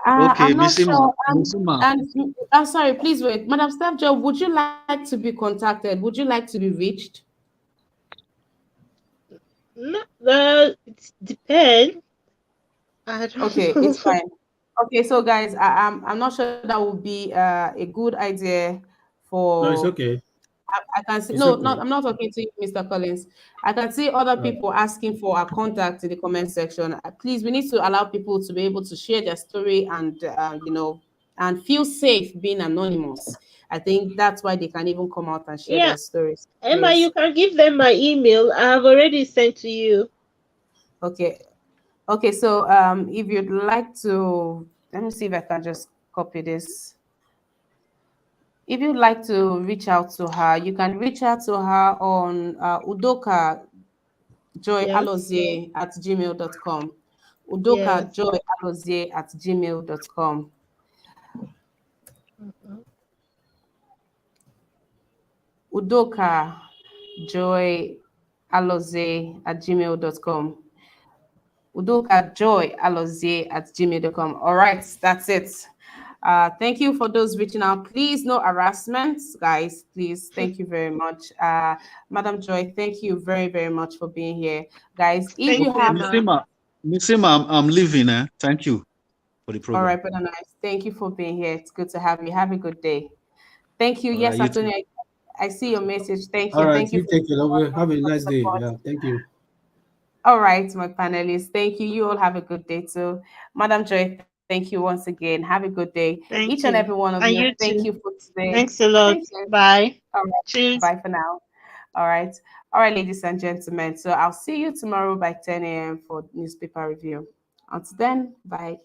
I'm not Miss Emma. sure. Miss Emma. And I'm sorry, please wait. Madam Staff Job, would you like to be contacted? Would you like to be reached? No, it depends. I Okay, don't it's know. fine. Okay, so guys, I'm not sure that would be a good idea No, it's for okay. I can see It's no, not okay. I'm not talking to you, Mr. Collins. I can see other Uh, people asking for our contact in the comment section. Please, we need to allow people to be able to share their story and and feel safe being anonymous. I think that's why they can even come out and share Yeah, their stories. Emma, you Please. can give them my email. I have already sent to you. Okay. Okay, so if you'd like to let me see if I can just copy this. If you'd like to reach out to her, you can reach out to her on Udoka Yes, joyalozie at gmail.com. yes. Udoka joyalozie at gmail.com. Mhm. Udoka joyalozie at gmail.com. Udoka joyalozie at gmail.com. All right, that's it. Thank you for those reaching out. Please, no harassment, guys. Please, thank you very much. Madam Joy, thank you very, very much for being here. Guys, if you Thank you, Okay, have Miss Emma. Emma. Miss Emma, I'm leaving. Thank you for the all program. right, brother nice. Thank you for being here. It's good to have you. Have a good day. Thank you. All right, Yes, you too. Antonio, I see your message. Thank all you. right, Thank you you for take it over. Have a for the nice day. support. Yeah, thank you. All right, my panelists. Thank you. You all have a good day too. Madam Joy, thank you once again. Have a good day. Each and Thank every you. one of you, And you thank you too. for today. Thanks a Thank lot. you. Bye. All right. Cheers. Bye for now. All right. All right, ladies and gentlemen. So I'll see you tomorrow by 10 a.m. for newspaper review. Until then, bye.